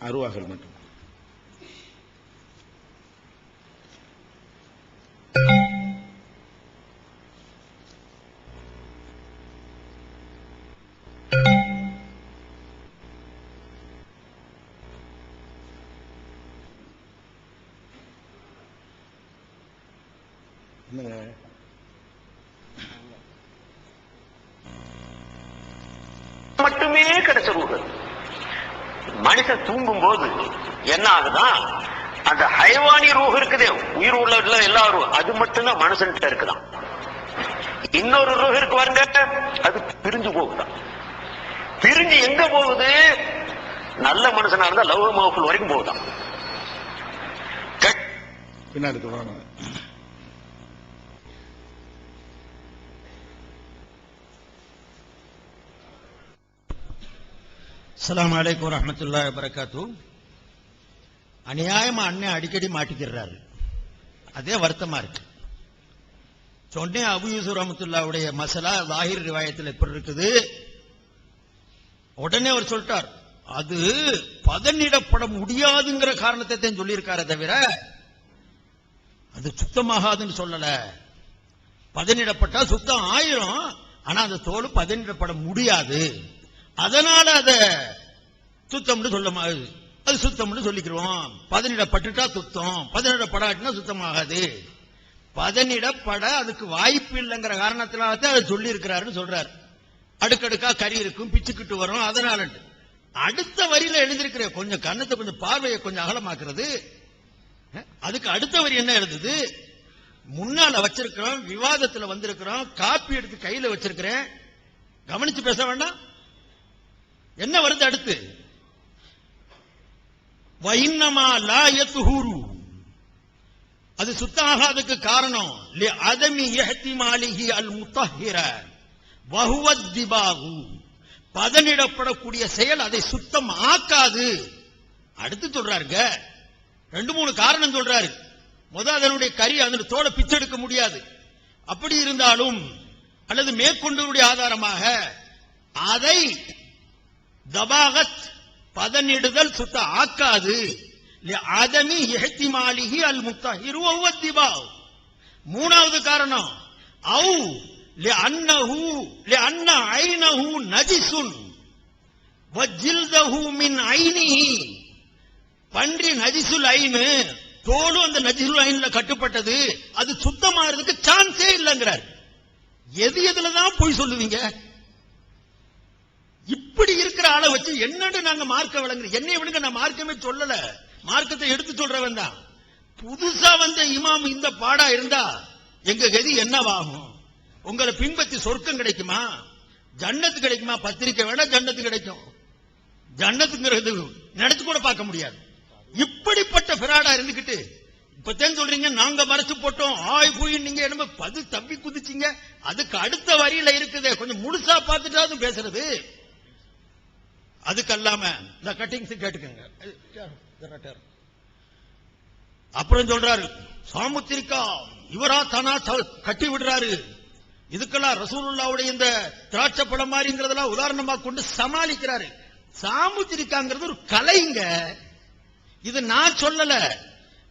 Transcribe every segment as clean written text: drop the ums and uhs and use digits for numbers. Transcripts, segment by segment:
அருவாகள் மட்டும். மட்டுமே கிடைச்ச ரூஹு. மனுஷன் தூங்கும் போது என்ன ஆகுதான், அந்த ஹைவானி ரூஹ் இருக்குதே, உயிர் உள்ள எல்லாரும், அது மட்டும்தான் மனுஷன்கிட்ட இருக்குதான். இன்னொரு ரூஹ் இருக்கு பாருங்க, அது பிரிஞ்சு போகுதான். பிரிஞ்சு எங்க போகுது? நல்ல மனுஷனா இருந்தா லௌஹ மஹ்ஃபூல் வரைக்கும் போகுதான். பின்னாடி சொல்றாங்க. அஸ்ஸலாமு அலைக்கும் வரஹ்மத்துல்லாஹி வபரகாத்து. அநியாயமா அண்ணன் அடிக்கடி மாட்டிக்கிறாரு, அதே வருத்தமா இருக்கு. சொன்னே அபு யூசுப் ரஹ்மத்துல்லாஹுடைய மசலா லாஹிர் ரிவாயத்தில் எப்படி இருக்குது, உடனே அவர் சொல்லிட்டார், அது பதனிடப்பட முடியாதுங்கிற காரணத்தை தான் சொல்லியிருக்காரு தவிர அது சுத்தமாகாதுன்னு சொல்லல. பதனிடப்பட்டா சுத்தம் ஆயிரும், ஆனா அந்த தோல் பதனிடப்பட முடியாது, அதனால அத சுத்தம்னு சொல்ல, அது சுத்தம்னு சொல்லிக்கிறோம். பதனிடப்பட்டுட்டா சுத்தம், பதனிடப்படாட்டினா சுத்தமாகாது. பதனிடப்பட அதுக்கு வாய்ப்பு இல்லைங்கிற காரணத்தினால அதை சொல்லி இருக்கிறாருன்னு சொல்றாரு. அடுக்கடுக்கா கறி இருக்கும், பிச்சுக்கிட்டு வரும், அதனால. அடுத்த வரியில எழுதியிருக்கிற கொஞ்சம் கண்ணத்தை கொஞ்சம் பார்வையை கொஞ்சம் அகலமாக்குறது, அதுக்கு அடுத்த வரி என்ன எழுதுது, முன்னால வச்சிருக்கிறோம், விவாதத்தில் வந்திருக்கிறோம், காப்பி எடுத்து கையில வச்சிருக்கிறேன், கவனிச்சு பேச வேண்டாம். என்ன வருது அடுத்து? வைன்னமா லா யத்ஹுரு, அது சுத்தாகாததுக்கு காரணம் லி அதமி இஹ்திமாலிஹி அல் முத்தஹிர வஹுவ திபாகு, பதனிடப்படக்கூடிய செயல் அதை சுத்தம் ஆக்காது. அடுத்து சொல்றாருங்க, 2-3 காரணம் சொல்றாரு. முதல் அதனுடைய கறி, அதனுடைய தோலை பிச்செடுக்க முடியாது. அப்படி இருந்தாலும் அல்லது மேற்கொண்டவருடைய ஆதாரமாக அதை தபாகத் பதனிடுதல் சுத்த ஆக்காது. அதமி இஹ்திமாலிஹி அல் முத்தஹிரு வஹுவ திபாகு. 3வது காரணம் அவு لأن عينه نجس وجلده من عينه, பன்றி நஜிசுல் ஐனு, தோலும் அந்த நஜிசுல் ஐன்ல கட்டுப்பட்டது, அது சுத்தமாகிறதுக்கு சான்ஸே இல்லைங்கிறார். எது எதுலதான் போய் சொல்லுவீங்க? இப்படி இருக்கிற ஆளை வச்சு என்னன்னு நாங்க மார்க்க விளங்குறோம்? என்னை விடுங்க, நான் மார்க்கமே சொல்லல, மார்க்கத்தை எடுத்து சொல்றவன் தான். புதுசா வந்த இமாம் இந்த பாடா இருந்தா எங்க கதி என்னவாகும்? உங்களை பின்பற்றி சொர்க்கம் கிடைக்குமா, ஜன்னத்து கிடைக்குமா? பத்திரிக்கை வேணா ஜன்னத்து கிடைக்கும், ஜன்னத்துங்கிறது நினைச்சு கூட பார்க்க முடியாது. இப்படிப்பட்ட பிராடா இருந்துகிட்டு இப்பதான் சொல்றீங்க நாங்க மறைச்சு போட்டோம், ஆய் போய் நீங்க என்ன பது தப்பி குதிச்சீங்க. அதுக்கு அடுத்த வரியில இருக்குது, கொஞ்சம் முழுசா பார்த்துட்டாவது பேசுறது. அதுக்கு அல்லாம இந்த கட்டிங்ஸ் கேட்டுக்கங்க. அப்புறம் சொல்றாரு சாமுத்திரிக்கா இவரா தானா கட்டி விடுறாரு. இதுக்கெல்லாம் ரசூலுல்லாவுடைய இந்த திராட்சை பழம் மாதிரிங்கிறதெல்லாம் உதாரணமா கொண்டு சமாளிக்கிறாரு. சாமுத்திரிக்காங்கிறது ஒரு கலைங்க, இது நான் சொல்லல.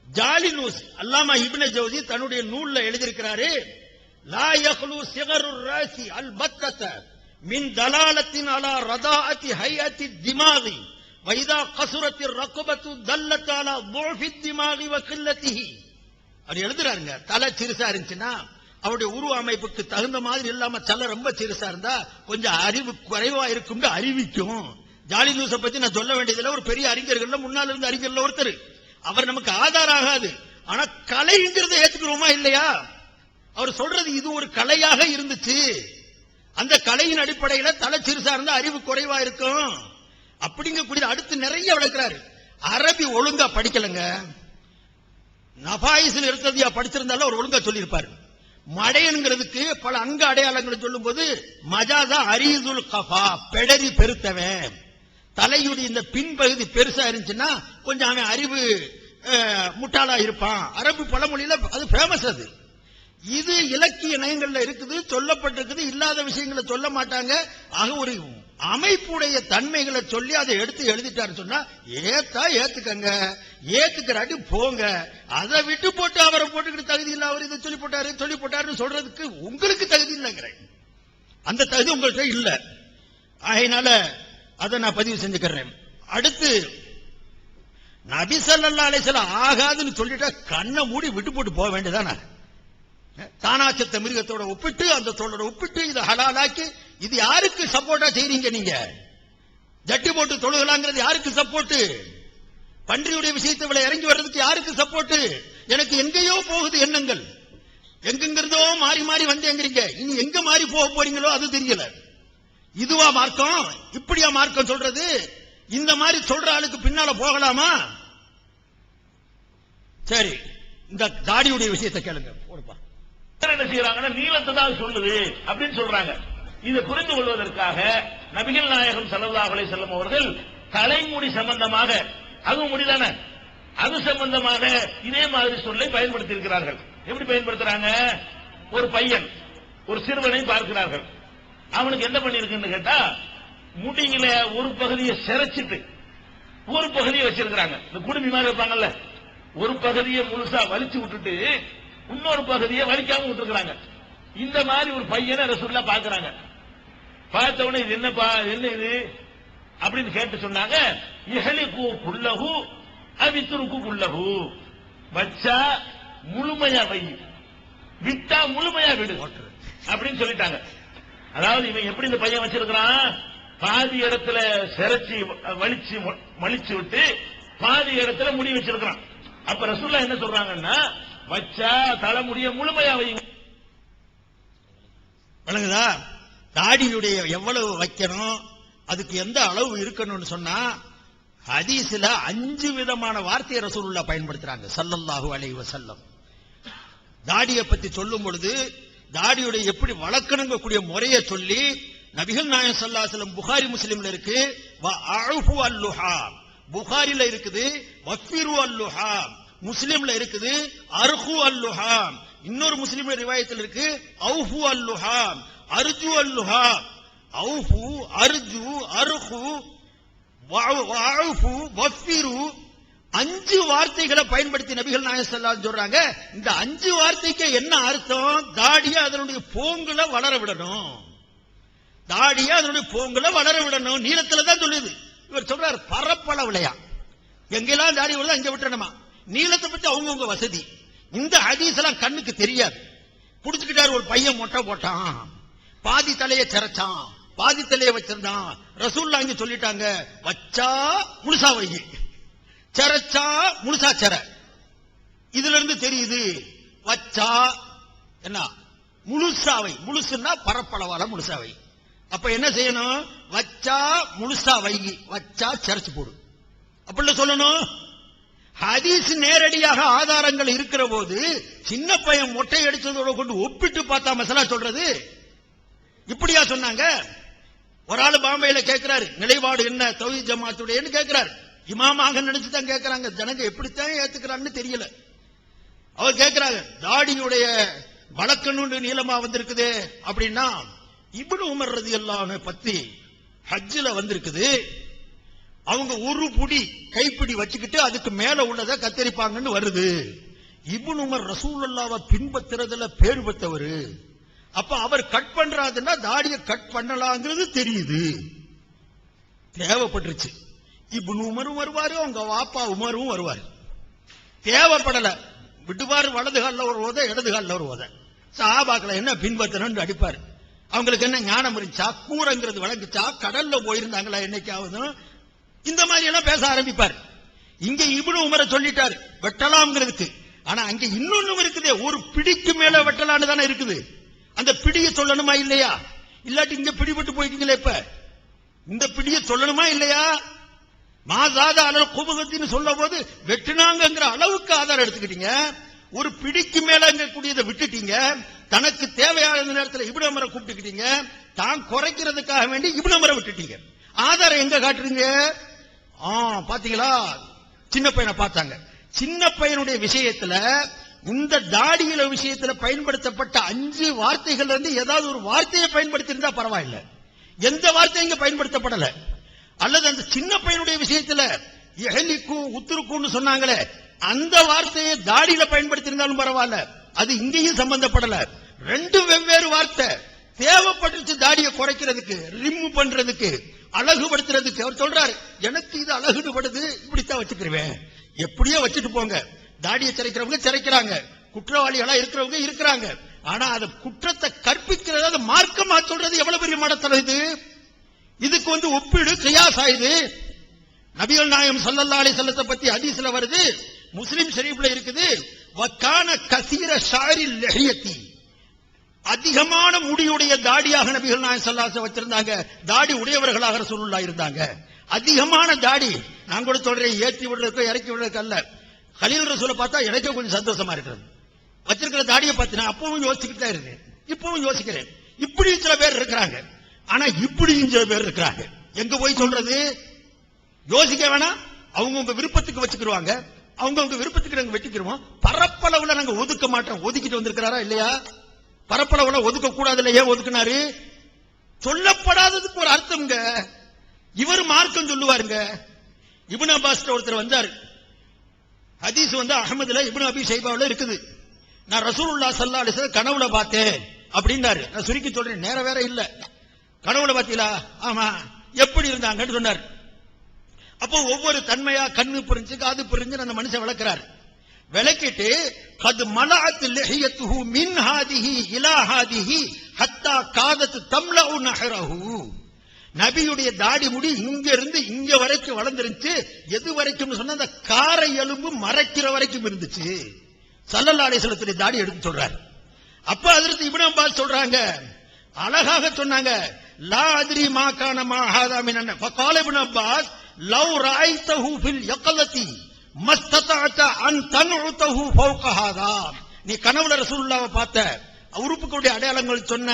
ஜாலினூஸ் அல்லாமா இப்னு ஜௌசி தன்னுடைய நூல்ல எழுதியிருக்கிறாரு, லா யக்லு சிகருர் ராசி அல் பத்தத மின் தலாலத்தின் அலா ரதாஅத்தி ஹைஅத்தி திமாகி வைதா கசுரத்திர் ரக்பத்து தல்லத் அலா துஃபி திமாகி வ கில்லத்திஹி. அப்படி எழுதுறாருங்க. தலை சிறுசா இருந்துச்சுன்னா அவருடைய உருவ அமைப்புக்கு தகுந்த மாதிரி இல்லாம தலை ரொம்ப சிறுசா இருந்தா கொஞ்சம் அறிவு குறைவா இருக்கும் அறிவிக்கும். ஜாலினூஸை பத்தி நான் சொல்ல வேண்டியதில்லை, ஒரு பெரிய அறிஞர்கள் முன்னாள் இருந்த அறிஞர்கள் ஒருத்தர், அவர் நமக்கு ஆதாரம் ஆகாது. ஆனா கலைங்கிறத ஏத்துக்கிறோமா இல்லையா? அவர் சொல்றது இது ஒரு கலையாக இருந்துச்சு, அந்த கலையின் அடிப்படையில தலை சிறுசா இருந்தா அறிவு குறைவா இருக்கும் அப்படிங்கக்கூடிய அடுத்து நிறைய விளக்குறாரு. அரபி ஒழுங்கா படிக்கலங்க, நபாயிஸ்ல இருக்கிறதையா படிச்சிருந்தாலும் அவர் ஒழுங்கா சொல்லியிருப்பாரு. மடையன்கிறதுக்கு பல அங்க அடையாளங்களை சொல்லும் போது மஜாதா அரீதுல் கஃபா, பெடரி பெருத்தவன், தலையுடைய இந்த பின்பகுதி பெருசா இருந்துச்சுன்னா கொஞ்சம் அவன் அறிவு முட்டாளா இருப்பான். அரபு பழமொழியில அது ஃபேமஸ். அது இது இலக்கிய நயங்கள்ல இருக்குது, சொல்லப்பட்டிருக்குது, இல்லாத விஷயங்களை சொல்ல மாட்டாங்க. ஆக ஒரு அமைப்புடைய தன்மைகளை சொல்லி அதை எடுத்து எழுதிட்டாரு சொன்னா ஏத்தா ஏத்துக்கங்க, ஏத்துக்கிறாட்டி போங்க. அதை விட்டு போட்டு அவரை போட்டுக்கிட்டு தகுதி இல்ல, அவர் இதை சொல்லி போட்டாருன்னு சொல்றதுக்கு உங்களுக்கு தகுதி இல்லைங்கிறேன். அந்த தகுதி உங்கள்கிட்ட இல்ல. அதனால அதை நான் பதிவு செஞ்சுக்கிறேன். அடுத்து நபி ஸல்லல்லாஹு அலைஹி வஸல்லம் ஆகாதுன்னு சொல்லிட்டா கண்ணை மூடி விட்டு போட்டு போக வேண்டியதானே? தானாச்சத்த மிருகத்தோட ஒப்பிட்டு அந்த தோளோட ஒப்பிட்டு இதை ஹலாலாக்கி இது யாருக்கு சப்போர்ட்டா செய்றீங்க? நீங்க ஜட்டி போட்டு தொழுகலாங்கிறது யாருக்கு சப்போர்ட்? பன்றியுடைய விஷயத்தை இறங்கி வர்றதுக்கு யாருக்கு சப்போர்ட்? எனக்கு எங்கேயோ போகுது எண்ணங்கள், எங்கெங்கிருந்தோ மாறி மாறி வந்தேங்கிறீங்க. இனி எங்க மாறி போக போறீங்களோ அது தெரியல. இதுவா மார்க்கம்? இப்படியா மார்க்கம் சொல்றது? இந்த மாதிரி சொல்ற ஆளுக்கு பின்னால போகலாமா? சரி, இந்த தாடியுடைய விஷயத்தை கேளுங்க. என்ன செய்யறாங்கன்னா நீளத்தை தான் சொல்லுது அப்படின்னு சொல்றாங்க. இதை புரிந்து கொள்வதற்காக நபிகள் நாயகம் ஸல்லல்லாஹு அலைஹி வஸல்லம் அவர்கள் தலைமுடி சம்பந்தமாக, அதுவும் முடிதானே, அது சம்பந்தமாக இதே மாதிரி சொல்லை பயன்படுத்தி இருக்கிறார்கள். எப்படி பயன்படுத்துறாங்க? ஒரு பையன் ஒரு சிறுவனை பார்க்கிறார்கள். அவனுக்கு என்ன பண்ணிருக்குன்னு கேட்டா, முடியில ஒரு பகுதியை சிரைச்சிட்டு ஒரு பகுதியை வச்சிருக்கிறாங்க. இந்த குடுமி மாதிரி வைப்பாங்கல்ல, ஒரு பகுதியை முழுசா வலிச்சு விட்டுட்டு இன்னொரு பகுதியை வலிக்காம விட்டுருக்காங்க. இந்த மாதிரி ஒரு பையனை ரசூலுல்லாஹ் பாக்குறாங்க. பார்த்த உடனே இது என்னப்பா, என்ன இது அப்படின்னு கேட்டு சொன்னாங்க, இஹ்லிகு குல்லஹு அவித்ருக்கு குல்லஹு, வச்சா முழுமையா வை, விட்டா முழுமையா விடு அப்படின்னு சொல்லிட்டாங்க. அதாவது இவன் எப்படி இந்த பையன் வச்சிருக்கிறான், பாதி இடத்துல சிரைச்சி மலிச்சு விட்டு பாதி இடத்துல முடி வச்சிருக்கிறான். அப்ப ரசூலுல்லாஹ் என்ன சொல்றாங்கன்னா, வச்சா தலைமுடிய முழுமையா வைங்க. விளங்குதா? தாடியுடைய எவ்வளவு வைக்கணும், அதுக்கு எந்த அளவு இருக்கணும்னு சொன்னா ஹதீஸ்ல 5 விதமான வார்த்தையை ரசூலுல்லாஹ் பயன்படுத்துறாங்க ஸல்லல்லாஹு அலைஹி வஸல்லம். தாடியை பத்தி சொல்லும் பொழுது தாடியுடைய எப்படி வளர்க்கணுங்க கூடிய முறையை சொல்லி நபிகள் நாயகம் ஸல்லல்லாஹு அலைஹி வஸல்லம் புகாரி முஸ்லிம்ல இருக்கு, வஅஃபு அல்லுஹா புகாரில இருக்குது, வஃபிரு அல்லுஹா முஸ்லிம்ல இருக்குது, அர்ஹு அல்லுஹா இன்னொரு முஸ்லிம் ரிவாயத்தில் இருக்கு, அவுஃபு அல்லுஹா அர்ஜு அல்லுஹா. அவுஃபு, அர்ஜு, அர்ஹு, வஅஃபு, வஃபிரு 5 வார்த்தைகளை பயன்படுத்தி நபிகள் நாயகம் ஸல்லல்லாஹு அலைஹி வஸல்லம் சொல்றாங்க. இந்த 5 வார்த்தைக்கு என்ன அர்த்தம்? தாடியை அதனுடைய போங்குல வளர விடணும், தாடியை அதனுடைய போங்குல வளர விடணும். நீளத்துல தான் சொல்லுது. இவர் சொல்றாரு பரப்பளவுலையா, எங்கெல்லாம் தாடி வருதோ அங்க விட்டுறணுமா. நீளத்தை பத்தி அவங்கவுங்க வசதி. இந்த ஹதீஸ் எல்லாம் கண்ணுக்கு தெரியாது. புடிச்சுக்கிட்டாரு, ஒரு பையன் மொட்டை போட்டான், பாதி தலையை சிரைச்சான், பாதி தலையை வச்சிருந்தான். ரசூலுல்லாஹ் இங்க சொல்லிட்டாங்க, வச்சா முழுசா வை, சிரைச்சா முழுசா சிரை. இதுல இருந்து தெரியுது வச்சா என்ன, முழுசாவை. முழுசுன்னா பரப்பளவால முழுசாவை. அப்ப என்ன செய்யணும்? வச்சா முழுசா வை, வச்சா சிரைச்சு போடு அப்படி சொல்லணும். ஹதீஸ் நேரடியாக ஆதாரங்கள் இருக்கிற போது சின்ன பையன் மொட்டை அடிச்சதோட கொண்டு ஒப்பிட்டு பார்த்தா மசாலா சொல்றது இப்படியா சொன்னாங்க? ஒரு ஆளு பாம்பேல கேட்கிறாரு, நிலைப்பாடு என்ன தௌஹீத் ஜமாத்துடையன்னு கேட்கிறாரு. இமாமாக நினைச்சுதான் கேட்கிறாங்க, ஜனங்க எப்படித்தான் ஏத்துக்கிறான்னு தெரியல. அவர் கேட்கிறாங்க, தாடியுடைய வழக்கணுண்டு நீளமா வந்திருக்குது அப்படின்னா, இப்னு உமர் ரலியல்லாஹு அன்ஹு பத்தி ஹஜ்ஜில வந்திருக்குது. அவங்க ஒரு புடி கைப்பிடி வச்சுக்கிட்டு அதுக்கு மேல உள்ளதை கத்தரிப்பாங்கன்னு வருது. இப்னு உமர் ரசூலுல்லாஹ்வை பின்பற்றுறதுல பேர் பெற்றவர். அப்ப அவர் கட் பண்றாதுன்னா தாடியை கட் பண்ணலாங்கிறது தெரியுது, தேவைப்பட்டுருச்சு. இப்னு உமரும் வருவாரு, அவங்க வாப்பா உமரும் வருவாரு. தேவைப்படல விட்டுவாரு, வலது காலில் ஒரு ஓத, இடது காலில் ஒரு ஓத. சஹாபாக்களை என்ன பின்பற்றணும்னு அடிப்பாரு. அவங்களுக்கு என்ன ஞானம் இருந்துச்சா, கூரங்கிறது வழங்குச்சா, கடல்ல போயிருந்தாங்களா என்னைக்காவது, இந்த மாதிரி எல்லாம் பேச ஆரம்பிப்பார். இங்க இப்னு உமரை சொல்லிட்டாரு வெட்டலாம்ங்கிறதுக்கு. ஆனா அங்க இன்னொன்னு இருக்குது, ஒரு பிடிக்கு மேல வெட்டலான்னு தானே இருக்குது. அந்த பிடியை சொல்லணுமா இல்லையா? இல்லாட்டி இங்க பிடிபட்டு போயிட்டீங்களே, இப்ப இந்த பிடியை சொல்லணுமா இல்லையா? மாசாத அளவு குபகத்தின்னு சொல்ல போது வெட்டினாங்கிற அளவுக்கு ஆதாரம் எடுத்துக்கிட்டீங்க. ஒரு பிடிக்கு மேல கூடியதை விட்டுட்டீங்க. தனக்கு தேவையான நேரத்தில் இப்னு உமரை கூப்பிட்டுக்கிட்டீங்க. தான் குறைக்கிறதுக்காக வேண்டி இப்னு உமரை விட்டுட்டீங்க. ஆதாரம் எங்க காட்டுறீங்க? பாத்தீங்களா? சின்ன பையனை பார்த்தாங்க. சின்ன பையனுடைய விஷயத்துல, இந்த தாடியில விஷயத்துல பயன்படுத்தப்பட்ட 5 வார்த்தைகள் இருந்து ஏதாவது ஒரு வார்த்தையை பயன்படுத்தி இருந்தா பரவாயில்லை. எந்த வார்த்தையும் இங்க பயன்படுத்தப்படல. அல்லது அந்த சின்ன பையனுடைய விஷயத்துல எஹலிக்கு உத்துருக்குன்னு சொன்னாங்களே, அந்த வார்த்தையை தாடியில பயன்படுத்தி இருந்தாலும் பரவாயில்ல, அது இங்கேயும் சம்பந்தப்படல. ரெண்டு வெவ்வேறு வார்த்தை. தேவைப்பட்டுச்சு தாடியை குறைக்கிறதுக்கு, ரிமூவ் பண்றதுக்கு, அழகுபடுத்துறதுக்கு. அவர் சொல்றாரு, எனக்கு இது அழகுபடுது, இப்படித்தான் வச்சுக்கிறேன். எப்படியோ வச்சுட்டு போங்க. தாடியை சிறைக்கிறவங்க சிறைக்கிறாங்க, குற்றவாளிகளா இருக்கிறவங்க இருக்கிறாங்க. ஆனா அது குற்றத்தை கற்பிக்கிறது, மார்க்கமா சொல்றது எவ்வளவு பெரிய மடத்தனம் இது. இதுக்கு ஒப்பீடு கியாஸ் ஆயுது. நபிகள் நாயகம் ஸல்லல்லாஹு அலைஹி வஸல்லம் பத்தி ஹதீஸ்ல வருது, முஸ்லிம் ஷரீஃப்ல இருக்குது, வகான கஸீர ஷாரில் லஹியத்தி, அதிகமான முடியுடைய தாடியாக நபிகள் நாயகம் ஸல்லல்லாஹு அலைஹி வஸல்லம் வச்சிருந்தாங்க. தாடி உடையவர்களாக ரசூலுல்லாஹ் இருந்தாங்க. அதிகமான தாடி. நான் கூட சொல்றேன், ஏற்றி விடுறதுக்கோ இறக்கி விடுறதுக்கு அல்ல. கலீல் ரசூலை பார்த்தா எனக்கே கொஞ்சம் சந்தோஷமா இருக்கிறது. வச்சிருக்கிற தாடியை பார்த்து நான் அப்பவும் யோசிச்சுக்கிட்டு தான் இருக்கேன், இப்பவும் யோசிக்கிறேன். இப்படி சில பேர் இருக்கிறாங்க, ஆனா இப்படியும் சில பேர் இருக்கிறாங்க. எங்க போய் சொல்றது? யோசிக்க வேணாம். அவங்க விருப்பத்துக்கு வச்சுக்கிடுவாங்க, அவங்க விருப்பத்துக்கு நாங்க வெட்டிக்கிறோம். பரப்பளவுல நாங்க ஒதுக்க மாட்டோம். ஒதுக்கிட்டு வந்திருக்கிறாரா இல்லையா? பரப்பளவுல ஒதுக்க கூடாது இல்ல. ஏன் ஒதுக்குனாரு? சொல்லப்படாததுக்கு ஒரு அர்த்தம்ங்க. இவர் மார்க்கம் சொல்லுவாருங்க. இப்னு அப்பாஸ் ஒருத்தர் வந்தார். ஹதீஸ் அஹமதுல இப்னு அபி ஷைபாவுல இருக்குது. நான் ரசூலுல்லாஹ் ஸல்லல்லாஹு அலைஹி வஸல்லம் கனவுல பார்த்தேன் அப்படின்னாரு. நான் சுருக்கி சொல்றேன், நேர வேற இல்ல. கனவுல பாத்தீங்களா? ஆமா. எப்படி இருந்தாங்கன்னு சொன்னார். அப்போ ஒவ்வொரு தன்மையா கண்ணு புரிஞ்சு காது புரிஞ்சு அந்த மனுஷன் விளக்குறாரு. விளக்கிட்டு கது மலஅத் லஹியத்துஹு மின் ஹாதிஹி இலா ஹாதிஹி ஹத்தா காதத் தம்லஉ நஹரஹு. நபியுடைய தாடி முடி இங்க இருந்து இங்க வரைக்கும் வளர்ந்துருச்சு. எது வரைக்கும் சொன்ன அந்த காரை எலும்பு மறைக்கிற வரைக்கும் இருந்துச்சு. ஸல்லல்லாஹு அலைஹி வஸல்லம் தாடி எடுத்து சொல்றாரு. அப்ப ஹஜ்ரத் இப்னு அப்பாஸ் சொல்றாங்க, அழகாக சொன்னாங்க, லா அத்ரி மா கான மா ஹாதா மினன் ஃபகால இப்னு அப்பாஸ் லவ் ரஅய்தஹு ஃபில் யக்லதி மஸ்ததஅத அன் தன்உதஹு ஃபௌக ஹாதா. நீ கனவுல ரசூலுல்லாஹ்வை பார்த்த, உறுப்புகளுடைய அடையாளங்கள் சொன்ன,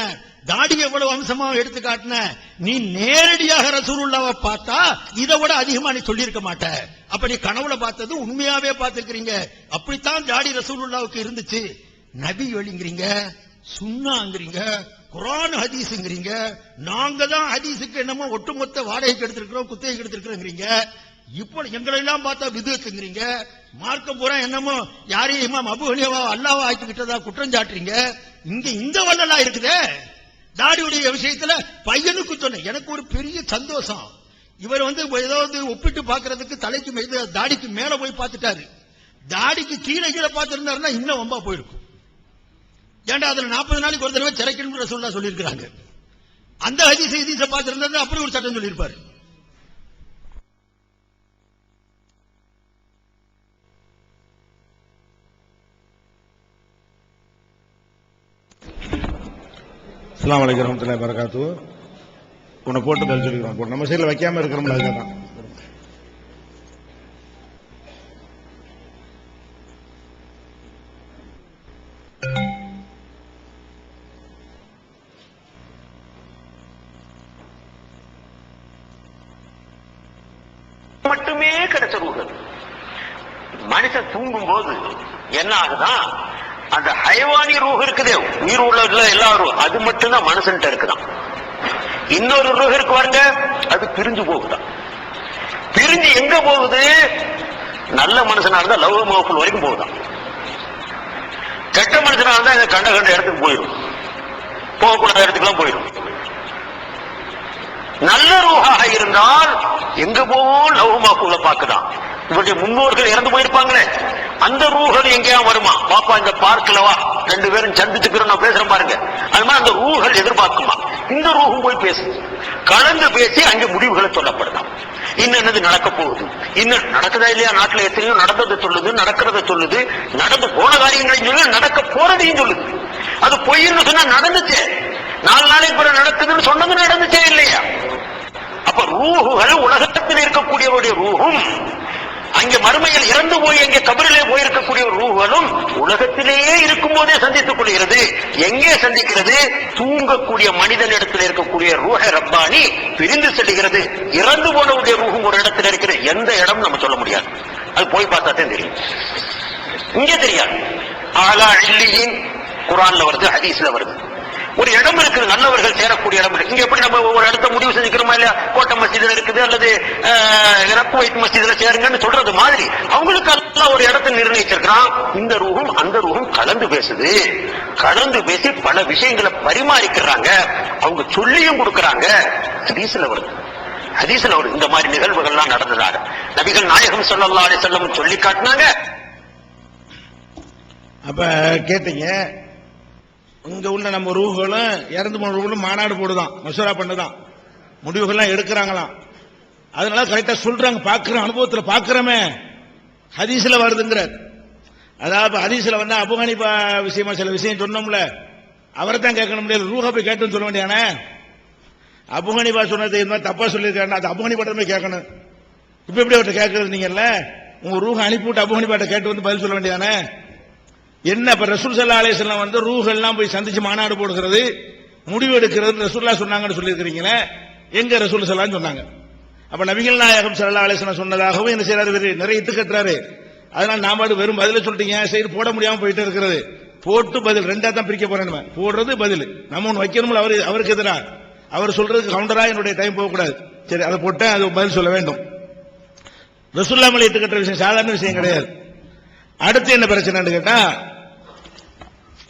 தாடி எவ்வளவு அம்சமாக எடுத்து காட்டின, நீ நேரடியாக ரசூலுல்லாஹ்வை பார்த்தா இதை விட அதிகமா நீ சொல்லி இருக்க மாட்ட. அப்ப நீ கனவுல பார்த்தது உண்மையாவே பார்த்திருக்கிறீங்க. அப்படித்தான் தாடி ரசூலுல்லாஹ்வுக்கு இருந்துச்சு. நபி வழிங்கிறீங்க, சுன்னாங்கிறீங்க, குர்ஆன் ஹதீஸ்ங்கிறீங்க. நாங்க தான் ஹதீஸுக்கு என்னமோ ஒட்டுமொத்த வாடகைக்கு எடுத்திருக்கிறோம், குத்தகைக்கு எடுத்திருக்கிறோங்கிறீங்க. இப்போ எங்களை எல்லாம் பார்த்தா விதுவத்துங்கிறீங்க. மார்க்கம் பூரா என்னமோ யாரையும் இமாம் அபூ ஹனீஃபா அல்லாஹ்வை ஆக்கிக்கிட்டதா குற்றம் சாட்டுறீங்க. இங்க இந்த வல்லலா இருக்குதே. தாடியுடைய விஷயத்துல பையனுக்கு சொன்ன எனக்கு ஒரு பெரிய சந்தோஷம். இவர் ஏதாவது ஒப்பிட்டு பாக்குறதுக்கு தலைக்கு மீது தாடிக்கு மேல போய் பார்த்துட்டாரு. தாடிக்கு கீழே கீழே பார்த்திருந்தாருன்னா இன்னும் வம்பா போயிருக்கும். ஏன்டா அதுல 40 நாளைக்கு ஒரு தடவை சிறைக்கணும் ரசூலுல்லாஹ் சொல்லியிருக்கிறாங்க. அந்த ஹதீஸை பார்த்திருந்தா அப்படி ஒரு சட்டம் சொல்லியிருப்பாரு. அஸ்ஸலாமு அலைக்கும் வரஹ்மத்துல்லாஹி வபரகாத்துஹு. உன்னை போட்டு தள்ளி சொல்லிக்கிறோம். நம்ம சைடுல வைக்காம இருக்கிறோம்ல, அதுதான். மட்டுமே கிடைச்ச ரூஹ். மனுஷன் தூங்கும் போது என்ன ஆகுதான், அந்த ஹைவானி ரூஹ் இருக்குதே, உயிர் உள்ள எல்லாரும், அது மட்டும்தான் மனுஷன்ட்ட இருக்குதான். இன்னொரு ரூஹ் இருக்கு பாருங்க, அது பிரிஞ்சு போகுதான். பிரிஞ்சு எங்க போகுது? நல்ல மனுஷனா இருந்தா லௌஹ மஹ்ஃபூல் வரைக்கும் போகுதான். கெட்ட மனுஷனா இருந்தா இந்த கண்ட இடத்துக்கு போயிடும், போகக்கூடாத இடத்துக்குலாம் போயிடும். நல்ல ரூஹாக இருந்தால் எங்க போவோம்? லௌஹ மஹ்ஃபூல பார்க்குதான். இவருடைய முன்னோர்கள் இறந்து போயிருப்பாங்களே, அந்த ரூஹல் எங்கேயா வருமா? பாப்பா இந்த பார்க்கல வா, 2 பேரும் சந்திச்சுக்கிறோம், நான் பேசுறேன் பாருங்க. அது மாதிரி அந்த ரூஹல் எதிர்பார்க்குமா? இந்த ரூஹும் போய் பேசு, கலந்து பேசி அங்கே முடிவுகளை சொல்லப்படுதான். இன்னது நடக்க போகுது, இன்னும் நடக்குதா இல்லையா? நாட்டுல எத்தனையோ நடந்ததை சொல்லுது, நடக்கிறத சொல்லுது, நடந்து போன காரியங்களையும் சொல்லுது, நடக்க போறதையும் சொல்லுது. அது பொய்ன்னு சொன்னா நடந்துச்சு, 4 நாளைக்கு பிறகு நடக்குதுன்னு சொன்னது நடந்துச்சே இல்லையா? அப்ப ரூஹுகள் உலகத்தில் இருக்கக்கூடியவருடைய ரூஹும், அங்கே மறுமையில் இறந்து போய் அங்கே கபரிலே போயிருக்கக்கூடிய ரூஹுகளும் உலகத்திலேயே இருக்கும் போதே சந்தித்துக் கொள்கிறது. எங்கே சந்திக்கிறது? தூங்கக்கூடிய மனிதனிடத்தில் இருக்கக்கூடிய ரூஹ ரப்பானி பிரிந்து செல்கிறது. இறந்து போனவுடைய ரூஹும் ஒரு இடத்துல இருக்கிற எந்த இடம் நம்ம சொல்ல முடியாது, அது போய் பார்த்தா தான் தெரியும். இங்கே தெரியாது. ஆலா இல்லியின் குர்ஆன்ல வருது, ஹதீஸ்ல வருது. ஒரு இடம் இருக்குது, நல்லவர்கள் சேரக்கூடிய இடம் இருக்கு. இங்க எப்படி நம்ம ஒரு இடத்த முடிவு செஞ்சுக்கிறோமா இல்லையா, கோட்டை மஸ்ஜிதுல இருக்குது அல்லது குவைத் மஸ்ஜிதுல சேருங்கன்னு சொல்றது மாதிரி அவங்களுக்கு எல்லாம் ஒரு இடத்தை நிர்ணயிச்சிருக்கிறான். இந்த ரூஹும் அந்த ரூஹும் கலந்து பேசுது, கலந்து பேசி பல விஷயங்களை பரிமாறிக்கிறாங்க, அவங்க சொல்லியும் கொடுக்கறாங்க. ஹதீஸ்ல வருது, ஹதீஸ்ல வருது இந்த மாதிரி நிகழ்வுகள்லாம் நடந்ததாக நபிகள் நாயகம் ஸல்லல்லாஹு அலைஹி வஸல்லம் சொல்லி காட்டினாங்க. அப்ப கேட்டீங்க, இங்க உள்ள நம்ம ரூஹுகளும் இறந்து போன ரூஹுகளும் மாநாடு போடுதான், மசூரா பண்ணுதான், முடிவுகள்லாம் எடுக்கிறாங்களாம். அதனால கரெக்டா சொல்றாங்க, பாக்குற அனுபவத்துல பாக்குறமே. ஹதீஸ்ல வருதுங்கிறார். அதாவது ஹதீஸ்ல வந்து அபூ ஹனீஃபா விஷயமா சில விஷயம் சொன்னோம்ல, அவரை தான் கேட்கணும் முடியாது, ரூஹா போய் கேட்டுன்னு சொல்ல வேண்டியானே. அபூ ஹனீஃபா சொன்னது இந்த மாதிரி தப்பா சொல்லியிருக்காரு, அது அபூ ஹனீஃபா போய் கேட்கணும். இப்ப எப்படி அவர்கிட்ட கேட்கறது நீங்கல்ல, உங்க ரூஹ அனுப்பிவிட்டு அபூ ஹனீஃபா கேட்டு வந்து பதில் சொல்ல வேண்டியானே. என்ன இப்ப ரசூல் ஸல்லல்லாஹு அலைஹி வஸல்லம் வந்து ரூஹெல்லாம் போய் சந்திச்சு மாநாடு போடுகிறது, முடிவு எடுக்கிறது ரசூலுல்லாஹ் சொன்னாங்கன்னு சொல்லியிருக்கிறீங்களே, எங்க ரசூல் ஸல்லல்லாஹு சொன்னாங்க? அப்ப நபிகள் நாயகம் ஸல்லல்லாஹு அலைஹி வஸல்லம் சொன்னதாகவும் என்ன செய்யறாரு, நிறைய இட்டு கட்டுறாரு. அதனால நாம வெறும் பதில சொல்லிட்டீங்க, சரி போட முடியாம போயிட்டு இருக்கிறது, போட்டு பதில் ரெண்டா தான் பிரிக்க போறேன், போடுறது பதில். நம்ம ஒன்று வைக்கணும்ல, அவருக்கு எதிரா அவர் சொல்றதுக்கு கவுண்டரா என்னுடைய டைம் போகக்கூடாது. சரி அதை போட்டேன், அது பதில் சொல்ல வேண்டும். ரசூலுல்லாஹ் மேல இட்டு கட்டுற விஷயம் சாதாரண விஷயம் கிடையாது. அடுத்து என்ன பிரச்சனைன்னு கேட்டா,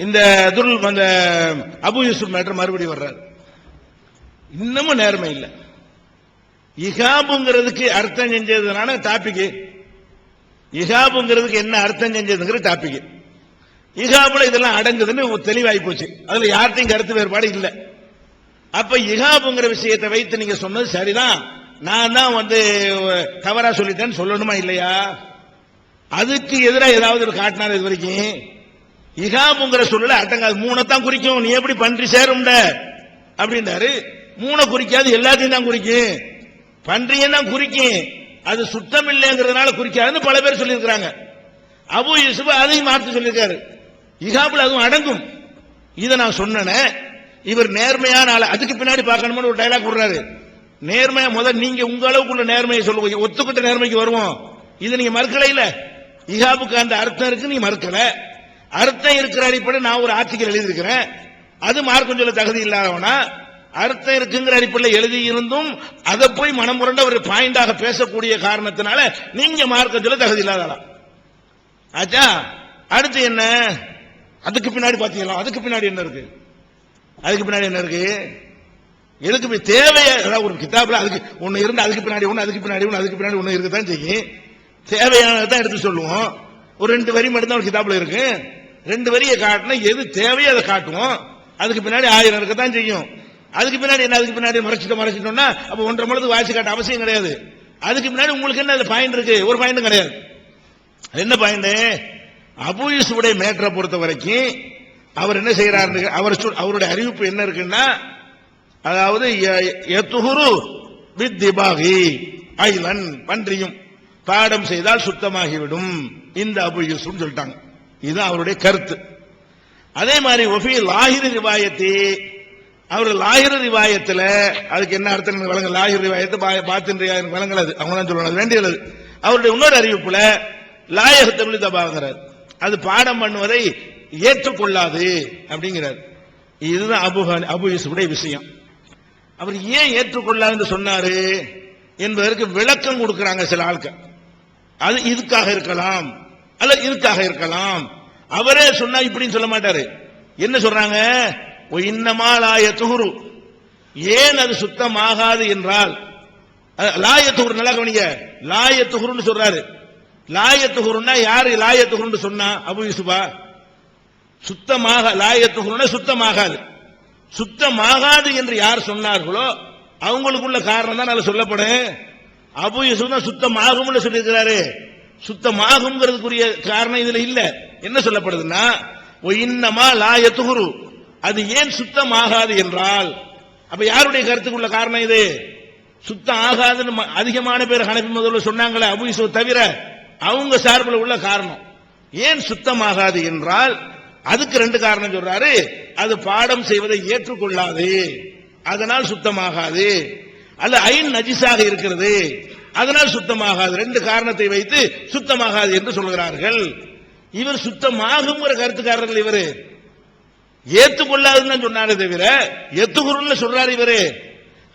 இந்த அந்த அபூ யூசுப் மேட்டர் மறுபடியும் வர்றாரு. இன்னமும் நேர்மை இல்லை. இஹாபுங்கிறதுக்கு அர்த்தம் செஞ்சதுனால டாபிக், இஹாபுங்கிறதுக்கு என்ன அர்த்தம் செஞ்சதுங்கிற டாபிக், இஹாபுல இதெல்லாம் அடங்குதுன்னு தெளிவாகி போச்சு. அதுல யார்ட்டையும் கருத்து வேறுபாடு இல்லை. அப்ப இஹாபுங்கிற விஷயத்தை வைத்து நீங்க சொன்னது சரிதான், நான் தான் வந்து தவறா சொல்லிட்டேன்னு சொல்லணுமா இல்லையா? அதுக்கு எதிராக ஏதாவது காட்டினார் இது வரைக்கும்? இஹாபுங்கிற சொல்லல அடங்காது, மூணைத்தான் குறிக்கும். நீ எப்படி பன்றி சேரும்ட அப்படின்றாரு. மூணை குறிக்காது, எல்லாத்தையும் தான் குறிக்கும். பன்றியும் தான் குறிக்கும், அது சுத்தம் இல்லைங்கிறதுனால குறிக்காதுன்னு பல பேர் சொல்லியிருக்கிறாங்க. அபூ யூசுப் அதையும் மாற்றி சொல்லியிருக்காரு, இஹாபுல அதுவும் அடங்கும். இதை நான் சொன்னேன். இவர் நேர்மையான ஆள, அதுக்கு பின்னாடி பார்க்கணும்னு ஒரு டைலாக் விடுறாரு. நேர்மையா முதல் நீங்க உங்க அளவுக்குள்ள நேர்மையை சொல்லுவீங்க, ஒத்துக்கிட்ட நேர்மைக்கு வருவோம். இது நீங்க மறுக்கல இல்ல, இஹாபுக்கு அந்த அர்த்தம் இருக்கு, நீங்க மறுக்கல. அர்த்தம் இருக்கிற அடிப்படையில் நான் ஒரு ஆர்டிக்கல் எழுதியிருக்கிறேன், அது மார்க்கம் சொல்ல தகுதி இல்லாதவனா? அர்த்தம் இருக்குங்கிற அடிப்படையில் எழுதி இருந்தும் அதை போய் மனமுரண்ட ஒரு பாயிண்டாக பேசக்கூடிய காரணத்தினால நீங்க மார்க்கம் சொல்ல தகுதி இல்லாதா? ஆச்சா, அடுத்து என்ன? அதுக்கு பின்னாடி பாத்தீங்களா, அதுக்கு பின்னாடி என்ன இருக்கு? அதுக்கு பின்னாடி என்ன இருக்கு? எதுக்கு தேவையா? ஒரு கிதாபுல அதுக்கு ஒண்ணு இருந்து அதுக்கு பின்னாடி ஒண்ணு, அதுக்கு பின்னாடி ஒண்ணு, அதுக்கு பின்னாடி ஒண்ணு இருக்குதான் செய்யும். தேவையானதான் எடுத்து சொல்லுவோம். ஒரு 2 வரி மட்டும் தான் ஒரு கிதாபுல இருக்கு. 2 வரியை காட்டினா எது தேவையோ அதை காட்டுவோம். அதுக்கு பின்னாடி 1000 இருக்கத்தான் செய்யும். அதுக்கு பின்னாடி என்ன? அதுக்கு பின்னாடி மறைச்சிட்டோம்னா அப்ப 1.5 மணி வாசி காட்ட அவசியம் கிடையாது. அதுக்கு பின்னாடி உங்களுக்கு என்ன பாயிண்ட் இருக்கு? ஒரு பாயிண்ட் கிடையாது. என்ன பாயிண்ட்? அபூ யூசுஃபுடைய மேட்டரை பொறுத்த வரைக்கும் அவர் என்ன செய்யறாரு, அவருடைய அறிவிப்பு என்ன இருக்குன்னா, அதாவது யத்துஹுரு பித்திபாகி ஐலன், பன்றியும் பாடம் செய்தால் சுத்தமாகிவிடும் இந்த அபூ யூசுப் சொல்லிட்டாங்க. இதுதான் அவருடைய கருத்து. அதே மாதிரி ஒஃபி லாஹிர் ரிவாயத்தி, அவர் லாஹிர் ரிவாயத்தில் அதுக்கு என்ன அர்த்தம் வழங்க? லாஹிர் ரிவாயத்து பாத்தின் ரிவாயத் வழங்கலது, அவங்க தான் சொல்லணும், வேண்டியது. அவருடைய இன்னொரு அறிவிப்புல லாயகத்தமிழ் தபாங்கிறார், அது பாடம் பண்ணுவதை ஏற்றுக்கொள்ளாது அப்படிங்கிறார். இதுதான் அபூ யூசுஃபுடைய விஷயம். அவர் ஏன் ஏற்றுக்கொள்ளாதுன்னு சொன்னாரு என்பதற்கு விளக்கம் கொடுக்கிறாங்க சில ஆட்கள். அது இதுக்காக இருக்கலாம் அல்ல இதுக்காக இருக்கலாம். அவரே சொன்னா இப்படின்னு சொல்ல மாட்டாரு. என்ன சொல்றாங்க? இன்னமா லாயத்துஹுரு, ஏன் அது சுத்தமாகாது என்றால், லாயத்துஹுரு நல்லா கவனிங்க, லாயத்துஹுருன்னு சொல்றாரு. லாயத்துஹுருன்னா யாரு லாயத்துஹுருன்னு சொன்னா? அபூ யூசுஃபா? சுத்தமாக லாயத்துஹுருன்னா சுத்தமாகாது. சுத்தமாகாது என்று யார் சொன்னார்களோ அவங்களுக்குள்ள காரணம் தான் அதுல சொல்லப்படும். அபூ யூசுப் தான் சுத்தமாகும்னு சொல்லியிருக்கிறாரு. சுத்தமாகும்ங்கிறதுக்குரிய காரணம் இதுல இல்ல. என்ன சொல்லப்படுதுன்னா, இன்னமா லாயத்துஹுரு, அது ஏன் சுத்தமாகாது என்றால், அப்ப யாருடைய கருத்துக்குள்ள காரணம் இது? சுத்தம் ஆகாதுன்னு அதிகமான பேர் ஹனபி மதத்துல சொன்னாங்களே, அபூ யூசுப் தவிர, அவங்க சார்பில் உள்ள காரணம். ஏன் சுத்தமாகாது என்றால் அதுக்கு 2 காரணம் சொல்றாரு. அது பாடம் செய்வதை ஏற்றுக்கொள்ளாது, அதனால் சுத்தமாகாது. அல்ல ஐன் நஜிஸாக இருக்கிறது, அதனால் சுத்தமாகாது. 2 காரணத்தை வைத்து சுத்தமாகாது என்று சொல்கிறார்கள். இவர் சுத்தமாகும் கருத்துக்காரர்கள். ஏத்துக்கொள்ளாதுன்னு சொன்னாரு தவிர எத்துகுருன்னு சொல்றாரு இவரு.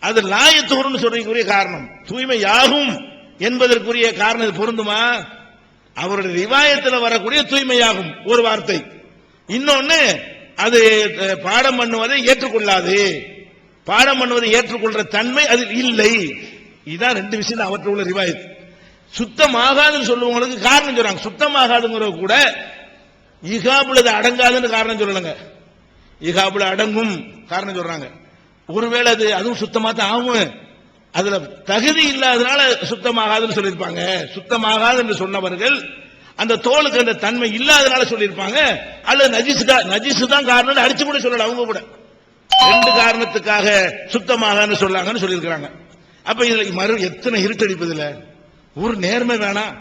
அது லா எத்துகுருன்னு சொல்றதுக்குரிய காரணம் தூய்மையாகும் என்பதற்குரிய காரணம் இது பொருந்துமா? அவருடைய ரிவாயத்தில் வரக்கூடிய தூய்மையாகும் ஒரு வார்த்தை. இன்னொன்னு அது பாடம் பண்ணுவதை ஏற்றுக்கொள்ளாது, பாடம் பண்ணுவதை ஏற்றுக்கொள்ற தன்மை அதில் இல்லை. இதான் ரெண்டு விஷயம் அவற்றில் உள்ள ரிவாயத். சுத்தமாகாதுன்னு சொல்லுவவங்களுக்கு காரணம் சொல்றாங்க. சுத்தமாகாதுங்கிற கூட இகாபுல அடங்காதுன்னு காரணம் சொல்லலங்க. இகாபுல அடங்கும் காரணம் சொல்றாங்க. ஒருவேளை அதுவும் சுத்தமா தான் ஆகும், அதுல தகுதி இல்லாதனால சுத்தமாகாதுன்னு சொல்லியிருப்பாங்க. சுத்தமாகாது என்று சொன்னவர்கள் அந்த தோலுக்கு அந்த தன்மை இல்லாதனால சொல்லியிருப்பாங்க, அல்லது நஜிசு தான் காரணம் அடிச்சு கூட சொல்லல. அவங்க கூட ரெண்டு காரணத்துக்காக சுத்தமாக சொல்லாங்கன்னு சொல்லியிருக்கிறாங்க. அப்ப இதுல எத்தனை இருட்டடிப்பதுல ஒரு நேர்மை வேணாம்.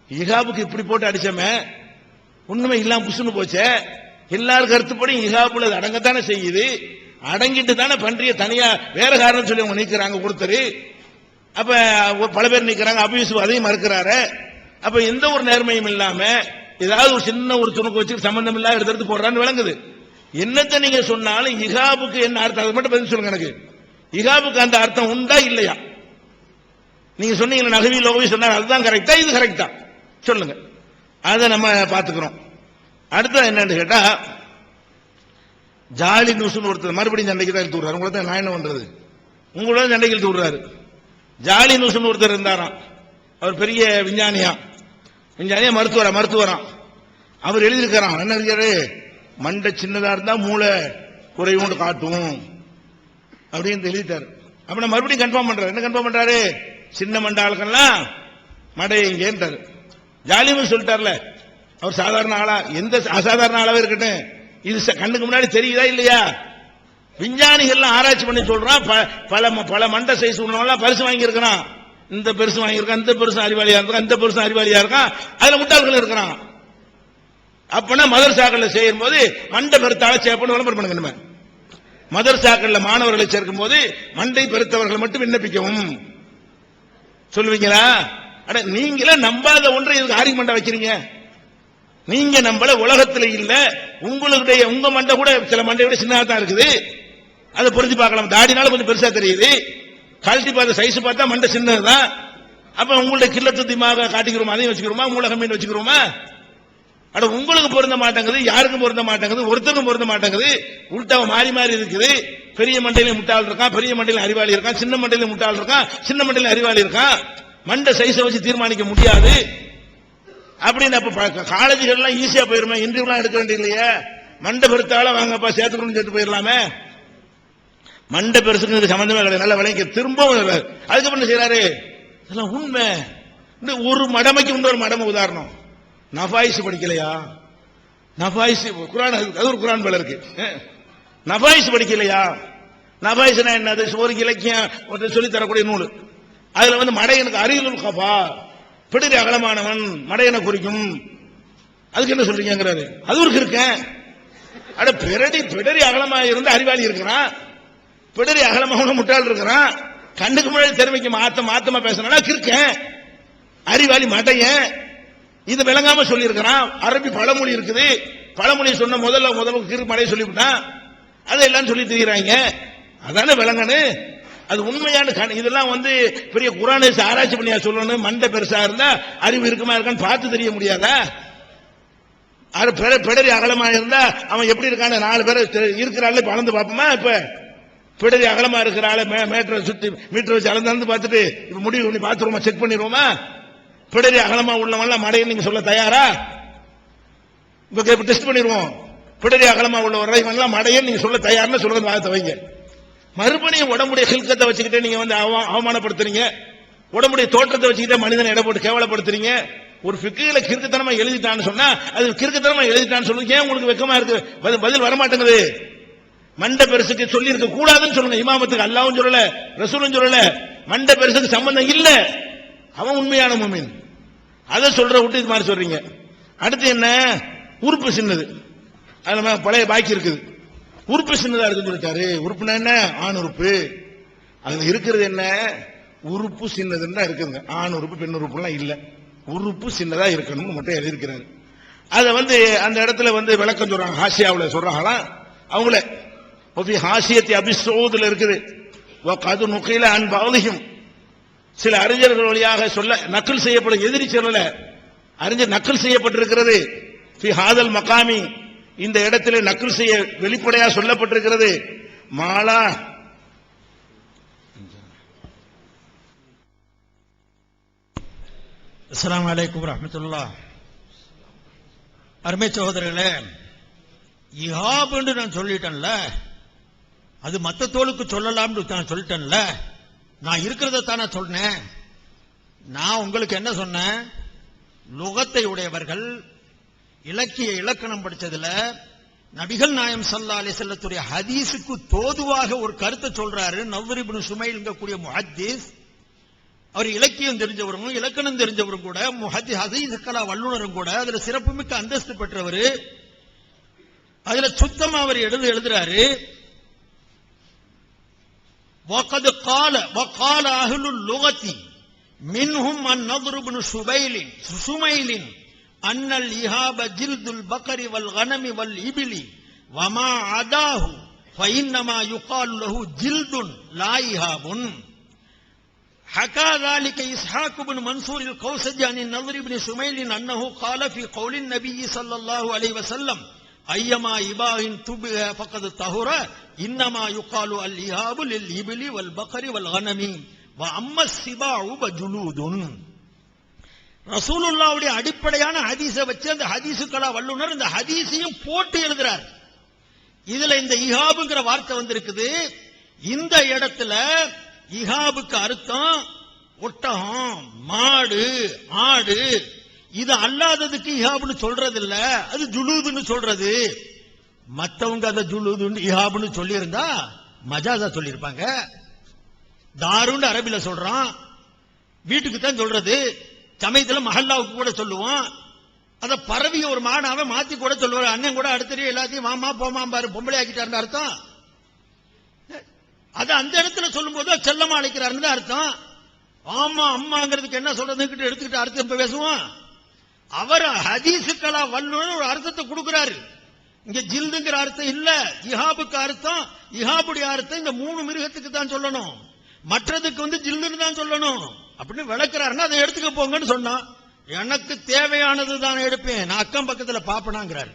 இகாபுக்கு இப்படி போட்டு அடிச்சமே ஒண்ணுமே இல்லாம புசுன்னு போச்சே. எல்லாரும் கருத்துப்படி இகாபுல அடங்கத்தானே செய்யுது, அடங்கிட்டு தானே பன்றிய தனியா வேற காரணம் சொல்லி அவங்க நீக்கிறாங்க ஒருத்தர். அப்ப பல பேர் நீக்கிறாங்க, அபியூஸ் அதையும் மறுக்கிறாரு. அப்ப எந்த ஒரு நேர்மையும் இல்லாம ஏதாவது ஒரு சின்ன ஒரு துணுக்கு வச்சு சம்பந்தம் இல்லாத எடுத்து போடுறான்னு விளங்குது. என்னத்தை நீங்க சொன்னாலும் இகாபுக்கு என்ன அர்த்தம் அது மட்டும் பதில் சொல்லுங்க எனக்கு. இகாபுக்கு அந்த அர்த்தம் உண்டா இல்லையா? நீங்க சொன்னீங்க நகவி லோகவி சொன்னார், அதுதான் கரெக்டா இது கரெக்டா சொல்லுங்க, அதை நம்ம பாத்துக்கிறோம். அடுத்த என்னன்னு கேட்டா ஜாலி நியூஸ் ஒருத்தர் மறுபடியும் சண்டைக்கு தான் இழுத்து விடுறாரு. உங்களை தான் நான் என்ன பண்றது, உங்களோட சண்டைக்கு இழுத்து விடுறாரு. ஜாலி நியூஸ் ஒருத்தர் இருந்தாராம், அவர் பெரிய விஞ்ஞானியா மருத்துவராம். அவர் எழுதியிருக்கிறான், என்ன இருக்காரு, மண்டை சின்னதா இருந்தா மூளை குறையும் காட்டும் அப்படின்னு எழுதிட்டாரு. அப்ப நான் மறுபடியும் கன்ஃபார்ம் பண்றாரு. என்ன கன்ஃபார்ம் பண்றாரு, சின்ன மண்டாளுக்கெல்லாம் மடை எங்கேன்றாரு. ஜாலியும் சொல்லிட்டார்ல, அவர் சாதாரண ஆளா எந்த அசாதாரண ஆளாவே இருக்கட்டும், இது கண்ணுக்கு முன்னாடி தெரியுதா இல்லையா? விஞ்ஞானிகள் ஆராய்ச்சி பண்ணி சொல்றான், பல மண்டை சைஸ் உள்ளவங்க பரிசு வாங்கி இருக்கிறான். இந்த பெருசு வாங்கியிருக்கான், இந்த பெருசு அறிவாளியா இருக்கான், இந்த பெருசு அறிவாளியா இருக்கான், அதுல முட்டாள்கள் இருக்கிறான். அப்பனா மதரசாக்கள் செய்யும் போது மண்டை பெருத்தால சேர்ப்பன்னு விளம்பரம் பண்ணுங்க. மதரசாக்கள் மாணவர்களை சேர்க்கும் போது மண்டை பெருத்தவர்கள் மட்டும் விண்ணப்பிக்கவும் சொல்லுவீங்களா? அட நீங்களே நம்பாத ஒன்றை இதுக்கு ஆர்குமெண்ட் வைக்கிறீங்க. நீங்க நம்மள உலகத்தில் இல்ல, உங்க மண்டை கூட சில மண்டை விட சின்னதா தான் இருக்குது, அதை புரிஞ்சு பார்க்கலாம். தாடினால கொஞ்சம் பெருசா தெரியுது, கழட்டி பார்த்த சைஸ் பார்த்தா மண்டை சின்னதுதான். அப்ப உங்களுடைய கில்லத்து திமாக காட்டிக்கிறோமா, அதையும் வச்சுக்கிறோமா, மூலகம் மீன் வச்சுக்கிறோமா? அட உங்களுக்கு பொருந்த மாட்டேங்குது, யாருக்கும் பொருந்த மாட்டேங்குது, ஒருத்தருக்கும் பொருந்த மாட்டேங்குது, உள்டாவ மாறி மாறி இருக்குது. பெரிய மண்டையில முட்டாள் இருக்கான், பெரிய மண்டையில அறிவாளி இருக்கான், சின்ன மண்டையில முட்டாள் இருக்கான், சின்ன மண்டையில அறிவாளி இருக்கான். மண்டை சைஸை வச்சு தீர்மானிக்க முடியாது அப்படின்னு. அப்ப காலேஜுகள் எல்லாம் ஈஸியா போயிருமே, இன்டர்வியூலாம் எடுக்க வேண்டிய இல்லையே, மண்டை பெருத்தால வாங்கப்பா சேர்த்துக்கணும்னு சொல்லிட்டு போயிடலாமே. மண்டை பெருசுக்கு சம்பந்தமே கிடையாது, நல்ல விலைக்கு திரும்பவும் அதுக்கப்புறம் என்ன செய்யறாரு, இதெல்லாம் உண்மை. ஒரு மடமைக்கு இன்னொரு மடமை உதாரணம், நபாயிஸ் படிக்கலையா? நபாயிஸ் குரான், அது ஒரு குரான் போல இருக்கு. நபாயிஸ் படிக்கலையா? நபாயிஸ்னா என்னது, ஒரு இலக்கியம் சொல்லி தரக்கூடிய நூல். அதுல மடையனுக்கு அரியலுல் கபா, பிடரி அகலமானவன் மடையனை குறிக்கும். அதுக்கு என்ன சொல்றீங்கிறாரு, அது ஒரு இருக்கேன். அட பிடரி அகலமா இருந்து அறிவாளி இருக்கிறான், பிடரி அகலமான முட்டாள் இருக்கிறான், கண்ணுக்கு முன்னாடி திறமைக்கு மாத்தமா பேசினா இருக்கேன், அறிவாளி மடையன். இது விளங்காம சொல்லி இருக்கிறான். அரபி பழமொழி இருக்குது, பழமொழி சொன்ன முதல்ல மடையை சொல்லிவிட்டான், அதெல்லாம் சொல்லி தெரியுறாங்க. அதானே விளங்கனு, அது உண்மையான இதெல்லாம் பெரிய குரானை ஆராய்ச்சி பண்ணியா சொல்லணும். மண்டை பெருசா இருந்தா அறிவு இருக்குமா இருக்கான்னு பார்த்து தெரிய முடியாதா? பிடரி அகலமா இருந்தா அவன் எப்படி இருக்கான்னு 4 பேர் இருக்கிறாள் அளந்து பார்ப்போமா? இப்ப பிடரி அகலமா இருக்கிற ஆளை மீட்டர் வச்சு அளந்து பார்த்துட்டு இப்ப முடிவு பண்ணி பார்த்துருவோமா, செக் பண்ணிடுவோமா? பிடரி அகலமா உள்ளவன் மடையை நீங்க சொல்ல தயாரா? இப்ப டெஸ்ட் பண்ணிடுவோம். பிடரி அகலமா உள்ளவன் மடையை நீங்க சொல்ல தயார்னு சொல்றது வார்த்தை வைங்க. மறுபடியும் உடம்புடைய ஹில்கத்தை வச்சுக்கிட்டே நீங்க அவமானப்படுத்துறீங்க, உடம்புடைய தோற்றத்தை வச்சுக்கிட்டே மனிதனை எடை போட்டு கேவலப்படுத்துறீங்க. ஒரு ஃபிக்ஹ்ல கிறுக்குத்தனமா எழுதிட்டான்னு சொன்னா அது கிறுக்குத்தனமா எழுதிட்டான்னு சொல்லுங்க. ஏன் உங்களுக்கு வெக்கமா இருக்கு? பதில் வரமாட்டேங்குது. மண்டை பெருசுக்கு சொல்லி இருக்க கூடாதுன்னு சொல்லுங்க. இமாமத்துக்கு அல்லாஹ்வும் சொல்லல, ரசூலும் சொல்லல. மண்டை பெருசுக்கு சம்பந்தம் இல்ல, அவன் உண்மையான முஃமின். அதை சொல்ற விட்டு இது மாதிரி சொல்றீங்க. அடுத்து என்ன, உறுப்பு சின்னது, அதுல பழைய பாக்கி இருக்குது. உறுப்பு சின்னதா இருக்குன்னு சொல்லிட்டாரு. உறுப்புனா என்ன, ஆண் உறுப்பு. அதுல இருக்கிறது என்ன, உறுப்பு சின்னதுன்னு தான் இருக்குங்க. ஆண் உறுப்பு பெண் உறுப்புலாம் இல்ல, உறுப்பு சின்னதா இருக்கணும்னு மட்டும் எழுதியிருக்கிறாரு. அதை அந்த இடத்துல விளக்கம் சொல்றாங்க, ஹாசியாவில் சொல்றாங்களாம். அவங்கள ஒபி ஹாசியத்தி அபிசோதுல இருக்குது கது நுகையில அன்பாவதியும் சில அறிஞர்கள் வழியாக சொல்ல நக்கல் செய்யப்படும், எதிரி சொல்லல, அறிஞர் நக்கல் செய்யப்பட்டிருக்கிறது. ஃபி ஹாதல் மகாமி, இந்த இடத்திலே நக்கல் செய்ய வெளிப்படையா சொல்லப்பட்டிருக்கிறது. மாலா அஸ்ஸலாமு அலைக்கும் வரஹ்மத்துல்லாஹ். அருமை சகோதரர்களே, இஹாப் என்று நான் சொல்லிட்டேன்ல, அது மத்த தோளுக்கு சொல்லலாம்னு நான் சொல்லிட்டேன்ல, நான் இருக்கிறத தானே சொன்னேன். நான் உங்களுக்கு என்ன சொன்னேன்? லுகத்தை உடையவர்கள் இலக்கிய இலக்கணம் படிச்சதுல நபிகள் நாயம் ஸல்லல்லாஹு அலைஹி வஸல்லத்துடைய ஹதீஸுக்கு தோதுவாக ஒரு கருத்தை சொல்றாரு நவ்வர் இப்னு சுமைல் கூடிய முஹத்திஸ். அவர் இலக்கியம் தெரிஞ்சவரும் இலக்கணம் தெரிஞ்சவரும் கூட, ஹதீஸ் கலா வல்லுநரும் கூட, அதுல சிறப்புமிக்க அந்தஸ்து பெற்றவர். அதுல சுத்தமா அவர் எழுதுறாரு, وقد قال وقال اهل اللغه منهم النضر بن شميل ان الاهاب جلد البقر والغنم والابل وما عداه فانما يقال له جلد لا اهاب. حكى ذلك اسحاق بن منصور القوسجي عن النضر بن شميل انه قال في قول النبي صلى الله عليه وسلم ايما اباء تبع فقد طهر انما يقال الاهاب للابل والبقر والغنم واما السباع فجلود. ரசூலுல்லாஹ்வுடைய அடிப்படையான ஹதீஸை வச்சு அந்த ஹதீஸுக்கலா வல்லுனர் இந்த ஹதீஸையும் போட்டு எழுதுறார். இதுல இந்த இஹாபுங்கிற வார்த்தை வந்திருக்குது. இந்த இடத்துல இஹாபுக்கு அர்த்தம் ஒட்டகம், மாடு, ஆடு. இது அல்லாததுக்கு இஹாபுன்னு சொல்றது இல்ல, அது ஜுலூதுன்னு சொல்றது. மத்தவங்க அதை ஜுலூதுன்னு இஹாபுன்னு சொல்லி இருந்தா மஜாசா சொல்லியிருப்பாங்க. தாருன்னு அரபில சொல்றான், வீட்டுக்கு தான் சொல்றது. சமயத்துல மஹல்லாவுக்கு கூட சொல்லுவான். அத பரவிய ஒரு மானாவை மாத்தி கூட சொல்லுவாரு. அண்ணன் கூட அடுத்த எல்லாத்தையும் மாமா போமா பாரு பொம்பளை ஆக்கிட்டாருன்னு அர்த்தம். அது அந்த இடத்துல சொல்லும் போது செல்லமா அழைக்கிறாருன்னு அர்த்தம். ஆமா அம்மாங்கிறதுக்கு என்ன சொல்றதுன்னு எடுத்துக்கிட்டு அர்த்தம் இப்ப பேசுவான். அவர் ஹதீஸுக்கலா வல்லுனர் ஒரு அர்த்தத்தை கொடுக்கிறாரு. இங்க ஜில்துங்கிற அர்த்தம் இல்ல, இஹாபுக்கு அர்த்தம், இஹாபுடைய அர்த்தம் இந்த மூணு மிருகத்துக்கு தான் சொல்லணும், மற்றதுக்கு ஜில்லுன்னு தான் சொல்லணும் அப்படின்னு விளக்குறாருன்னா அதை எடுத்துக்க போங்கன்னு சொன்னா, எனக்கு தேவையானது தான் எடுப்பேன், நான் அக்கம் பக்கத்துல பாப்பனாங்கிறாரு.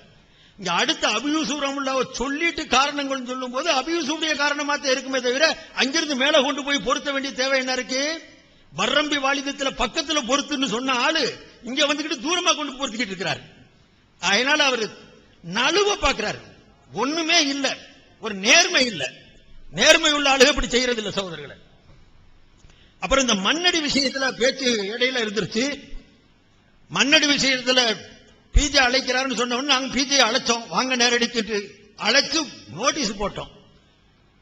இங்க அடுத்த அபியூசுப் ரஹ்மத்துல்லாஹி சொல்லிட்டு காரணங்கள் சொல்லும் போது அபியூசுடைய காரணமா தான் இருக்குமே தவிர அங்கிருந்து மேல கொண்டு போய் பொருத்த வேண்டிய தேவை என்ன இருக்கு? பர்ரம்பி வாலிதத்துல பக்கத்துல பொருத்துன்னு சொன்ன ஆளு இங்க வந்துகிட்டு தூரமா கொண்டு பொருத்திக்கிட்டு இருக்கிறாரு. அதனால அவரு நழுவ பாக்குறாரு. ஒண்ணுமே இல்ல, ஒரு நேர்மை இல்ல. நேர்மை உள்ள ஆளுக இப்படி செய்யறது இல்ல சகோதரர்களை. அப்புறம் இந்த மண்ணடி விஷயத்துல பேச்சு இடையில இருந்துருச்சு. மண்ணடி விஷயத்துல பிஜே அழைக்கிறாருன்னு சொன்ன உடனே நாங்க பிஜே அழைச்சோம், வாங்க நேரடிக்கிட்டு அழைச்சு நோட்டீஸ் போட்டோம்.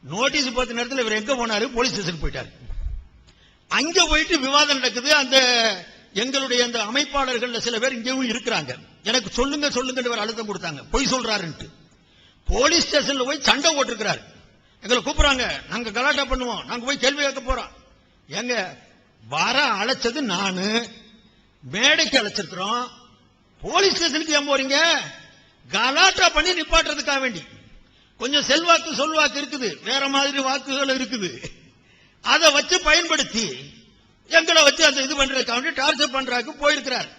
நோட்டீஸ் போட்ட நேரத்தில் இவர் எங்க போனாரு? போலீஸ் ஸ்டேஷன் போயிட்டாரு. அங்க போயிட்டு விவாதம் நடக்குது. அந்த எங்களுடைய அந்த அமைப்பாளர்கள் சில பேர் இங்கேயும் இருக்கிறாங்க. எனக்கு சொல்லுங்க சொல்லுங்க அழுத்தம் கொடுத்தாங்க, பொய் சொல்றாருன்ட்டு. போலீஸ் ஸ்டேஷன்ல போய் சண்டை போட்டிருக்கிறாரு. எங்களை கூப்பிடுறாங்க, நாங்க கலாட்டா பண்ணுவோம், நாங்க போய் கேள்வி கேட்க போறோம். எங்க வர அழைச்சது நானு, மேடைக்கு அழைச்சிருக்கிறோம், போலீஸ் ஸ்டேஷனுக்கு ஏன் போறீங்க? கலாட்டா பண்ணி நிப்பாட்டுறதுக்காக வேண்டி. கொஞ்சம் செல்வாக்கு சொல்வாக்கு இருக்குது, வேற மாதிரி வாக்குகள் இருக்குது, அதை வச்சு பயன்படுத்தி எங்களை வச்சு அந்த இது பண்றதுக்காக டார்ச்சர் பண்றதுக்கு போயிருக்கிறார்.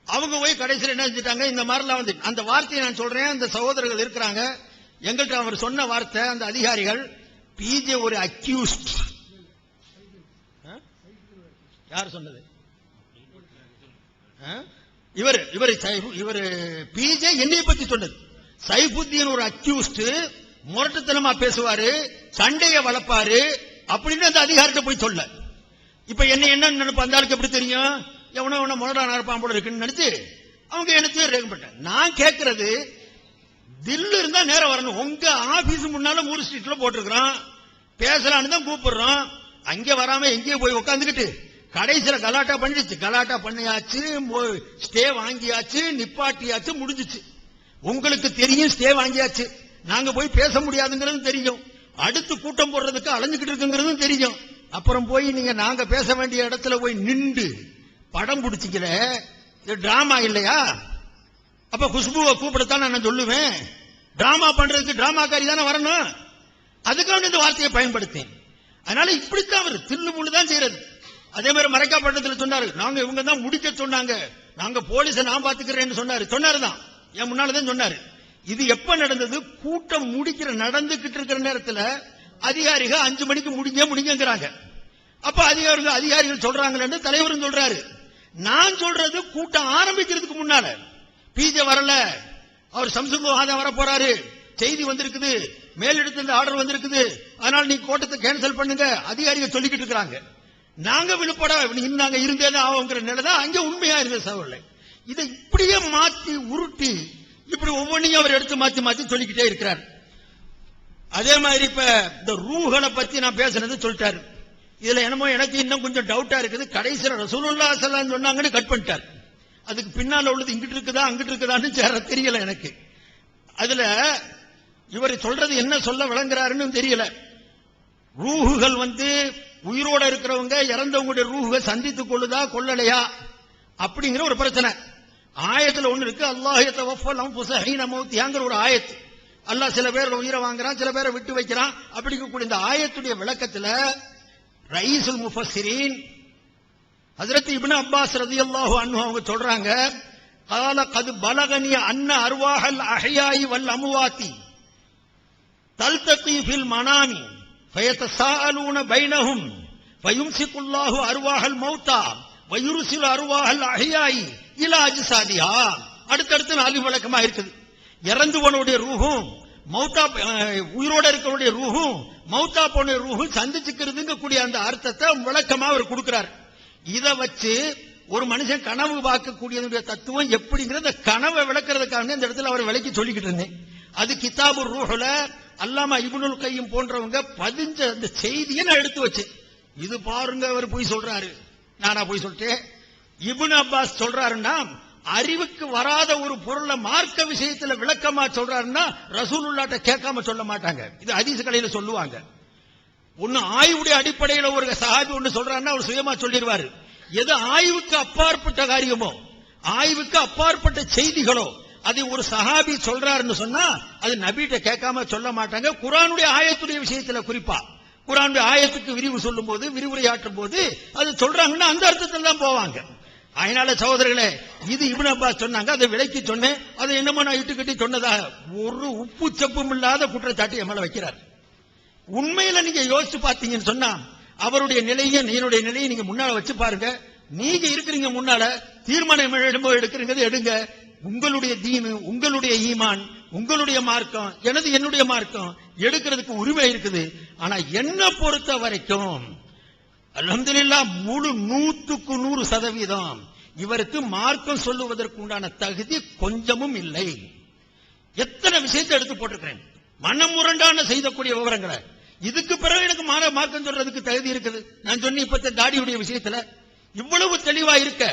அவங்க போய் கடைசியில் என்ன செஞ்சிட்டாங்க, இந்த மாதிரிலாம் அந்த வார்த்தையை நான் சொல்றேன், அந்த சகோதரர்கள் இருக்கிறாங்க எங்கள்கிட்ட அவர் சொன்ன வார்த்தை, அந்த அதிகாரிகள் பிஜே ஒரு அக்யூஸ்ட். யார் சொன்னது? இவர் பிஜே என்னைய பத்தி சொன்னது. சைஃபுத்தீன் ஒரு அக்யூஸ்ட், முரட்டுத்தனமா பேசுவாரு, சண்டையை வளர்ப்பாரு அப்படின்னு அந்த அதிகாரிட்ட போய் சொல்ல. இப்ப என்ன நினைப்பா, அந்த ஆளுக்கு எப்படி தெரியும்? எவனோ முரடான இருப்பான் போல இருக்குன்னு நினைச்சு அவங்க எனக்கு ரேகப்பட்ட. நான் கேட்கறது, தில்லு இருந்தா நேரம் வரணும். உங்க ஆபீஸ் முன்னால 3 ஸ்ட்ரீட்ல போட்டிருக்கிறோம், பேசலான்னு தான் கூப்பிடுறோம். அங்கே வராம எங்கேயோ போய் உட்காந்துக்கிட்டு கடைசியில கலாட்டா பண்ணிடுச்சு. கலாட்டா பண்ணியாச்சு, ஸ்டே வாங்கியாச்சு, நிப்பாட்டியாச்சு, முடிஞ்சிச்சு. உங்களுக்கு தெரியும் ஸ்டே வாங்கியாச்சு, நாங்க போய் பேச முடியாதுங்கிறது தெரியும், அடுத்து கூட்டம் போடுறதுக்கு அலைஞ்சுக்கிட்டு இருக்குங்கிறதும் தெரியும். அப்புறம் போய் நீங்க நாங்க பேச வேண்டிய இடத்துல போய் நின்று படம் பிடிச்சிக்கல, இது டிராமா இல்லையா? அப்ப குஷ்புவை கூப்பிடத்தான் நான் சொல்லுவேன், டிராமா பண்றதுக்கு டிராமாக்காரி தானே வரணும், அதுக்காக இந்த வார்த்தையை பயன்படுத்தேன். அதனால இப்படித்தான் அவர் தில்லு முள்ளு தான் செய்யறது. அதே மாதிரி மறைக்காப்பட்டத்தில் சொன்னாரு, நாங்க இவங்க தான் முடிக்க சொன்னாங்க, நாங்க போலீஸை நான் பாத்துக்கிறேன்னு சொன்னாருதான், என் முன்னாலதான் சொன்னாரு. இது எப்ப நடந்தது? கூட்டம் நடந்துகிட்டு இருக்கிற நேரத்தில் அதிகாரிகள் 5 மணிக்கு முடிங்கிறாங்க. அப்ப அதிகாரிகள் சொல்றாங்கன்னு தலைவரும் சொல்றாரு. நான் சொல்றது கூட்டம் ஆரம்பிக்கிறதுக்கு முன்னால, பிஜே வரல, அவர் சம்சுங் வர போறாரு, செய்தி வந்திருக்குது, மேலிடத்துல ஆர்டர் வந்திருக்குது, அதனால நீங்க கூட்டத்தை கேன்சல் பண்ணுங்க அதிகாரிகள் சொல்லிக்கிட்டு இருக்காங்க. நாங்க விழுப்பட நாங்க இருந்தேதான் ஆகுங்கிற நிலைதான் அங்க உண்மையா இருந்த சவால். இதை இப்படியே மாத்தி உருட்டி இப்படி ஒவ்வொன்றையும் அவர் எடுத்து மாத்தி மாத்தி சொல்லிக்கிட்டே இருக்கிறார். அதே மாதிரி இப்ப இந்த ரூஹ்களை பத்தி நான் பேசுனது சொல்லிட்டாரு. இதுல என்னமோ எனக்கு இன்னும் கொஞ்சம் டவுட்டா இருக்குது. கடைசியில் ரசூலுல்லாஹி ஸல்லல்லாஹு அலைஹி வஸல்லம் சொன்னாங்கன்னு கட் பண்ணிட்டார். அதுக்கு பின்னால உள்ளது இங்கிட்டு இருக்குதா அங்கிட்டு இருக்குதான்னு தெரியல எனக்கு. அதுல இவர் சொல்றது என்ன சொல்ல விளங்குறாருன்னு தெரியல. ரூஹுகள் உயிரோட இருக்கிறவங்க இறந்தவங்களுடைய ரூஹுகள் சந்தித்துக் கொள்ளுதா கொள்ளலையா அப்படிங்கிற ஒரு பிரச்சனை. ஆயத்துல ஒண்ணு இருக்கு, அல்லாஹ் யதவஃபல் அன்ஃபுஸ ஹீன மௌத்திஹாங்கிற ஒரு ஆயத். அல்லாஹ் சில பேர் உயிரை வாங்குறான், சில பேரை விட்டு வைக்கிறான். அப்படிங்கக்கூடிய இந்த ஆயத்துடைய விளக்கத்துல ரயீசுல் முஃபஸ்ஸிரீன் ஹஜ்ரத் இப்னு அப்பாஸ் ரலியல்லாஹு அன்ஹு அவங்க சொல்றாங்க, قال قد بلغني ان ارواح الاحياء والاموات تلتقي في المنام فيتساءلون بينهم فيمسك الله ارواح الموتى ويرسل ارواح الاحياء الى اجسادها. அடுத்தடுத்து 4 விளக்கமா இருக்குது. இறந்து போனவருடைய ரூஹும் மௌத்தா உயிரோட இருக்கிறவருடைய ரூஹும் மௌத்தா போன ரூஹும் சந்திச்சுக்கிறதுங்க கூடிய அந்த அர்த்தத்தை விளக்கமா அவர் கொடுக்கிறார். இதை வச்சு ஒரு மனுஷன் கனவு பார்க்கக்கூடிய தத்துவம் எப்படிங்கிறத கனவை விளக்குறதுக்காக இந்த இடத்துல அவர் விளக்கி சொல்லிக்கிட்டு இருந்தேன். அது கிதாபு ரூஹ்ல அல்லாமா இப்னுல் கையும் போன்றவங்க பதிஞ்ச அந்த செய்தியை நான் எடுத்து வச்சேன். இது பாருங்க அவர் போய் சொல்றாரு, நானா போய் சொல்லிட்டேன். இப்னு அப்பாஸ் சொல்றாருன்னா அறிவுக்கு வராத ஒரு பொருளை மார்க்க விஷயத்துல விளக்கமா சொல்றாருன்னா ரசூலுல்லாஹ்ட்ட கேட்காம சொல்ல மாட்டாங்க. இது ஹதீஸ் கடையில சொல்லுவாங்க. ஒன்னு ஆய்வுடைய அடிப்படையில் ஒரு சஹாபி ஒன்னு சொல்றாருன்னா அவர் சுயமா சொல்லிடுவாரு. எது ஆய்வுக்கு அப்பாற்பட்ட காரியமோ, ஆய்வுக்கு அப்பாற்பட்ட செய்திகளோ அதை ஒரு சஹாபி சொல்றாருன்னு சொன்னா அது நபிட்ட கேட்காம சொல்ல மாட்டாங்க. குர்ஆனுடைய ஆயத்துடைய விஷயத்துல குறிப்பா குர்ஆனுடைய ஆயத்துக்கு விரிவு சொல்லும் போது, விரிவுரையாற்றும் போது அது சொல்றாங்கன்னா அந்த அர்த்தத்தில் தான் போவாங்க. அதனால சகோதரர்களே, இது இப்னு அப்பாஸ் சொன்னாங்க, அதை விளக்கி சொன்னேன். அதை என்னமோ நான் இட்டுக்கட்டி சொன்னதாக ஒரு உப்பு சப்பும் இல்லாத குற்றச்சாட்டு என் மேல வைக்கிறார். உண்மையில நீங்க யோசிச்சு பார்த்தீங்கன்னு சொன்னா அவருடைய நிலையும் என்னுடைய நிலையை நீங்க முன்னால வச்சு பாருங்க. நீங்க இருக்கிறீங்க முன்னால, தீர்மானம் எடுக்கிறீங்க எடுங்க. உங்களுடைய தீனு, உங்களுடைய ஈமான், உங்களுடைய மார்க்கம், என்னுடைய மார்க்கம் எடுக்கிறதுக்கு உரிமை இருக்குது. ஆனா என்ன பொறுத்த வரைக்கும் அல்ஹம்துலில்லாஹ் முழு 100% இவருக்கு மார்க்கம் சொல்லுவதற்கு உண்டான தகுதி கொஞ்சமும் இல்லை. எத்தனை விஷயத்தை எடுத்து போட்டிருக்கிறேன், மனமுரண்டான செய்யக்கூடிய விவரங்களை. இதுக்கு பிறகு எனக்கு மார்க்கம் சொல்றதுக்கு தகுதி இருக்குது. நான் சொன்ன இப்ப தாடியுடைய விஷயத்துல இவ்வளவு தெளிவா இருக்க,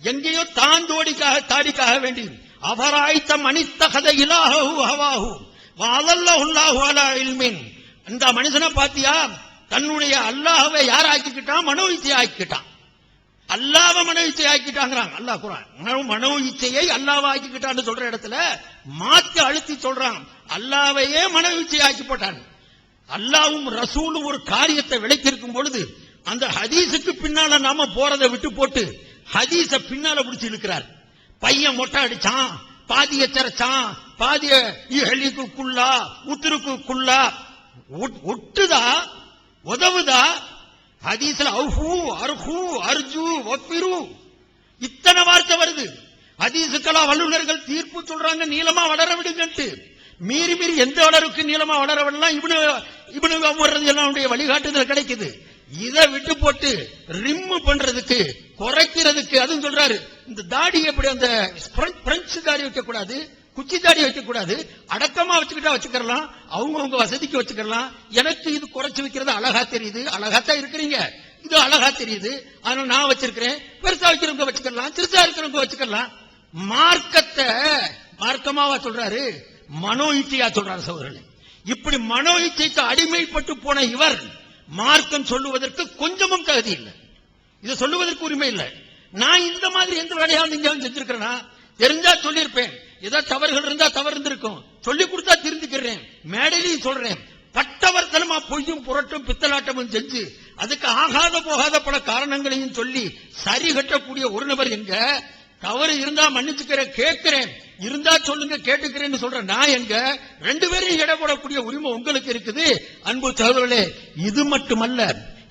எங்கேயோ தான் தாடிக்காக வேண்டி அவராய்த்த மனித்தகத இலாஹு ஹவாஹு வஅல்லல்லாஹு அலா இல்மின். இந்த மனுஷனை பாத்தியா, தன்னுடைய அல்லாஹ்வை யார் ஆக்கிக்கிட்டான்? மனோ இச்சை ஆக்கிக்கிட்டான். அல்லாஹ்வை மனோ இச்சை ஆக்கிட்டாங்கறாங்க. அல்லாஹ் குர்ஆன் மனோ இச்சையை அல்லாஹ்வை ஆக்கிக்கிட்டான்னு சொல்ற இடத்துல மாத்தி அழுத்தி சொல்றான், அல்லாஹ்வையே மனோ இச்சை ஆக்கி போட்டான். அல்லாஹ்வும் ரசூலும் ஒரு காரியத்தை விளக்கி இருக்கும் பொழுது அந்த ஹதீஸுக்கு பின்னால நாம போறதை விட்டு போட்டு ஹதீஸ பின்னால பிடிச்சு இழுக்கிறார். பையன் மொட்டை அடிச்சான், பாதிய சிறைச்சான், பாதிய இஹலிக்குள்ளா உத்துருக்குள்ளா ஒட்டுதா உதவுதா? ஹதீஸ்ல அஃபு அர்ஹு அர்ஜு வஃபிரு இத்தனை வார்த்தை வருது. ஹதீஸுக்கெல்லாம் வல்லுநர்கள் தீர்ப்பு சொல்றாங்க, நீளமா வளர விடுங்கன்ட்டு. மீறி எந்த அளவுக்கு நீளமா வளர விடலாம் இப்னு வர்றதுடைய வழிகாட்டுதல் கிடைக்குது. இதை விட்டு போட்டு ரிம்மு பண்றதுக்கு, குறைக்கிறதுக்கு அதுவும் சொல்றாரு. இந்த தாடி எப்படி அந்த பிரெஞ்சு தாடி வைக்க கூடாது, குச்சி தாடி வைக்க கூடாது, அடக்கமா வச்சுக்கிட்டா வச்சுக்கலாம், அவங்க வசதிக்கு வச்சுக்கலாம். எனக்கு இது குறைச்சு வைக்கிறது அழகா தெரியுது, அழகாத்தான் இருக்கிறீங்க, இது அழகா தெரியுது, அதனால நான் வச்சிருக்கிறேன். பெருசா வைக்கிறவங்க வச்சுக்கலாம், சிறுசா இருக்கிறவங்க வச்சுக்கலாம். மார்க்கத்தை மார்க்கமாவா சொல்றாரு, மனோ இச்சையா சொல்றாரு. சகோதரர்களே, இப்படி மனோ இச்சைக்கு அடிமைப்பட்டு போன இவர் மார்க்கம் சொல்லுவதற்கு கொஞ்சமும் தகுதி இல்லை, இதை சொல்லுவதற்கு உரிமை இல்லை. நான் இந்த மாதிரி எந்த வேலையாவது இங்க செஞ்சிருக்கிறேன்னா தெரிஞ்சா சொல்லியிருப்பேன். ஏதாவது தவறுகள் இருந்தா தவறு இருந்திருக்கும், சொல்லி கொடுத்தா திருந்திக்கிறேன், மேடையிலையும் சொல்றேன். பட்டவர்த்தனமா பொய்யும் புரட்டும் பித்தலாட்டமும் செஞ்சு அதுக்கு ஆகாத போகாத பல காரணங்களையும் சொல்லி சரி கட்டக்கூடிய ஒரு நபர் எங்க? தவறு இருந்தா மன்னிச்சுக்கிறேன் கேட்கிறேன், இருந்தா சொல்லுங்க கேட்டுக்கிறேன்னு சொல்ற நான் எங்க? ரெண்டு பேரையும் இடப்படக்கூடிய உரிமை உங்களுக்கு இருக்குது. அன்பு சகோதரர்களே, இது மட்டுமல்ல,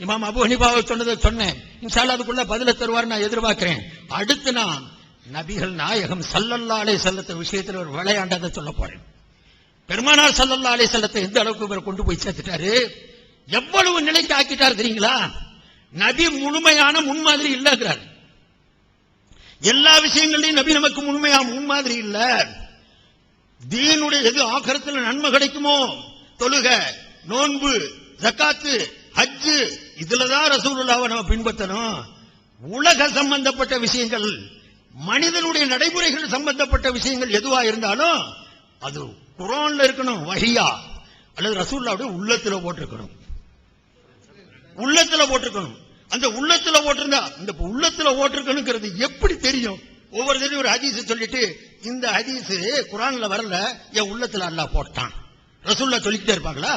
இமாம் அபு ஹனீஃபாவை சொன்னதை சொன்னேன். இன்ஷா அல்லாஹ் அதுக்குள்ள பதில தருவார் நான் எதிர்பார்க்கிறேன். அடுத்து நான் நபிகள் நாயகம் ஸல்லல்லாஹு அலைஹி வஸல்லம் விஷயத்தில் ஒரு விளையாண்டதை சொல்ல போறேன். பெருமானார் ஸல்லல்லாஹு அலைஹி வஸல்லத்தை எந்த அளவுக்கு இவர் கொண்டு போய் சேர்த்துட்டாரு, எவ்வளவு நிலைக்கு ஆக்கிட்டாரு தெரியுங்களா? நபி முழுமையான முன்மாதிரி இல்லைங்கிறார். எல்லா விஷயங்களையும் நபி நமக்கு முழுமையா முன்மாதிரி இல்ல. தீனுடைய எது ஆகிரத்தில் நன்மை கிடைக்குமோ, தொழுக, நோன்பு, ஜக்காத்து, ஹஜ், இதுலதான் ரசூலுல்லாஹ்வை நம்ம பின்பற்றணும். உலக சம்பந்தப்பட்ட விஷயங்கள், மனிதனுடைய நடைமுறைகள் சம்பந்தப்பட்ட விஷயங்கள் எதுவா இருந்தாலும் அது குர்ஆன்ல இருக்கணும், வஹியா அல்லது ரசூலுல்லாஹ்வுடைய உள்ளத்துல போட்டிருக்கணும். உள்ளத்துல போட்டிருக்கணும். அந்த உள்ளத்துல போட்டிருந்தா, இந்த உள்ளத்துல போட்டிருக்கணுங்கிறது எப்படி தெரியும்? ஒவ்வொரு தடவையும் ஒரு ஹதீஸ் சொல்லிட்டு இந்த ஹதீஸ் குர்ஆன்ல வரல, என் உள்ளத்துல அல்லாஹ் போட்டான், ரசூலுல்லாஹ் சொல்லிக்கிட்டே இருப்பாங்களா?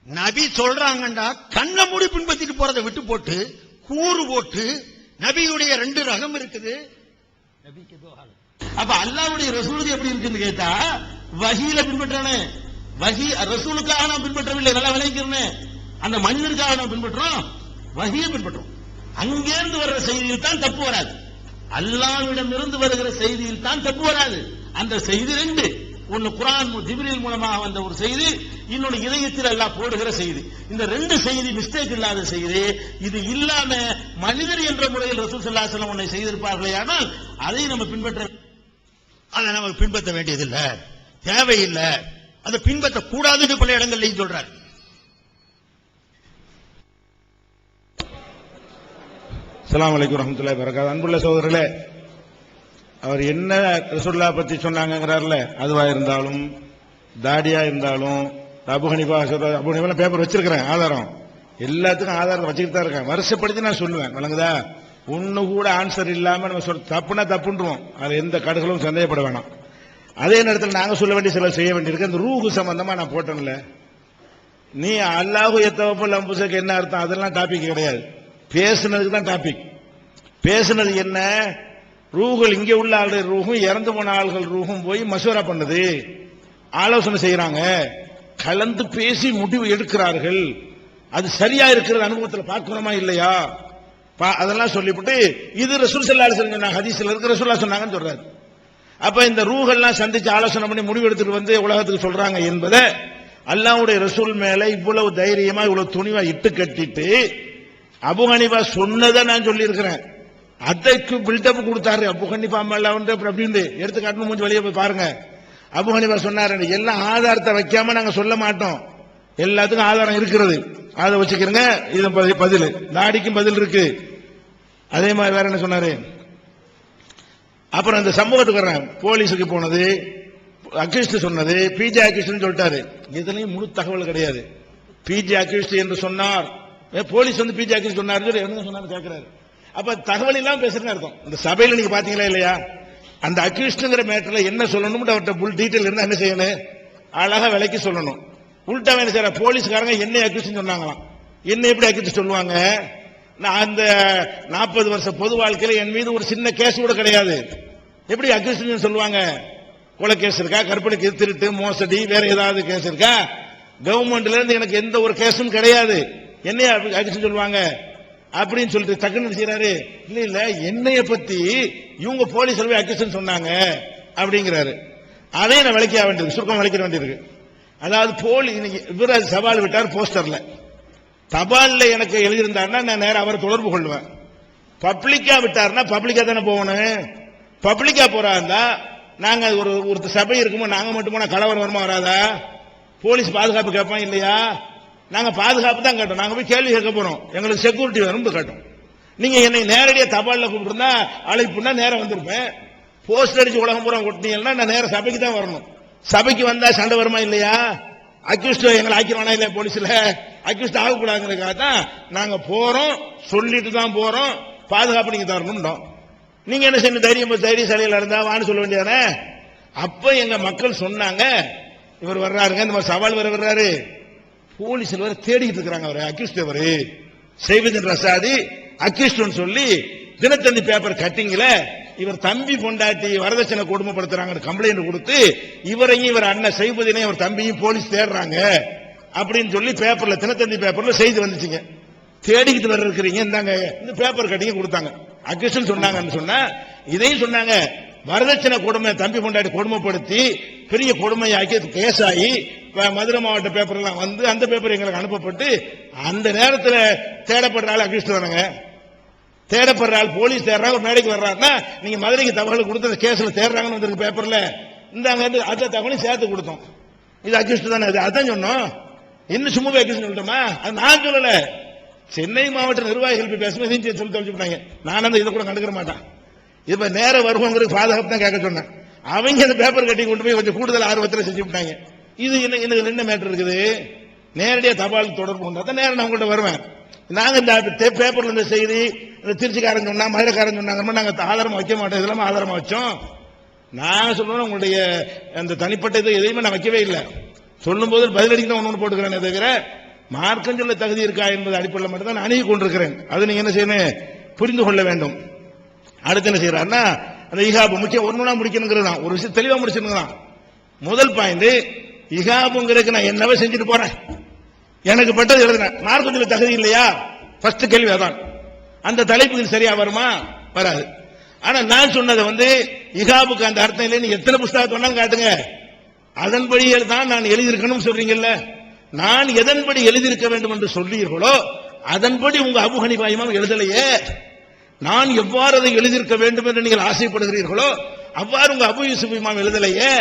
நபி சொல்றாங்கண்டா கண்ண மூடி பின்பற்றிட்டு போறதை விட்டு போட்டு கூறு போட்டு நபியுடைய ரெண்டு ரகம் இருக்குது. அப்ப அல்லாஹ்வுடைய ரசூலுக்கு எப்படி இருக்குன்னு கேட்டா, வஹீல பின்பற்றானே, வஹி ரசூலுக்காக நான் பின்பற்றவில்லை, நல்லா விளைக்கிறேன். அந்த மனிதனுக்காக நான் பின்பற்றோம், வஹியை பின்பற்றோம். அங்கிருந்து வர்ற செய்தியில் தான் தப்பு வராது, அல்லாஹ்விடம் இருந்து வருகிற செய்தியில் தான் தப்பு வராது. அந்த செய்தி ரெண்டு, ஒன்னு குர்ஆன் ஜிப்ரீல் மூலமாக வந்த ஒரு செய்தி, இன்னொன்னு இதயத்தில் அல்லாஹ் போடுகிற செய்தி. இந்த ரெண்டு செய்தி மிஸ்டேக் இல்லாத செய்தி. இது இல்லாம மனிதர் என்ற முறையில் ரசூல் ஸல்லல்லாஹு அலைஹி வஸல்லம் ஒன்றை செய்திருப்பார்களே, ஆனால் அதை நம்ம அதை நமக்கு பின்பற்ற வேண்டியதில்லை, தேவையில்லை, அதை பின்பற்ற கூடாதுன்னு பல இடங்கள்லையும் சொல்றாரு. அஸ்ஸலாமு அலைக்கும் வரஹ்மத்துல்லாஹி வபரகாத்துஹு. அன்புள்ள சகோதரர்களே, அவர் என்ன ரசூலுல்லாஹ் பத்தி சொன்னாங்கங்கறார்ல, அதுவா இருந்தாலும் தாடியா இருந்தாலும், அபு ஹனீஃபா பேப்பர் வச்சிருக்கிறேன், ஆதாரம் எல்லாத்துக்கும் ஆதாரம் வச்சுக்கிட்டு தான் இருக்கேன், வருஷப்படுத்தி நான் சொல்லுவேன். வழங்குதா? ஒண்ணு கூட ஆன்சர் இல்லாம நம்ம சொல்ல தப்புனா தப்புன்றோம், அது எந்த கடுகளும் சந்தேகப்பட வேணாம். அதே நேரத்தில் நாங்க சொல்ல வேண்டிய சில செய்ய வேண்டியிருக்கு. அந்த ரூஹு சம்பந்தமா நான் போட்டேன்ல, நீ அல்லாஹு யத்தவஃபல் அன்ஃபுஸக என்ன அர்த்தம், அதெல்லாம் டாபிக் கிடையாது, பேசுனதுக்கு தான் டாபிக். பேசுனது என்ன? ரூஹுகள் இங்கே உள்ள ஆளுடைய ரூஹும் இறந்து போன ஆள்கள் ரூஹும் போய் மசூரா பண்ணுது, ஆலோசனை செய்யறாங்க, கலந்து பேசி முடிவு எடுக்கிறார்கள். அது சரியா இருக்கிற அனுபவத்தில் பார்க்கிறோமா இல்லையா, அதெல்லாம் சொல்லிவிட்டு இது ரசூல் ஸல்லல்லாஹு அலைஹி வஸல்லம் சொன்னாங்க, ஹதீஸ்ல இருக்கு, ரசூலுல்லாஹ் சொன்னாங்கன்னு சொல்றாரு. அப்ப இந்த ரூஹெல்லாம் சந்திச்சு ஆலோசனை பண்ணி முடிவு எடுத்துட்டு வந்து உலகத்துக்கு சொல்றாங்க என்பதை அல்லாஹ்வுடைய ரசூல் மேல இவ்வளவு தைரியமா இவ்வளவு துணிவா இட்டு கட்டிட்டு அபு ஹனீஃபா சொன்னதை நான் சொல்லி இருக்கிறேன். அதற்கு பில்டப் கொடுத்தாரு அபு ஹனீஃபா மேல வந்து அப்படின்னு எடுத்துக்காட்டு முடிஞ்சு வெளியே போய் பாருங்க. அபு ஹனீஃபா சொன்னாரு, எல்லாம் ஆதாரத்தை வைக்காம நாங்க சொல்ல மாட்டோம், எல்லாத்துக்கும் ஆதாரம் இருக்கிறது, அதை வச்சுக்கிறங்க. இது பதில், தாடிக்கும் பதில் இருக்கு. அதே மாதிரி வேற என்ன சொன்னாரு? அப்புறம் இந்த சமூகத்துக்கு வர்றேன், போலீஸுக்கு போனது, அக்யூஸ்ட் சொன்னது, பிஜே அக்யூஸ்ட் சொல்லிட்டாரு. இதுலயும் முழு தகவல் கிடையாது. பிஜே அக்யூஸ்ட் என்று சொன்னார், போலீஸ் வந்து பிஜே அக்யூஸ்ட் சொன்னாரு, என்ன சொன்னாரு கேட்கிறாரு. அப்ப தகவல் எல்லாம் பேசுறேன்னு அர்த்தம். இந்த சபையில நீங்க பாத்தீங்களா இல்லையா, அந்த அக்யூஸ்ட்ங்கிற மேட்டர்ல என்ன சொல்லணும் அவர்கிட்ட புல் டீட்டெயில் இருந்தா என்ன செய்யணும், அழகா விலைக்கு சொல்லணும். உள்டா என்ன செய்யற, போலீஸ்காரங்க என்ன அக்யூஸ்ட் சொன்னாங்களாம், என்ன எப்படி அக்யூஸ்ட் சொல்லுவாங்க? நான் அந்த 40 வருஷ பொது வாழ்க்கையில என் மீது ஒரு சின்ன கேஸ் கூட கிடையாது, எப்படி அக்யூஸ்ட் சொல்லுவாங்க? கொலை கேஸ் இருக்கா, கற்பனை திருட்டு, மோசடி, வேற ஏதாவது கேஸ் இருக்கா? கவர்மெண்ட்ல இருந்து எனக்கு எந்த ஒரு கேஸும் கிடையாது, என்னைய அக்யூஸ்ட் சொல்லுவாங்க அப்படின்னு சொல்லிட்டு டக்குன்னு செய்யறாரு. இல்ல இல்ல, என்னைய பத்தி இவங்க போலீஸ் அக்யூஸ்ட் சொன்னாங்க அப்படிங்கிறாரு. அதையும் நான் விளக்க வேண்டியிருக்கு, சுருக்கம் விளக்க வேண்டியிருக்கு. அதாவது போலீஸ் சவால் விட்டார் போஸ்டர்ல, தபால்ல எனக்கு எழுதியிருந்தாருன்னா நான் நேரம் அவரை தொடர்பு கொள்வேன். பப்ளிக்கா விட்டாருன்னா பப்ளிக்கா தானே போகணும். பப்ளிக்கா போறாருந்தா நாங்க ஒரு சபை இருக்குமோ, நாங்க மட்டும் போனா கலவரம் வருமா வராதா? போலீஸ் பாதுகாப்பு கேட்பான் இல்லையா? நாங்க பாதுகாப்பு தான் கேட்டோம், நாங்க போய் கேள்வி கேட்க போறோம், எங்களுக்கு செக்யூரிட்டி வேணும் கேட்டோம். நீங்க என்னை நேரடியா தபால்ல கூப்பிட்டுருந்தா அழைப்புனா நேரம் வந்திருப்பேன். போஸ்ட் அடிச்சு உலகம் பூரா கொட்டினீங்கன்னா நான் நேரம் சபைக்கு தான் வரணும். சபைக்கு வந்தா சண்டை வருமா இல்லையா? அக்யூஸ்ட் எங்களை ஆக்கிடுவானா இல்லையா? போலீஸ்ல அக்யூஸ்ட் ஆகக்கூடாதுங்கிறதுக்காக தான் நாங்க போறோம், சொல்லிட்டு தான் போறோம், பாதுகாப்பு நீங்க தரணும். நீங்க என்ன செய்யணும், தைரியசாலியில இருந்தா வான்னு சொல்ல வேண்டியதானே? அப்ப எங்க மக்கள் சொன்னாங்க, இவர் வர்றாருங்க, இந்த மாதிரி சவால் வர்றாரு, போலீஸ்ல வர தேடிட்டு இருக்காங்க, அவரு அக்யூஸ்ட், அவரு சைஃபுதீன் ரசாதி அக்யூஸ்ட் சொல்லி தினத்தந்தி பேப்பர் கட்டிங்ல இவர் தம்பி பொண்டாட்டி வரதட்சணை கொடுமைப்படுத்துறாங்க கம்ப்ளைண்ட் கொடுத்து இவரையும் இவர் அண்ணன் சைஃபுதீனையும் அவர் தம்பியும் போலீஸ் தேடுறாங்க அப்படின்னு சொல்லி பேப்பர்ல, தினத்தந்தி பேப்பர்ல செய்தி வந்துச்சுங்க. தேடிக்கிட்டு வர இருக்கிறீங்க, இந்தாங்க இந்த பேப்பர் கட்டிங்க கொடுத்தாங்க. அக்யூஸ்ட் சொன்னாங்கன்னு சொன்னா இதையும் சொன்னாங்க, வரதட்சணை கொடுமை தம்பி பொண்டாட்டி கொடுமைப்படுத்தி பெரிய கொடுமையாக்கி கேஸ் ஆகி மதுரை மாவட்ட பேப்பர் எல்லாம் வந்து அந்த பேப்பர் எங்களுக்கு அனுப்பப்பட்டு அந்த நேரத்தில் தேடப்படுற ஆள் அக்யூஸ்ட் தானங்க. தேடப்படுற ஆள் போலீஸ் தேடுறாங்க, மேடைக்கு வர்றாருன்னா நீங்க மதுரைக்கு தகவல் கொடுத்து அந்த கேஸ்ல தேடுறாங்கன்னு வந்திருக்கு பேப்பர்ல, இந்தாங்க அந்த தகவலையும் சேர்த்து கொடுத்தோம். இது அக்யூஸ்ட் தானே, அதான் சொன்னோம். இன்னும் சும்மா அக்யூஸ்ட் சொல்லிட்டோமா? அது நான் சொல்லல, சென்னை மாவட்ட நிர்வாகிகள் பேசும்போது இதையும் சொல்லி தொலைச்சுட்டாங்க. நான் அந்த இதை கூட கண்டுக்கிற மாட்டேன். இப்ப நேர வருவங்களுக்கு பாதுகாப்பு தான் கேட்க சொன்னேன். அவங்க அந்த பேப்பர் கட்டி கொண்டு போய் கொஞ்சம் கூடுதல் ஆர்வத்தில் செஞ்சு விட்டாங்க. இது என்ன மேட்டர் இருக்குது, நேரடியாக தபால் தொடர்பு கொண்டா நேரம் நான் உங்கள்கிட்ட வருவேன். நாங்க இந்த பேப்பர்ல இந்த செய்தி திருச்சிக்காரன் சொன்னா மதுரைக்காரன் சொன்னாங்க, நாங்க ஆதாரமா வைக்க மாட்டோம், இதெல்லாம் ஆதாரமா வச்சோம். நான் சொல்லுவேன், உங்களுடைய அந்த தனிப்பட்ட இதை எதையுமே நான் வைக்கவே இல்லை. சொல்லும் போது பதிலடிக்கு தான் ஒன்று போட்டுக்கிறேன் தவிர மார்க்கம் சொல்ல தகுதி இருக்கா என்பது அடிப்படையில் மட்டும் தான் அணுகி கொண்டிருக்கிறேன். அது நீங்க என்ன செய்யணும், புரிந்து கொள்ள வேண்டும். அடுத்து என்ன செய்யறாருன்னா, அந்த இகாபு முக்கியம் ஒண்ணுனா முடிக்கணுங்கிறது ஒரு விஷயம் தெளிவா முடிச்சிருந்தான். முதல் பாயிண்ட், இகாபுங்கிறதுக்கு நான் என்னவே செஞ்சுட்டு போறேன், எனக்கு பட்டது எழுதுனேன், மார்க்கத்தில் தகுதி இல்லையா, ஃபர்ஸ்ட் கேள்வி அதான். அந்த தலைப்புக்கு சரியா வருமா? வராது. ஆனா நான் சொன்னதை இகாபுக்கு அந்த அர்த்தம் இல்லைன்னு எத்தனை புஸ்தகத்தை வேணாலும் காட்டுங்க, அதன்படி தான் நான் எழுதியிருக்கணும் சொல்றீங்கல்ல. நான் எதன்படி எழுதியிருக்க வேண்டும் என்று சொல்லீர்களோ அதன்படி உங்க அபு ஹனீஃபா இமாம் எழுதலையே. நான் எவ்வாறு அதை எழுதியிருக்க வேண்டும் என்று நீங்கள் ஆசைப்படுகிறீர்களோ அவ்வாறு உங்க அபு யூசுப் இமாம் எழுதலையே.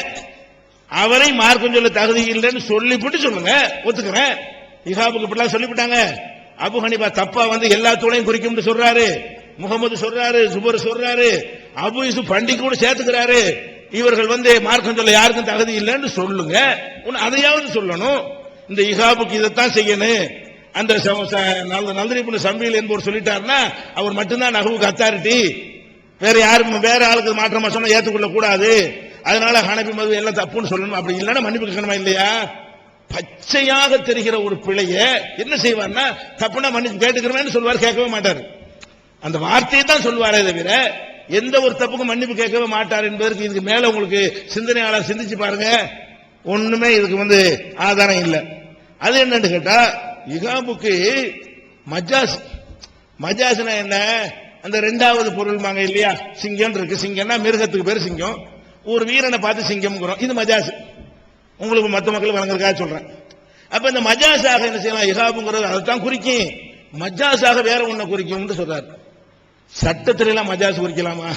அவரை மார்க்கம் சொல்ல தகுதி இல்லைன்னு சொல்லிவிட்டு சொல்லுங்க, ஒத்துக்கிறேன். இகாபுக்கு இப்படிலாம் சொல்லிவிட்டாங்க. அபு ஹனீஃபா தப்பா எல்லா தூளையும் குறிக்கும் சொல்றாரு, முகமது சொல்றாரு, சுபர் சொல்றாரு, அபு யூசுப் பண்டிகை கூட சேர்த்துக்கிறாரு. இவர்கள் மார்க்கம் சொல்ல யாருக்கும் தகுதி இல்லைன்னு சொல்லுங்க, அதையாவது சொல்லணும். இந்த இகாபுக்கு இதைத்தான் செய்யணும். அந்த நல்தரிப்பு சம்பியல் என்பவர் சொல்லிட்டாருன்னா அவர் மட்டும்தான் நகவுக்கு அத்தாரிட்டி, வேற யாரும் வேற ஆளுக்கு மாற்றமா சொன்னா ஏற்றுக்கொள்ள கூடாது, அதனால ஹனபி மது எல்லாம் தப்புன்னு சொல்லணும். அப்படி இல்லைன்னா மன்னிப்பு கேட்கணுமா இல்லையா? பச்சையாக தெரிகிற ஒரு பிழைய என்ன செய்வார்னா, தப்புனா மன்னிப்பு கேட்டுக்கிறேன்னு சொல்வார், கேட்கவே மாட்டார். அந்த வார்த்தையை தான் சொல்வாரே தவிர எந்த ஒரு தப்புக்கும் மன்னிப்பு கேட்கவே மாட்டார் என்பதற்கு இதுக்கு மேல உங்களுக்கு சிந்தனையாளர் சிந்திச்சு பாருங்க, ஒண்ணுமே இதுக்கு ஆதாரம் இல்லை. அது என்னன்னு கேட்டா, இகாபுக்கு மஜாஸ்னா என்ன, அந்த இரண்டாவது பொருள் வாங்க இல்லையா, சிங்கம் இருக்கு. சிங்கம்னா மிருகத்துக்கு பேரு சிங்கம், ஒரு வீரனை பார்த்து சிங்கம், இது மஜாஸ். உங்களுக்கு மற்ற மக்கள் வழங்குறதுக்காக சொல்றேன். அப்ப இந்த மஜாஸாக என்ன செய்யலாம், இகாபுங்கிறது அதைத்தான் குறிக்கும். மஜாஸாக வேற ஒண்ணு குறிக்கும் சொல்றாரு. சட்டத்தில எல்லாம் மஜாஸ் குறிக்கலாமா?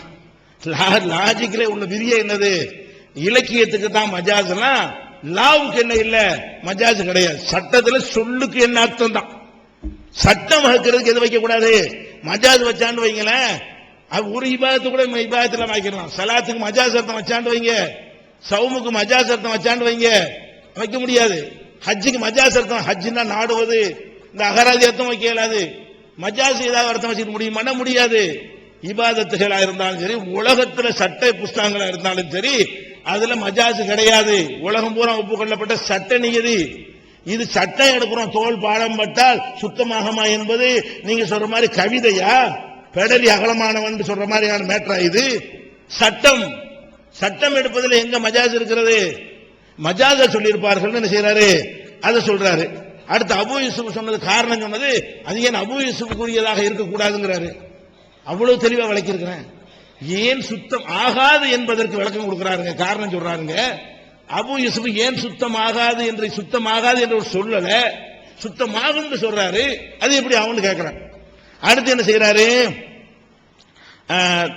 லாஜிக்கலே உள்ள விரிய என்னது, இலக்கியத்துக்கு தான் மஜாஸ், லாவுக்கு என்ன இல்ல மஜாஸ் கிடையாது. சட்டத்துல சொல்லுக்கு என்ன அர்த்தம் தான், சட்டம் வகுக்கிறதுக்கு எது வைக்க கூடாது, மஜாஸ் வச்சாண்டு வைங்களேன். ஒரு இபாதத்து கூட இபாதத்துல வைக்கலாம். சலாத்துக்கு மஜாஸ் அர்த்தம் வச்சாண்டு வைங்க, சவுமுக்கு மஜாஸ் அர்த்தம் வச்சாண்டு வைங்க, வைக்க முடியாது. ஹஜ்ஜுக்கு மஜாஸ் அர்த்தம், ஹஜ்ஜுன்னா நாடுவது, இந்த அகராதி அர்த்தம் வைக்க இயலாது. மஜாஸ் ஏதாவது அர்த்தம் வச்சுக்க முடியுமானா முடியாது. இபாதத்துகளா இருந்தாலும் சரி, உலகத்துல சட்ட புஸ்தகங்களா இருந்தாலும் சரி, அதுல மஜாஸ் கிடையாது. உலகம் பூரா ஒப்புக்கொள்ளப்பட்ட சட்ட நியதி. இது சட்டம் எடுக்கிறோம், தோல் பாடம் பட்டால் சுத்தமாகமா என்பது நீங்க சொல்ற மாதிரி கவிதையா, பெடலி அகலமானவன் சொல்ற மாதிரியான மேட்டரா இது? சட்டம் சட்டம் எடுப்பதில் எங்க மஜாஸ் இருக்கிறது? மஜாஸ சொல்லியிருப்பார்கள் என்ன செய்யறாரு, அதை சொல்றாரு. அடுத்து அபு யூசுப் சொன்னது காரணம் சொன்னது, அது ஏன் அபு யூசுஃபுக்குரியதாக இருக்கக்கூடாதுங்கிறாரு. அவ்வளவு தெளிவா விளக்கியிருக்கிறேன். ஏன் சுத்தம் ஆகாது என்பதற்கு விளக்கம் கொடுக்கிறாருங்க, காரணம் சொல்றாருங்க. அபு யூசுப் ஏன் சுத்தமாகாது என்று, சுத்தமாகாது என்று ஒரு சொல்லல, சுத்தமாகும் சொல்றாரு. அது எப்படி அவனு கேட்கிறான். அடுத்து என்ன செய்யறாரு,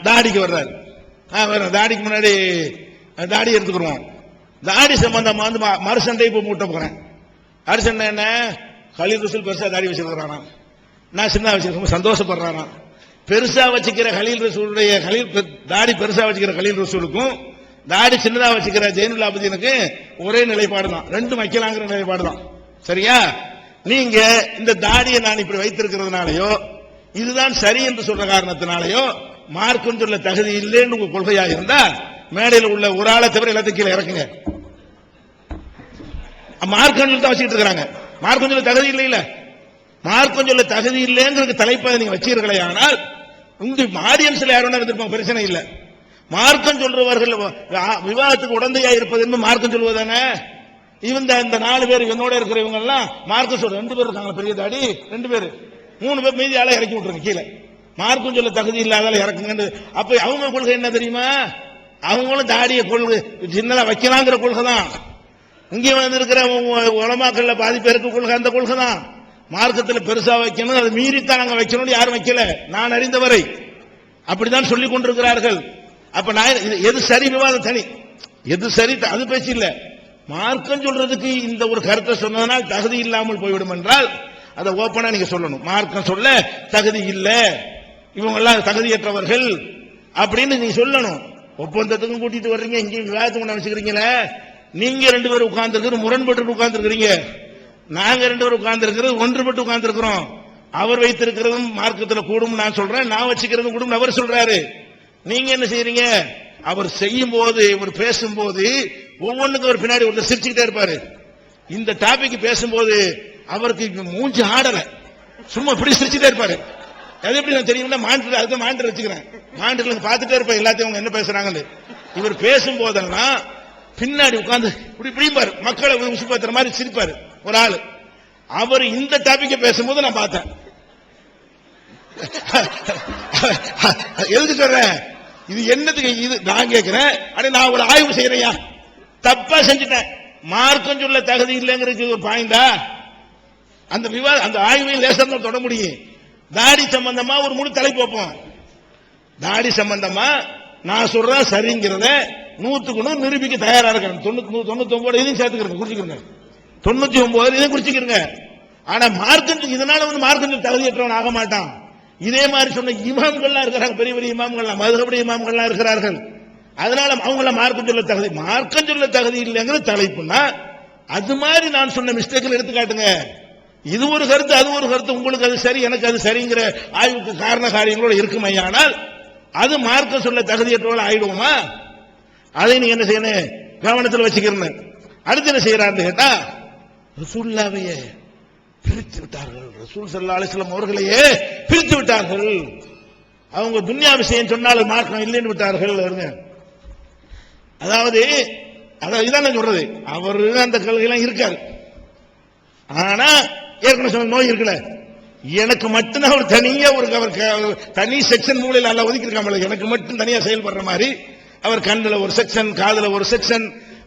தாடிக்கு வர்றாரு. தாடிக்கு முன்னாடி தாடி எடுத்துக்கிறோம். தாடி சம்பந்தமா மறுசண்டை இப்ப மூட்ட போறேன். மறுசண்டை என்ன, கலீல் ரசூல் பெருசா தாடி வச்சிருக்கிறானா, நான் சின்ன வச்சிருக்கேன் சந்தோஷப்படுறானா. பெருசா வச்சுக்கிற கலீல் ரசூலுடைய தாடி பெருசா வச்சுக்கிற கலீல் ரசூலுக்கும் தாடி சின்னதா வச்சுக்கிற ஜெயினுல் ஆபிதீனுக்கு ஒரே நிலைப்பாடு தான், ரெண்டும் வைக்கலாங்கிற நிலைப்பாடு தான். சரியா? நீங்க இந்த தாடியை நான் இப்படி வைத்திருக்கிறதுனாலயோ இதுதான் சரி என்று சொல்ற காரணத்தினாலயோ மார்க்கம் சொல்ல தகுதி இல்லைன்னு உங்க கொள்கையா இருந்தா மேடையில் உள்ள ஒரு ஆளை தவிர எல்லாத்தையும் கீழே இறக்குங்க. மார்க்கம் தான் வச்சுக்கிட்டு இருக்காங்க. மார்க்கம் சொல்ல தகுதி இல்லை இல்ல, மார்க்கம் சொல்ல தகுதி இல்லைங்கிற தலைப்பை நீங்க வச்சீர்களே, ஆனால் உங்க ஆடியன்ஸ்ல யாரும் இருந்திருப்பாங்க, பிரச்சனை இல்ல. மார்க்கம் சொல்றவர்கள் விவாதத்துக்கு உடந்தையா இருப்பது என்பது மார்க்கம் சொல்வதானே. இந்த 4 பேர் என்னோட இருக்கிறவங்க எல்லாம் மார்க்கம் சொல்ற 2 பேர் இருக்காங்க, பெரிய தாடி 2 பேர், 3 பேர் மீதி ஆளை இறக்கி விட்டுருங்க கீழே. மார்க்கம் சொல்ல தகுதி இல்லாத இறக்குங்க. அப்ப அவங்க கொள்கை என்ன தெரியுமா? அவங்களும் தாடிய கொள்கை சின்னதா வைக்கலாங்கிற கொள்கை தான். இங்கே வந்து இருக்கிற உலமாக்கள்ல பாதி பேருக்கு கொள்கை அந்த கொள்கை தான். மார்க்கத்தில் பெருசா வைக்கணும், அது மீறித்தான் நாங்க வைக்கணும்னு யாரும் வைக்கல, நான் அறிந்தவரை அப்படித்தான் சொல்லிக் கொண்டிருக்கிறார்கள். அப்ப நான் எது சரி விவாதம் தனி, எது சரி அது பேச்சு இல்ல. மார்க்கம் சொல்றதுக்கு இந்த ஒரு கருத்தை சொன்னதனால் தகுதி இல்லாமல் போய்விடும் என்றால் அதை ஓப்பனா நீங்க சொல்லணும். மார்க்கம் சொல்ல தகுதி இல்ல, இவங்க எல்லாம் தகுதியற்றவர்கள் அப்படின்னு நீங்க சொல்லணும். ஒப்பந்தத்துக்கும் கூட்டிட்டு வர்றீங்க, இங்கேயும் விவாதத்துக்கு நினைச்சுக்கிறீங்களே. நீங்க 2 பேரும் உட்கார்ந்து இருக்கிற முரண்பட்டு உட்கார்ந்து இருக்கிறீங்க, நாங்க 2 பேரும் உட்கார்ந்து இருக்கிறது ஒன்றுபட்டு உட்கார்ந்து இருக்கிறோம். அவர் வைத்திருக்கிறதும் மார்க்கத்தில் கூடும் நான் சொல்றேன், நான் வச்சுக்கிறதும் கூடும் அவர் சொல்றாரு. நீங்க என்ன செய்யறீங்க? அவர் செய்யும் போது, இவர் பேசும்போது ஒவ்வொன்றுக்கும் அவர் பின்னாடி ஒருத்தர் சிரிச்சுக்கிட்டே இருப்பாரு. இந்த டாபிக் பேசும்போது அவருக்கு மூஞ்சி ஆடல, சும்மா இப்படி சிரிச்சுட்டே இருப்பாரு. அது எப்படி நான் தெரியும்னா மானிட்டர், அதுக்கு மானிட்டர் வச்சுக்கிறேன், மானிட்டர்ல பார்த்துட்டே இருப்பேன் எல்லாத்தையும் அவங்க என்ன பேசுறாங்கன்னு. இவர் பேசும் போதெல்லாம் பின்னாடி உட்கார்ந்து இப்படி இப்படிம்பாரு, மக்களை உசுப்பத்துற மாதிரி சிரிப்பாரு ஒரு ஆளு. அவர் இந்த டாபிக்கை பேசும்போது நான் பார்த்தேன். எதுக்கு சொல்றேன்? இது என்னதுக்கு? இது நான் கேட்கிறேன், நான் ஒரு ஆய்வு செய்யறையா, தப்பா செஞ்சுட்டேன், மார்க்கம் சொல்ல தகுதி இல்லைங்கிறது ஒரு பாயிண்டா? அந்த விவாதம், அந்த ஆய்வையும் லேசா தொட முடியும். தாடி சம்பந்தமா ஒரு முழு தலைப்பு வைப்போம். தாடி சம்பந்தமா நான் சொல்றேன் சரிங்கிறத 100க்கு 100 நிரூபிக்க தயாரா இருக்கிறேன். 99 இதையும் சேர்த்துக்கிறேன், குறிச்சுக்கிறேங்க. 99 இதையும் குறிச்சுக்கிறேங்க. ஆனா மார்க்கம் இதனால வந்து மார்க்கம் தகுதியற்றவன் ஆக மாட்டான். இதே மாதிரி சொன்ன இமாம்கள்லாம் இருக்கிறாங்க, பெரிய பெரிய இமாம்கள்லாம், மதுஹபுடைய இமாம்கள்லாம் இருக்கிறார்கள். அதனால அவங்கள மார்க்கம் சொல்ல தகுதி, மார்க்கம் சொல்ல தகுதி இல்லைங்கிற தலைப்புனா அது மாதிரி நான் சொன்ன மிஸ்டேக்ல எடுத்து காட்டுங்க. இது ஒரு கருத்து, அது ஒரு கருத்து, உங்களுக்கு அது சரி எனக்கு அது சரிங்கிற ஆய்வுக்கு காரண காரியங்களோட இருக்குமையானால் அது மார்க்கம் சொல்ல தகுதியற்றவர்கள் ஆயிடுவோமா? அதை நீங்க என்ன செய்யணும், கவனத்தில் வச்சுக்கிறேன். அடுத்து என்ன செய்யறாருன்னு கேட்டா, ரசூலுல்லாஹ்வையே பிரித்து விட்டார்கள், ரசூல் ஸல்லல்லாஹு அலைஹி வஸல்லம் அவர்களையே பிரித்து விட்டார்கள். அவங்க துன்யா விஷயம் சொன்னாலும் மார்க்கம் இல்லைன்னு விட்டார்கள். அதாவது இதான் சொல்றது, அவரு அந்த கொள்கையெல்லாம் இருக்காரு. ஆனா ஏற்கனவே சொன்ன நோய் இருக்குல்ல, எனக்கு மட்டும்தான் ஒரு தனியா ஒரு தனி செக்ஷன் மூலையில் அல்ல ஒதுக்கி இருக்காமல, எனக்கு மட்டும் தனியா செயல்படுற மாதிரி அவர் கண்ணுல ஒரு செக்ஷன், காதுல ஒரு செக்ஷன்,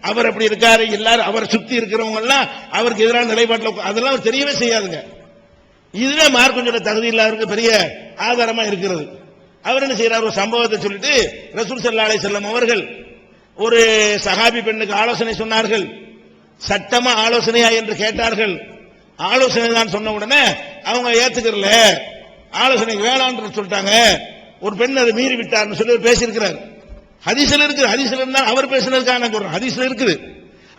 அவர் அப்படி இருக்காரு, எல்லாரும் அவரை சுத்தி இருக்கிறவங்க எல்லாம் அவருக்கு எதிரான நிலைப்பாட்டில், அதெல்லாம் தெரியவே செய்யாதுங்க. இதுவே மார்க்கம் சொல்ல தகுதி இல்லாத பெரிய ஆதாரமா இருக்கிறது. அவர் என்ன செய்யறாரு, ஒரு சம்பவத்தை சொல்லிட்டு ரசூல் ஸல்லல்லாஹு அலைஹி வஸல்லம் அவர்கள் ஒரு சஹாபி பெண்ணுக்கு ஆலோசனை சொன்னார்கள். சட்டமா ஆலோசனையா என்று கேட்டார்கள். ஆலோசனை தான் சொன்ன உடனே அவங்க ஏத்துக்கறல, ஆலோசனை வேளாண் சொல்லிட்டாங்க. ஒரு பெண் அதை மீறி விட்டார்னு சொல்லி பேசியிருக்கிறார். ஹதீஸ்ல இருக்குது, ஹதீஸ்ல இருந்தா அவர் பேசினதுக்காக நான் சொல்றேன், ஹதீஸ்ல இருக்குது.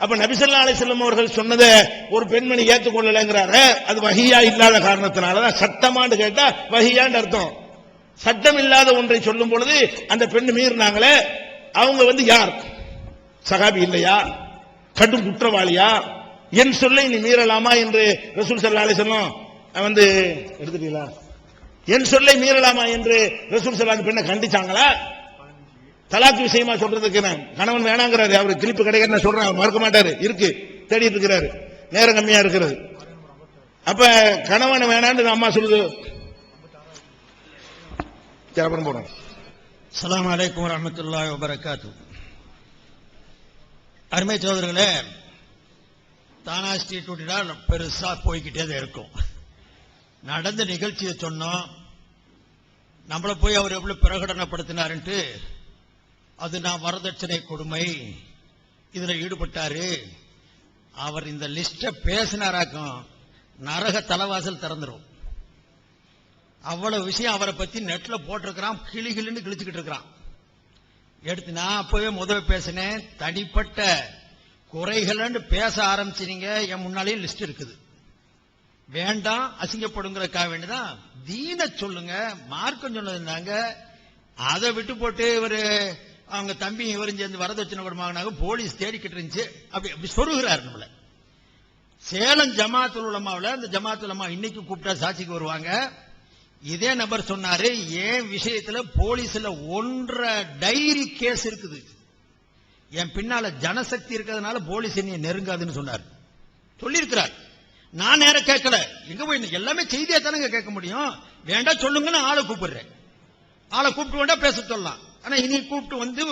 அப்ப நபி ஸல்லல்லாஹு அலைஹி வஸல்லம் அவர்கள் சொன்னதை ஒரு பெண்மணி ஏற்றுக்கொள்ளலைங்கிறாரு. அது வஹியா இல்லாத காரணத்தினாலதான். சட்டமான்னு கேட்டா வஹியான்னு அர்த்தம். சட்டம் இல்லாத ஒன்றை சொல்லும் பொழுது அந்த பெண் மீறினாங்களே, அவங்க வந்து யார்? சஹாபி இல்லையா? கடும் குற்றவாளியா? என் சொல்லை நீ மீறலாமா என்று ரசூல் ஸல்லல்லாஹு அலைஹி வஸல்லம் வந்து எடுத்துட்டீங்களா? என் சொல்லை மீறலாமா என்று ரசூல் ஸல்லல்லாஹு அலைஹி வஸல்லம் பெண்ணை கண்டிச்சாங்களா? தலாக் விஷயமா சொல்றதுக்கு கணவன் வேணாங்கிறாரு, அவரு கிளிப்பு கிடைக்க சொல்றேன், மறுக்க மாட்டாரு, இருக்கு தேடிட்டு இருக்கிறாரு, நேரம் கம்மியா இருக்கிறது. அப்ப கணவன் வேணான்னு அம்மா சொல்லுது. போறோம். அஸ்ஸலாமு அலைக்கும் வரஹ்மத்துல்லாஹி வபரகாத்துஹு. அருமை சகோதரர்களே, தானா ஸ்ட்ரீட் விட்டுட்டா பெருசா போய்கிட்டே தான் இருக்கும். நடந்த நிகழ்ச்சியை சொன்னோம், நம்மள போய் அவர் எவ்வளவு பிரகடனப்படுத்தினாருன்ட்டு, அது நான் வரதட்சணை கொடுமை இதுல ஈடுபட்டாரு, அவர் இந்த லிஸ்ட பேசினாராக்கும் நரக தலைவாசல் திறந்துரும். அவ்வளவு விஷயம் அவரை பத்தி நெட்ல போட்டிருக்கிறான், கிளிகிளின்னு கிழிச்சுக்கிட்டு இருக்கிறான். எடுத்து நான் அப்பவே முதல் பேசினேன், தனிப்பட்ட குறைகள் பேச ஆரம்பிச்சிருங்க, என் முன்னாலேயே லிஸ்ட் இருக்குது, வேண்டாம் அசிங்கப்படுங்கிறதுக்காக வேண்டிதான். தீன சொல்லுங்க, மார்க்கம் சொன்னது இருந்தாங்க, அதை விட்டு போட்டு இவர் அவங்க தம்பி இவரும் சேர்ந்து வரதட்சணை கொடுமாங்க, போலீஸ் தேடிக்கிட்டு இருந்துச்சு. அப்படி சொருகிறார் நம்மள. சேலம் ஜமாத்துல் உலமாவுல அந்த ஜமாத்துல் உலமா இன்னைக்கு கூப்பிட்டா சாட்சிக்கு வருவாங்க. இதே நபர் சொன்னாரு, என் விஷயத்துல போலீஸ்ல 1.5 டைரி கேஸ் இருக்குது, என் பின்னால ஜனசக்தி இருக்கிறதுனால போலீஸ் என்னைய நெருங்காதுன்னு சொன்னார். சொல்லியிருக்கிறார். நான் நேரம் கேட்கல, எங்க போய் எல்லாமே செய்தியா தானே கேட்க முடியும். வேண்டாம் சொல்லுங்கன்னு ஆளை கூப்பிடுறேன். ஆளை கூப்பிட்டு வேண்டாம் பேச சொல்லலாம். ஆனா இனி கூப்பிட்டு வந்து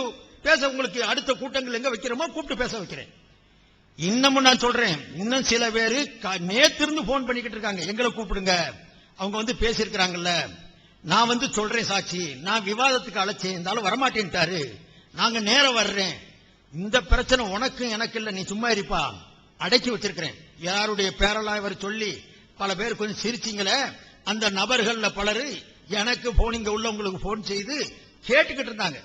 பேச, உங்களுக்கு அடுத்த கூட்டங்கள் எங்க வைக்கிறோமோ கூப்பிட்டு பேச வைக்கிறேன். இன்னமும் நான் சொல்றேன், இன்னும் சில பேரு நேத்திருந்து போன் பண்ணிக்கிட்டு இருக்காங்க, எங்களை கூப்பிடுங்க, அவங்க வந்து பேசியிருக்கிறாங்கல்ல. நான் வந்து சொல்றேன் சாட்சி, நான் விவாதத்துக்கு அழைச்சேன், இருந்தாலும் வரமாட்டேன்ட்டாரு, நாங்க நேரம் வர்றேன். இந்த பிரச்சனை உனக்கும் எனக்கு இல்ல, நீ சும்மா இருப்பா, அடக்கி வச்சிருக்கிறேன். யாருடைய பேரெல்லாம் இவர் சொல்லி பல பேர் கொஞ்சம் சிரிச்சிங்களே, அந்த நபர்கள்ல பலரு எனக்கு போன், இங்க உள்ளவங்களுக்கு போன் செய்து கேட்டுக்கிட்டு இருந்தாங்க.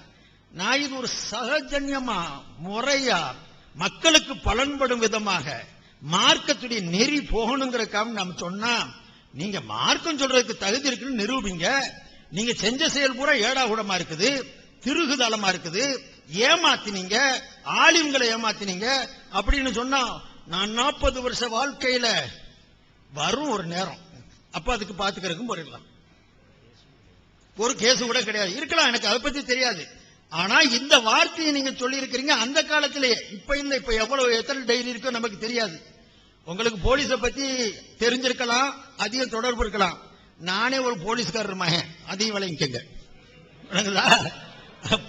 நான் இது ஒரு சகஜன்யமா முறையா மக்களுக்கு பலன்படும் விதமாக மார்க்கத்துடைய நெறி போகணுங்கிறக்காக நம்ம சொன்னா, நீங்க மார்க்கம் சொல்றதுக்கு தகுதி இருக்குன்னு நிரூபிங்க. நீங்க செஞ்ச செயல் பூரா ஏடாகூடமா இருக்குது, திருகுதளமா இருக்குது, ஏமாத்தினீங்க, ஆலிம்களை ஏமாத்தினீங்க அப்படின்னு சொன்னா, நான் 40 வருஷ வாழ்க்கையில வரும் ஒரு நேரம், அப்ப அதுக்கு பாத்துக்கிறதுக்கும் போயிடலாம். ஒரு கேஸ் கூட கிடையாது, இருக்கலாம், எனக்கு அதை பத்தி தெரியாது. ஆனா இந்த வார்த்தையை நீங்க சொல்லி இருக்கிறீங்க அந்த காலத்திலேயே. இப்ப எவ்வளவு எத்தனை டைரி இருக்கோ நமக்கு தெரியாது. உங்களுக்கு போலீஸை பத்தி தெரிஞ்சிருக்கலாம், அதிகம் தொடர்பு இருக்கலாம். நானே ஒரு போலீஸ்காரர் மகன், அதையும் விளங்கிக்கங்க.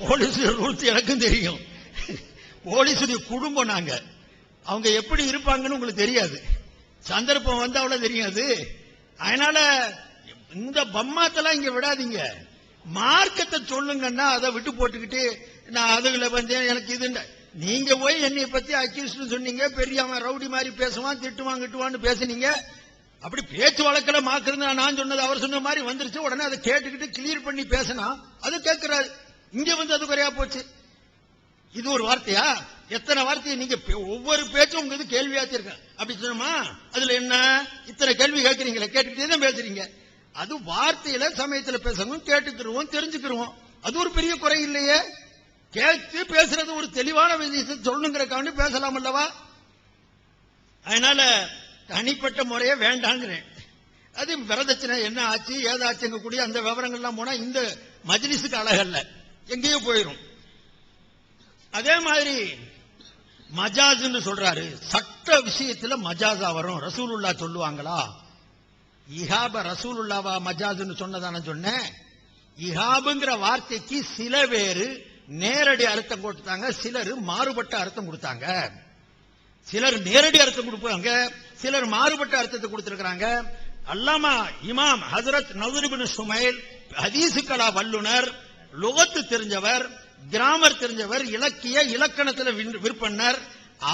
போலீஸ் ரூல்ஸ் எனக்கும் தெரியும். போலீஸுடைய குடும்பம் நாங்க, அவங்க எப்படி இருப்பாங்கன்னு உங்களுக்கு தெரியாது. சந்தர்ப்பம் வந்து அவ்வளவு தெரியாது. அதனால இந்த பம்மாத்தெல்லாம் இங்க விடாதீங்க. மார்க்கத்தை சொல்லுங்கன்னா அதை விட்டு போட்டுக்கிட்டு நான் அதுல வந்து எனக்கு இது நீங்க போய் என்னை பத்தி அக்யூஸ்ட் சொன்னீங்க, பெரிய ரவுடி மாதிரி பேசுவான், திட்டுவான் கிட்டுவான்னு பேசுனீங்க. அப்படி பேச்சு வழக்கில மாக்குறது நான் சொன்னது அவர் சொன்ன மாதிரி வந்துருச்சு. உடனே அதை கேட்டுக்கிட்டு கிளியர் பண்ணி பேசினா அது கேட்கிறாரு. இங்க வந்து அது குறையா போச்சு. இது ஒரு வார்த்தையா? எத்தனை வார்த்தையை நீங்க ஒவ்வொரு பேச்சும் உங்களுக்கு கேள்வியாச்சு இருக்க. அப்படி சொன்னோமா, அதுல என்ன இத்தனை கேள்வி கேட்கறீங்களே, கேட்டுக்கிட்டே தான் பேசுறீங்க. அது வார்த்தையில சமயத்துல பேசணும், கேட்டுக்கிறோம், தெரிஞ்சுக்கிறோம். அது ஒரு பெரிய குறை இல்லையே. கேட்டு பேசுறது ஒரு தெளிவான விஷயத்தை சொல்லுங்கிறக்காண்டி பேசலாம் அல்லவா? அதனால தனிப்பட்ட முறையே வேண்டாங்கிறேன். அது வரதட்சணை என்ன ஆச்சு ஏதாச்சுங்க கூடிய அந்த விவரங்கள்லாம் போனா இந்த மஜ்லிஸுக்கு அழகல்ல, எங்கேயோ போயிடும். அதே மாதிரி மஜாஸ்ன்னு சொல்றாரு, சட்ட விஷயத்துல மஜாஸா வரும். ரசூலுல்லாஹ் சொல்லுவாங்களா? இஹாப ரசூலுல்லாஹ்வா மஜாஸ்ன்னு சொன்னதான சொன்னேன். இஹாபுங்கிற வார்த்தைக்கு சில பேரு நேரடி அர்த்தம் கொடுத்தாங்க, சிலர் மாறுபட்ட அர்த்தம் கொடுத்தாங்க. சிலர் நேரடி அர்த்தம் கொடுப்பாங்க, சிலர் மாறுபட்ட அர்த்தத்தை கொடுத்திருக்கிறாங்க. அல்லாமா இமாம் ஹஜ்ரத் நதுர் இப்னு சுமைல் ஹதீசுக்கலா வல்லுனர், லுகத்து தெரிஞ்சவர், கிராமர் தெரிஞ்சவர், இலக்கிய இலக்கணத்தில் விற்பனர்.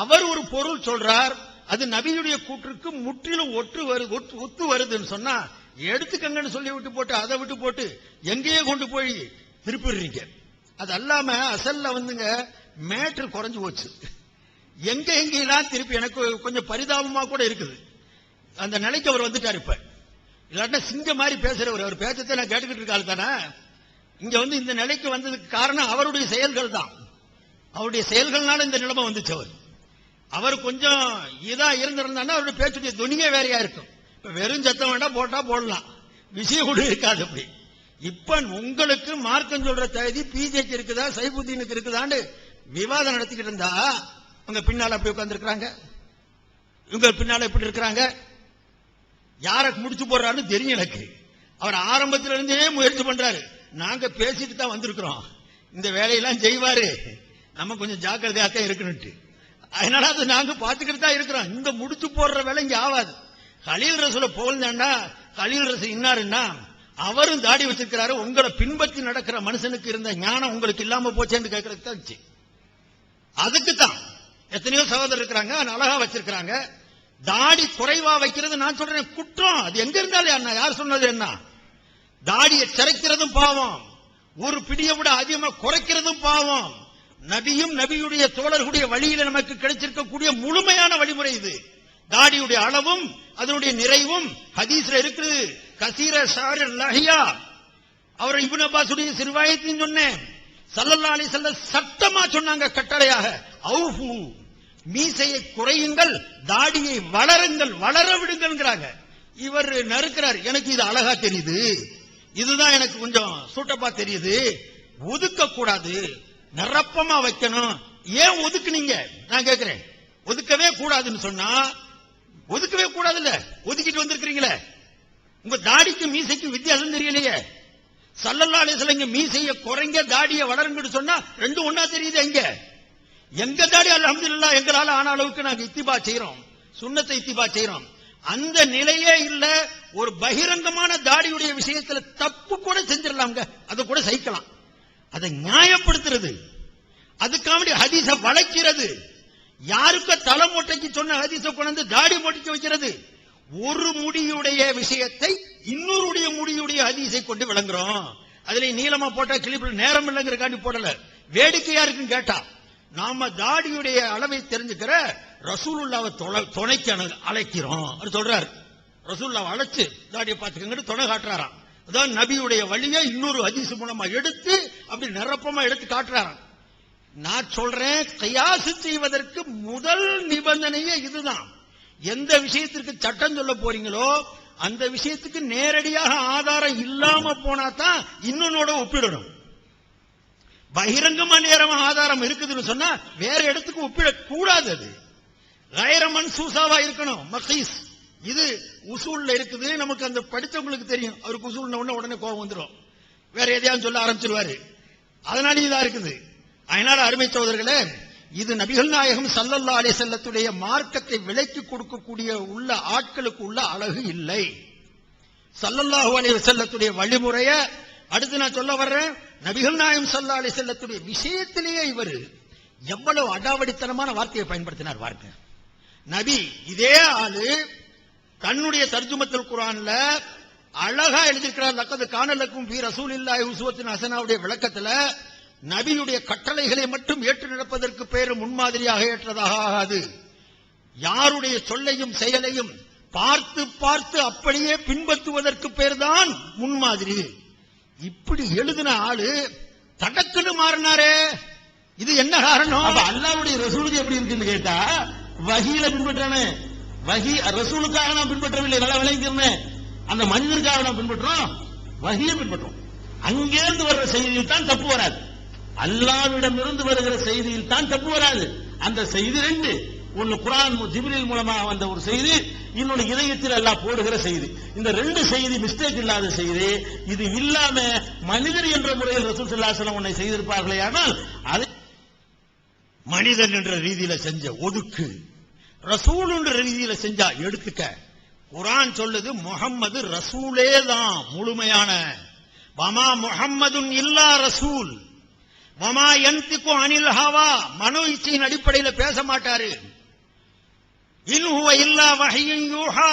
அவர் ஒரு பொருள் சொல்றார், அது நபியுடைய கூற்றுக்கு முற்றிலும் ஒத்து வருதுன்னு சொன்னா எடுத்துக்கங்கன்னு சொல்லி விட்டு போட்டு அதை விட்டு போட்டு எங்கேயே கொண்டு போய் திருப்பிடுறீங்க. அது அல்லாம அசல்ல வந்துங்க மேட்ரு குறைஞ்சு போச்சு. எங்கெல்லாம் திருப்பி எனக்கு கொஞ்சம் பரிதாபமா கூட இருக்குது. அந்த நிலைக்கு அவர் வந்துட்டார். இப்ப இல்லாட்டா சிங்க மாதிரி பேசுறவர், அவர் பேச்சத்தை நான் கேட்டுக்கிட்டு இருக்காரு தானே. இங்க வந்து இந்த நிலைக்கு வந்ததுக்கு காரணம் அவருடைய செயல்கள் தான். அவருடைய செயல்கள்னால இந்த நிலைமை வந்துச்சு. அவர் கொஞ்சம் இதா இருந்திருந்தாங்கன்னா அவருடைய பேச்சுடைய துணியே வேறையா இருக்கும். இப்ப வெறும் சத்தம் வேண்டாம், போட்டா போடலாம், விஷயம் கூட இருக்காது. அப்படி இப்ப உங்களுக்கு மார்க்கம் சொல்ற தகுதி பிஜேக்கு இருக்குதா சைபுத்தீனுக்கு இருக்குதான்னு விவாதம் நடத்திக்கிட்டு இருந்தா அவங்க பின்னால அப்படி உட்கார்ந்து இருக்கிறாங்க. இவங்க பின்னால எப்படி இருக்கிறாங்க, யாருக்கு முடிச்சு போடுறாருன்னு தெரியும் எனக்கு. அவர் ஆரம்பத்தில இருந்தே முயற்சி பண்றாரு. நாங்க பேசிட்டு தான் வந்திருக்கிறோம், இந்த வேலையெல்லாம் செய்வாரு, நம்ம கொஞ்சம் ஜாக்கிரதையாக இருக்கணும்ட்டு. அதனால அது நாங்க பாத்துக்கிட்டு தான் இருக்கிறோம். இந்த முடிச்சு போடுற வேலை இங்க ஆகாது. கலீல் ரசூல புகழ்ந்தாண்டா, கலீல் ரசூல் இன்னாருன்னா அவரும் தாடி வச்சிருக்கிறாரு. உங்களை பின்பற்றி நடக்கிற மனுஷனுக்கு இருந்த ஞானம் உங்களுக்கு இல்லாம போச்சேன்னு கேட்கறதுக்கு தான். அதுக்கு தான் எத்தனையோ சகோதரர் இருக்கிறாங்க, அழகா வச்சிருக்கிறாங்க. தாடி குறைவா வைக்கிறது நான் சொல்றேன் குற்றம். அது எங்க இருந்தாலும் என்ன, யார் சொன்னது என்ன? தாடியை சிறைக்கிறதும் பாவம், ஒரு பிடியை விட அதிகமா குறைக்கிறதும் பாவம். நபியும் நபியுடைய தோழர்களுடைய வழியில நமக்கு கிடைச்சிருக்கக்கூடிய முழுமையான வழிமுறை இது. தாடியுடைய அளவும் அதனுடைய நிறைவும் ஹதீஸ்ல இருக்குது. கசீர ஷார் லஹியா, அவர் இப்னு அப்பாஸுடைய சிறுவாயத்தையும் சொன்னேன். ஸல்லல்லாஹு அலைஹி வஸல்லம் சட்டமா சொன்னாங்க, கட்டளையாக, அவுஃபு, மீசையை குறையுங்கள், தாடியை வளருங்கள், வளர விடுங்கள்ங்கறாங்க. இவர் நறுக்கிறார், எனக்கு இது அழகா தெரியுது, இதுதான் எனக்கு கொஞ்சம் சூட்டப்பா தெரியுது, ஒதுக்க கூடாது, நிரப்பமா வைக்கணும். ஏன் ஒதுக்குனீங்க நான் கேட்கிறேன். ஒதுக்கவே கூடாதுன்னு சொன்னா ஒதுக்கவே கூடாது இல்ல, ஒதுக்கிட்டு வந்திருக்கிறீங்களே. உங்க தாடிக்கு மீசைக்கு வித்தியாசம் தெரியலையே. ஸல்லல்லாஹு அலைஹி வஸல்லம் மீசையை குறைங்க, தாடியை வளருங்கன்னு சொன்னா ரெண்டும் ஒண்ணா தெரியுது. எங்க தாடி அல்ஹம்துலில்லாஹ் எங்களால ஆன அளவுக்கு நாங்க இத்திபா செய்யறோம், சுன்னத்தை இத்திபா செய்யறோம். அந்த நிலையே இல்ல. ஒரு பகிரங்கமான தாடியுடைய விஷயத்துல தப்பு கூட செஞ்சிடலாம்ங்க, அதை கூட சகிக்கலாம். அதை நியாயப்படுத்துறது, அதுக்காக ஹதீஸ வளைக்கிறது, யாருக்க தலை மொட்டைக்கு சொன்ன ஹதீஸ கொண்டு தாடி மொட்டைக்கு வைக்கிறது. ஒரு முடியுடைய விஷயத்தை இன்னொருடைய முடியுடைய ஹதீஸை கொண்டு விளங்குறோம். அதுல நீளமா போட்டா கிளிப்பில் நேரம் இல்லைங்கிறக்காண்டி போடல, வேடிக்கையா இருக்குன்னு கேட்டா. நாம தாடியுடைய அளவை தெரிஞ்சுக்கிற ரசூலுல்லாவை துணைக்கு அழைக்கிறோம். அவர் சொல்றாரு, ரசூலுல்லாவை அழைச்சு தாடியை பார்த்துக்கங்கிட்டு துணை காட்டுறாராம். அதான் நபியுடைய வழியை இன்னொரு ஹதீஸ் மூலமா எடுத்து அப்படி நிரப்பமா எடுத்து காட்டுறாராம். நான் சொல்றேன், கியாஸ் செய்வதற்கு முதல் நிபந்தனையே இதுதான். எந்த விஷயத்திற்கு சட்டம் சொல்ல போறீங்களோ அந்த விஷயத்துக்கு நேரடியாக ஆதாரம் இல்லாம போனா தான் இன்னொன்னோட ஒப்பிடணும். பகிரங்கமா நேரமா ஆதாரம் இருக்குதுன்னு சொன்னா வேற இடத்துக்கு ஒப்பிடக்கூடாது. அது கைர மன்சூசாவா இருக்கணும். மகீஸ் இது உசூல்ல இருக்குது, நமக்கு அந்த படித்தவங்களுக்கு தெரியும். அவருக்கு உசூல்ன உடனே கோபம் வந்துடும், வேற எதையாவது சொல்ல ஆரம்பிச்சிருவாரு. அதனால இதா இருக்குது. அதனால அருமை சகோதரர்களே, இது நபிகள் நாயகம் ஸல்லல்லாஹு அலைஹி வஸல்லத்துடைய மார்க்கத்தை விலைக்கு கொடுக்கக்கூடிய உள்ள ஆட்களுக்கு உள்ள அழகு இல்லை. ஸல்லல்லாஹு அலைஹி வஸல்லத்துடைய வழிமுறைய அடுத்து நான் சொல்ல வர்றேன். நபிகள் நாயகம் ஸல்லல்லாஹு அலைஹி வஸல்லத்துடைய விஷயத்திலேயே இவர் எவ்வளவு அடாவடித்தனமான வார்த்தையை பயன்படுத்தினார் வார்த்தை. நபி இதே ஆளு தன்னுடைய தர்ஜுமத்துல் குர்ஆன்ல அழகா எழுதியிருக்கிறார். லக்கது கான லக்கும் ஃபீ ரசூலில்லாஹி உஸ்வத்துன் ஹஸனாவுடைய விளக்கத்துல நபியுடைய கட்டளைகளை மட்டும் ஏற்று நடப்பதற்கு பேரு முன்மாதிரியாக ஏற்றதாக ஆகாது. யாருடைய சொல்லையும் செயலையும் பார்த்து பார்த்து அப்படியே பின்பற்றுவதற்கு பேர் தான் முன்மாதிரி. இப்படி எழுதின ஆளு தடக்குன்னு மாறினாரே, இது என்ன காரணம்? அல்லாஹ்வுடைய ரசூலுக்கு எப்படி இருக்குன்னு கேட்டா, வஹீல பின்பற்றானே, வஹி ரசூலுக்காக நான் பின்பற்றவில்லை, நல்லா விளங்கிக்கிறேன். அந்த மனிதனுக்காக நான் பின்பற்றோம், வஹியை பின்பற்றோம். அங்கேருந்து வர்ற செய்தியில் தான் தப்பு வராது, அல்லாஹ்விடம் இருந்து வருகிற செய்தியில் தான் தப்பு வராது. அந்த செய்தி ரெண்டு, ஒன்னு குர்ஆன் ஜிப்ரீல் மூலமா வந்த ஒரு செய்தி, இன்னொன்னு இதயத்தில் அல்லாஹ் போடுகிற செய்தி. இந்த ரெண்டு செய்தி மிஸ்டேக் இல்லாத செய்தி. இது இல்லாம மனிதர் என்ற முறையில் ரசூல் ஸல்லல்லாஹு அலைஹி வஸல்லம் உன்னை செய்திருப்பார்களே, ஆனால் அது மனிதன் என்ற ரீதியில செஞ்ச ஒதுக்கு, ரசூல் என்ற ரீதியில செஞ்சா எடுத்துக்க. குர்ஆன் சொல்லுது முஹம்மது ரசூலே தான் முழுமையான. வமா முஹம்மதுன் இல்லா ரசூல் வமா யன்திகு அனில் ஹவா, மனோ இச்சையின் அடிப்படையில் பேச மாட்டாரு. இன் ஹுவ இல்லா வஹ்யுன் யூஹா,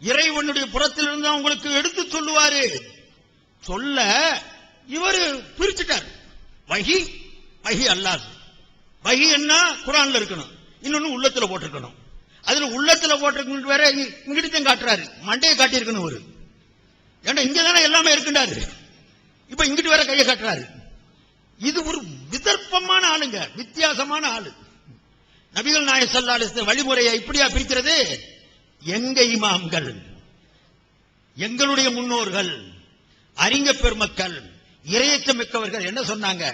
இறைவனுடைய புறத்திலிருந்து உங்களுக்கு எடுத்து சொல்லுவாரு. சொல்ல இவர் பிரிச்சுட்டார். வஹி வஹி அல்லாஹ், வஹி என்ன குர்ஆன்ல இருக்கணும், இன்னொன்னு உள்ளத்துல போட்டிருக்கணும். அதுல உள்ளத்துல போட்டிருக்கணும் வேற, இங்கிட்டு காட்டுறாரு, மண்டையை காட்டி இருக்கணும் ஒரு. ஏன்னா இங்கதானே எல்லாமே இருக்குண்டாரு, இப்ப இங்கிட்டு வேற கையை காட்டுறாரு. இது ஒரு விதர்ப்பமான ஆளுங்க, வித்தியாசமான ஆளு. நபிகள் நாயகம் ஸல்லல்லாஹு அலைஹி வஸல்லம் வழிமுறையை இப்படியா பிரிக்கிறது? எங்க இமாம்கள், எங்களுடைய முன்னோர்கள், அறிஞ பெருமக்கள், இறையச்சம் மிக்கவர்கள் என்ன சொன்னாங்க?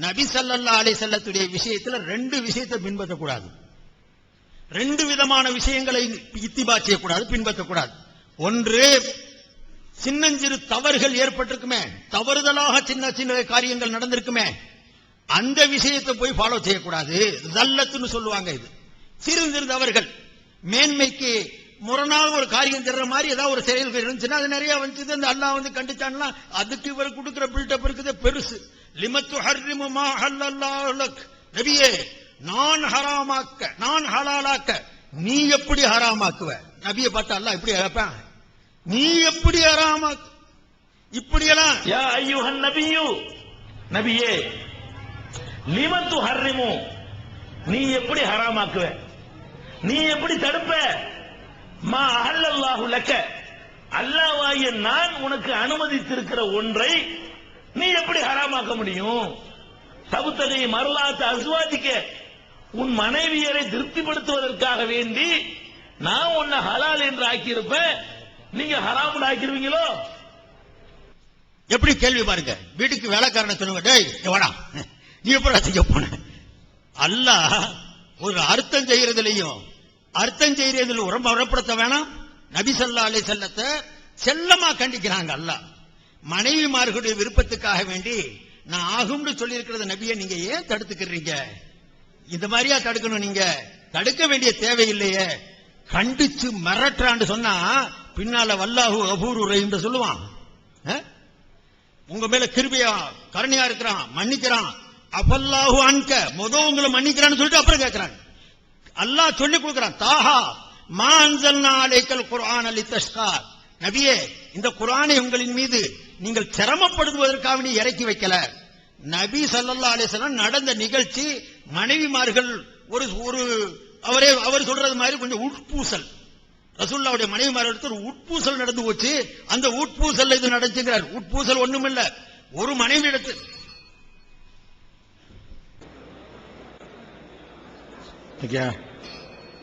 நபி ஸல்லல்லாஹு அலைஹி வஸல்லத்துடைய விஷயத்துல ரெண்டு விஷயத்தை பின்பற்றக்கூடாது, ரெண்டு விதமான விஷயங்களை இத்திபா செய்யக்கூடாது, பின்பற்றக்கூடாது. ஒன்று, சின்னஞ்சிறு தவறுகள் ஏற்பட்டிருக்குமே, தவறுதலாக சின்ன சின்ன காரியங்கள் நடந்திருக்குமே, அந்த விஷயத்தை போய் ஃபாலோ செய்யக்கூடாது. ஜல்லத்துன்னு சொல்லுவாங்க. இது சிறு சிறு தவறுகள், மேன்மைக்கு முரணாக ஒரு காரியம் தர்ற மாதிரி ஏதாவது ஒரு செயல்கள் இருந்துச்சுன்னா அது நிறைய வந்து அந்த அல்லாஹ் வந்து கண்டிச்சான்னா அதுக்கு இவர் கொடுக்கிற பில்டப் இருக்குது பெருசு. லிமத்து ஹர்ரிமு மா ஹல்லல்லாஹு லக், நபியே நான் ஹராமாக்க நான் ஹலாலாக்க நீ எப்படி ஹராமாக்குவ? நபியை பார்த்தா அல்லாஹ் எப்படி கேட்பான், நீ எப்படி ஹராமாக்கு? இப்படியெல்லாம் யா அய்யுஹன் நபியு, நபியே லிமத்து ஹர்ரிமு, நீ எப்படி ஹராமாக்குவ, நீ எப்படி தடுப்ப? மா அஹல்லல்லாஹு லக்க, அல்லாஹ்வாகிய நான் உனக்கு அனுமதித்திருக்கிற ஒன்றை நீ எப்படி ஹராமாக்க முடியும்? தபுத்தகை மரலாத்து அஸ்வாதிக்க, உன் மனைவியரை திருப்திப்படுத்துவதற்காக வேண்டி நான் உன்னை ஹலால் என்று ஆக்கியிருப்பேன், நீங்க ஹராம் ஆக்கிருவீங்களோ? எப்படி கேள்வி பாருங்க. வீட்டுக்கு வேலைக்காரனை சொல்லுங்க, டேய் வாடா, நீ எப்படி செய்ய போன? அல்லாஹ் ஒரு அர்த்தம் செய்யறதுலயும் அர்த்தம் செய்யறதுல உரப்படுத்த வேணாம். நபி ஸல்லல்லாஹு அலைஹி வஸல்லத்தை செல்லமா கண்டிக்கிறாங்க. அல்லாஹ் மனைவிமார்களுடைய விருப்பத்துக்காக வேண்டி நான் ஆகும்னு சொல்லி இருக்கிறத நபியை நீங்க ஏன் தடுத்துக்கிறீங்க? இந்த மாதிரியா தடுக்கணும்? நீங்க தடுக்க வேண்டிய தேவையில்லையே. கண்டிச்சு மிரட்டுறான்னு சொன்னா பின்னால வல்லாஹு கஃபூரு ரஹீம் சொல்லுவான். உங்க மேல கிருபையா கருணையா இருக்கிறான், மன்னிக்கிறான். அஃபல்லாஹு அன்க, உங்களை மன்னிக்கிறான்னு சொல்லிட்டு அப்புறம் கேட்கிறான். அல்லாஹ் சொல்லி கொடுக்கிறான், தாஹா மா அன்ஸல்னா அலைக்கல் குர்ஆன லிதஷ்கா, நபியே இந்த குர்ஆனை உங்களின் மீது நீங்கள் சிரமப்படுவதற்காக நீ இறக்கி வைக்கல. நபி ஸல்லல்லாஹு அலைஹி வஸல்லம் நடந்த நிகழ்ச்சி, மனைவிமார்கள் ஒரு அவர் சொல்றது மாதிரி கொஞ்சம் உட்பூசல், ரசூலுல்லாஹ்வுடைய மனைவிமார்களுக்கு ஒரு உட்பூசல் நடந்து போச்சு. அந்த உட்பூசல் இது நடந்துங்கிறார். உட்பூசல் ஒண்ணும் இல்ல, ஒரு மனைவி இடத்து.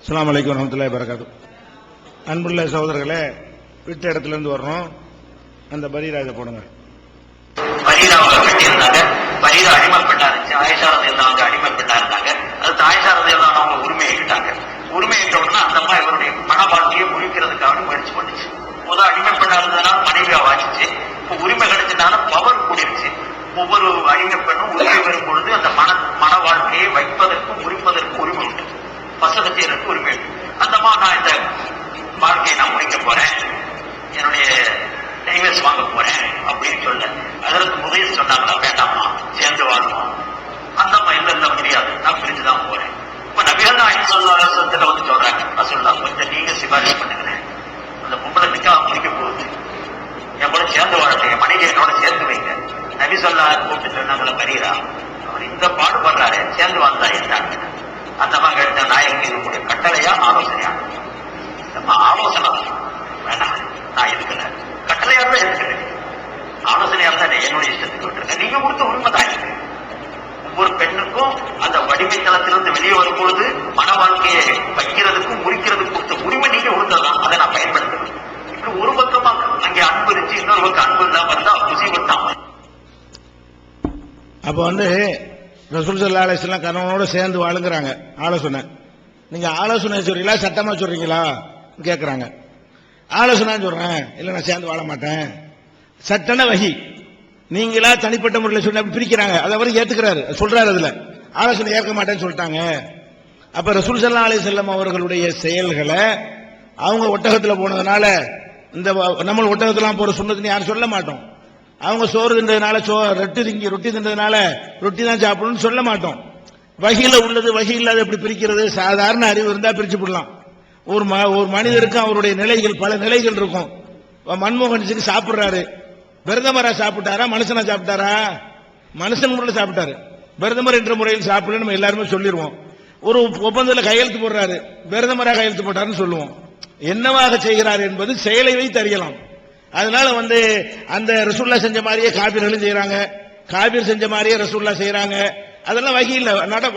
அஸ்ஸலாமு அலைக்கும் வரஹ்மத்துல்லாஹி வபரகாத்துஹு. அன்புள்ள சகோதரர்களே, விட்ட இடத்துல இருந்து வர்றோம். அந்த பரீரா இதை போடுங்க. பரீராவை கட்டியிருந்தாங்க. பரீரா அடிமைப்பட்டா இருந்துச்சு. ஆயிஷா ரலியல்லாஹு அன்ஹா அடிமைப்பட்டா இருந்தாங்க. அது ஆயிஷா ரலியல்லாஹு அன்ஹா அவங்க உரிமையிட்டாங்க. உரிமையிட்ட உடனே அந்த அம்மா இவருடைய மன வாழ்க்கையை முழிக்கிறதுக்காக முயற்சி பண்ணிச்சு. முதல் அடிமைப்பட்டா இருந்ததுனால மனைவியா வாசிச்சு, இப்ப உரிமை கிடைச்சதுனால பவர் கூடிருச்சு. ஒவ்வொரு அடிமை பெண்ணும் உரிமை பெறும் பொழுது அந்த மன வாழ்க்கையை வைப்பதற்கும் முறிப்பதற்கும் உரிமை உண்டு, வசதி செய்யறதுக்கு உரிமை உண்டு. அந்த அம்மா நான் இந்த வாழ்க்கையை நான் முடிக்க போறேன், என்னுடைய டைவர்ஸ் வாங்க போறேன் அப்படின்னு சொல்ல, அதற்கு முதல் சொன்னாங்களா வேண்டாமா சேர்ந்து வாழணும். அந்த அம்மா இல்ல முடியாது, நான் பிரிச்சுதான் போறேன். இப்ப நபிகள் நாயகம் ஸல்லல்லாஹு அலைஹி வஸல்லம் வந்து சொல்றாங்க, ரசூலுல்லாஹ் கொஞ்சம் நீங்க சிபாரிசு பண்ணுங்களேன், அந்த பொம்பளை நிக்கா முடிக்க போகுது, என் கூட சேர்ந்து வாழ மனைவி என்னோட சேர்த்து வைங்க. நபி ஸல்லல்லாஹு கூப்பிட்டு சொன்னாங்களா, பரீரா அவர் இந்த பாடுபடுறாரு, சேர்ந்து வந்தா என்ன? அந்த அம்மா கேட்ட, நாயகம் இது கட்டளையா ஆலோசனையா? ஆலோசனை வேண்டாம், நான் எதுக்குல கட்டளையா தான் இருக்கிறேன், ஆலோசனையா தான் என்னுடைய இஷ்டத்துக்கு விட்டுருங்க. நீங்க கொடுத்த உரிமை தான் இருக்கு. ஒவ்வொரு பெண்ணுக்கும் அந்த வடிமைத்தளத்திலிருந்து வெளியே வரும்பொழுது மன வாழ்க்கையை வைக்கிறதுக்கும் முறிக்கிறதுக்கும் கொடுத்த உரிமை நீங்க கொடுத்ததான், அதை நான் பயன்படுத்துறேன். இப்படி ஒரு பக்கமா அங்கே அன்பு இருந்துச்சு, இன்னொரு பக்கம் அன்பு இல்லாம இருந்தா முசீபத்தான். அப்ப ரசூல் ஸல்லல்லாஹு அலைஹி வஸல்லம் கணவனோட சேர்ந்து வாழுங்கிறாங்க. ஆலோசனை, நீங்க ஆலோசனை சொல்றீங்களா சட்டமா சொல்றீங்களா கேட்கறாங்க. ஆலோசனை சொல்றேன், இல்ல நான் சேர்ந்து வாழ மாட்டேன். சட்டன வகி, நீங்களா தனிப்பட்ட முறையில் சொன்ன பிரிக்கிறாங்க. அதை அவர் ஏத்துக்கிறாரு, சொல்றாரு. அதுல ஆலோசனை ஏற்க மாட்டேன்னு சொல்லிட்டாங்க. அப்ப ரசூல் ஸல்லல்லாஹு அலைஹி வஸல்லம் அவர்களுடைய செயல்களை அவங்க ஒட்டகத்துல போனதுனால, இந்த நம்ம ஒட்டகத்துல போற சுன்னத்துன்னு யாரும் சொல்ல மாட்டோம். அவங்க சோறு தின்றதுனால ரொட்டி தின்றதுனால ரொட்டி தான் சாப்பிடணும்னு சொல்ல மாட்டோம். வகையில உள்ளது வகை இல்லாத எப்படி பிரிக்கிறது? சாதாரண அறிவு இருந்தா பிரிச்சு போடலாம். ஒரு மனிதருக்கு அவருடைய நிலைகள், பல நிலைகள் இருக்கும். மன்மோகன் சிங் சாப்பிடுறாரு, பிரதமரா சாப்பிட்டாரா மனுஷனா சாப்பிட்டாரா? மனுஷன் முறையில் சாப்பிட்டாரு. பிரதமர் என்ற முறையில் சாப்பிடல நம்ம எல்லாருமே சொல்லிடுவோம். ஒரு ஒப்பந்தத்தில் கையெழுத்து போடுறாரு, பிரதமராக கையெழுத்து போட்டாருன்னு சொல்லுவோம். என்னவாக செய்கிறார் என்பது செயலை வைத்து அறியலாம். அதனால அந்த ரசூல்லா செஞ்ச மாதிரியே காபீர்களும் செய்யறாங்க, காபீர் செஞ்ச மாதிரியே ரசூல்லா செய்யறாங்க. அதெல்லாம் வகையில்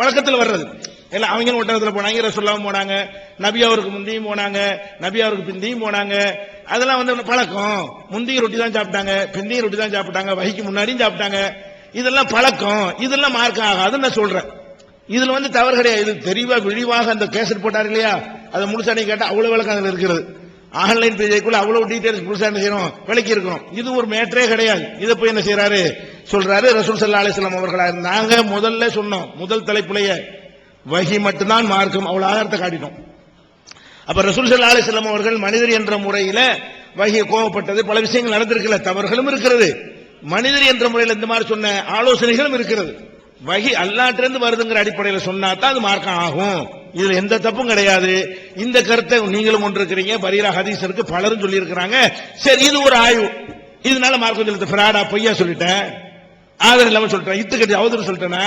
வழக்கத்தில் வர்றது. எல்லாம் அவங்க ஒட்டகத்தில் போனாங்க, ரசூல்லாவும் போனாங்க, நபி அவருக்கு முந்தியும் போனாங்க, நபி அவருக்கு பிந்தியும் போனாங்க. அதெல்லாம் பழக்கம். முந்தைய ரொட்டி தான் சாப்பிட்டாங்க, பிந்திய ரொட்டி தான் சாப்பிட்டாங்க, வகைக்கு முன்னாடியும் சாப்பிட்டாங்க. இதெல்லாம் பழக்கம், இதெல்லாம் மார்க்கம் ஆகாதுன்னு நான் சொல்றேன். இதுல தவறு கிடையாது. இது தெளிவா விழிவாக அந்த கேசட் போட்டார் இல்லையா, அதை முழுசானி கேட்டா அவ்வளவு விளக்கம் அதுல இருக்கிறது. ஆன்லைன் பேஜைக்குள்ள அவ்வளவு டீடைல்ஸ் முழுசா என்ன செய்யணும், விளக்கி இருக்கணும். இது ஒரு மேட்டரே கிடையாது. இதை போய் என்ன செய்யறாரு, சொல்றாரு. ரசூல் ஸல்லல்லாஹு அலைஹி வஸல்லம் அவர்களா நாங்க முதல்ல சொன்னோம், முதல் தலைப்புலயே வஹி மட்டும்தான் மார்க்கம், அவ்வளவு ஆதாரத்தை காட்டிட்டோம். அப்ப ரசூல் ஸல்லல்லாஹு அலைஹி வஸல்லம் அவர்கள் மனிதர் என்ற முறையில வஹி கோவப்பட்டது, பல விஷயங்கள் நடந்திருக்கல, தவறுகளும் இருக்கிறது. மனிதர் என்ற முறையில் இந்த மாதிரி சொன்ன ஆலோசனைகளும் இருக்கிறது. வஹி அல்லாஹ்விலிருந்து வருதுங்கிற அடிப்படையில் சொன்னா தான் அது மார்க்கம் ஆகும். இதுல எந்த தப்பும் கிடையாது. இந்த கருத்தை நீங்களும் கொண்டிருக்கிறீங்க, பரீரா ஹதீஸ் இருக்கு, பலரும் சொல்லி இருக்கிறாங்க. சரி, இது ஒரு ஆய்வு. இதனால மார்க்கம் சொல்லிட்டு ஃப்ராடா பொய்யா சொல்லிட்டேன், ஆதரவு இல்லாம சொல்லிட்டேன், இத்துக்கட்டி அவதூறு சொல்லிட்டேனா,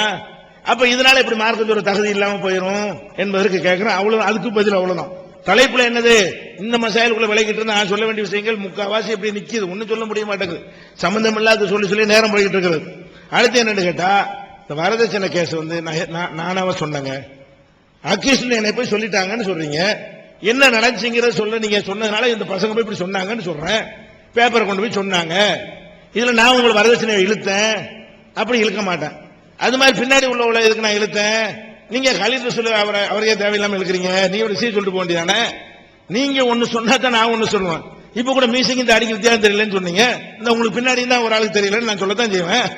அப்ப இதனால இப்படி மார்க்கம் சொல்ற தகுதி இல்லாம போயிடும் என்பதற்கு கேட்கிறேன். அவ்வளவு, அதுக்கு பதில் அவ்வளவுதான். தலைப்புல என்னது இந்த மசாயலுக்குள்ள விளக்கிட்டு இருந்தா நான் சொல்ல வேண்டிய விஷயங்கள் முக்காவாசி எப்படி நிக்குது, ஒன்னும் சொல்ல முடிய மாட்டேங்குது, சம்பந்தம் இல்லாத சொல்லி நேரம் போய்கிட்டு இருக்கிறது. அடுத்து என்னன்னு கேட்டா, இந்த வரதட்சணை கேஸ் வந்து நானாவ சொன்னங்க, அக்கீஸ்ல என்னை போய் சொல்லிட்டாங்கன்னு சொல்றீங்க, என்ன நடந்துச்சுங்கிறத சொல்ல நீங்க சொன்னதுனால இந்த பசங்க போய் இப்படி சொன்னாங்கன்னு சொல்றேன், பேப்பரை கொண்டு போய் சொன்னாங்க, இதுல நான் உங்களுக்கு வரதட்சணையை இழுத்தேன், அப்படி இழுக்க மாட்டேன். அது மாதிரி பின்னாடி உள்ள இதுக்கு நான் இழுத்தேன், நீங்க கலித்து சொல்லி அவரையே தேவையில்லாம இழுக்கிறீங்க, நீ ஒரு விஷயம் சொல்லிட்டு போக வேண்டியதானே, நீங்க ஒன்னு சொன்னா தான் நான் ஒன்னு சொல்லுவேன். இப்ப கூட மீசிங் இந்த அடிக்க வித்தியாசம் தெரியலன்னு சொன்னீங்க, இந்த உங்களுக்கு பின்னாடி தான் ஒரு ஆளுக்கு தெரியலன்னு நான் சொல்லத்தான் செய்வேன்,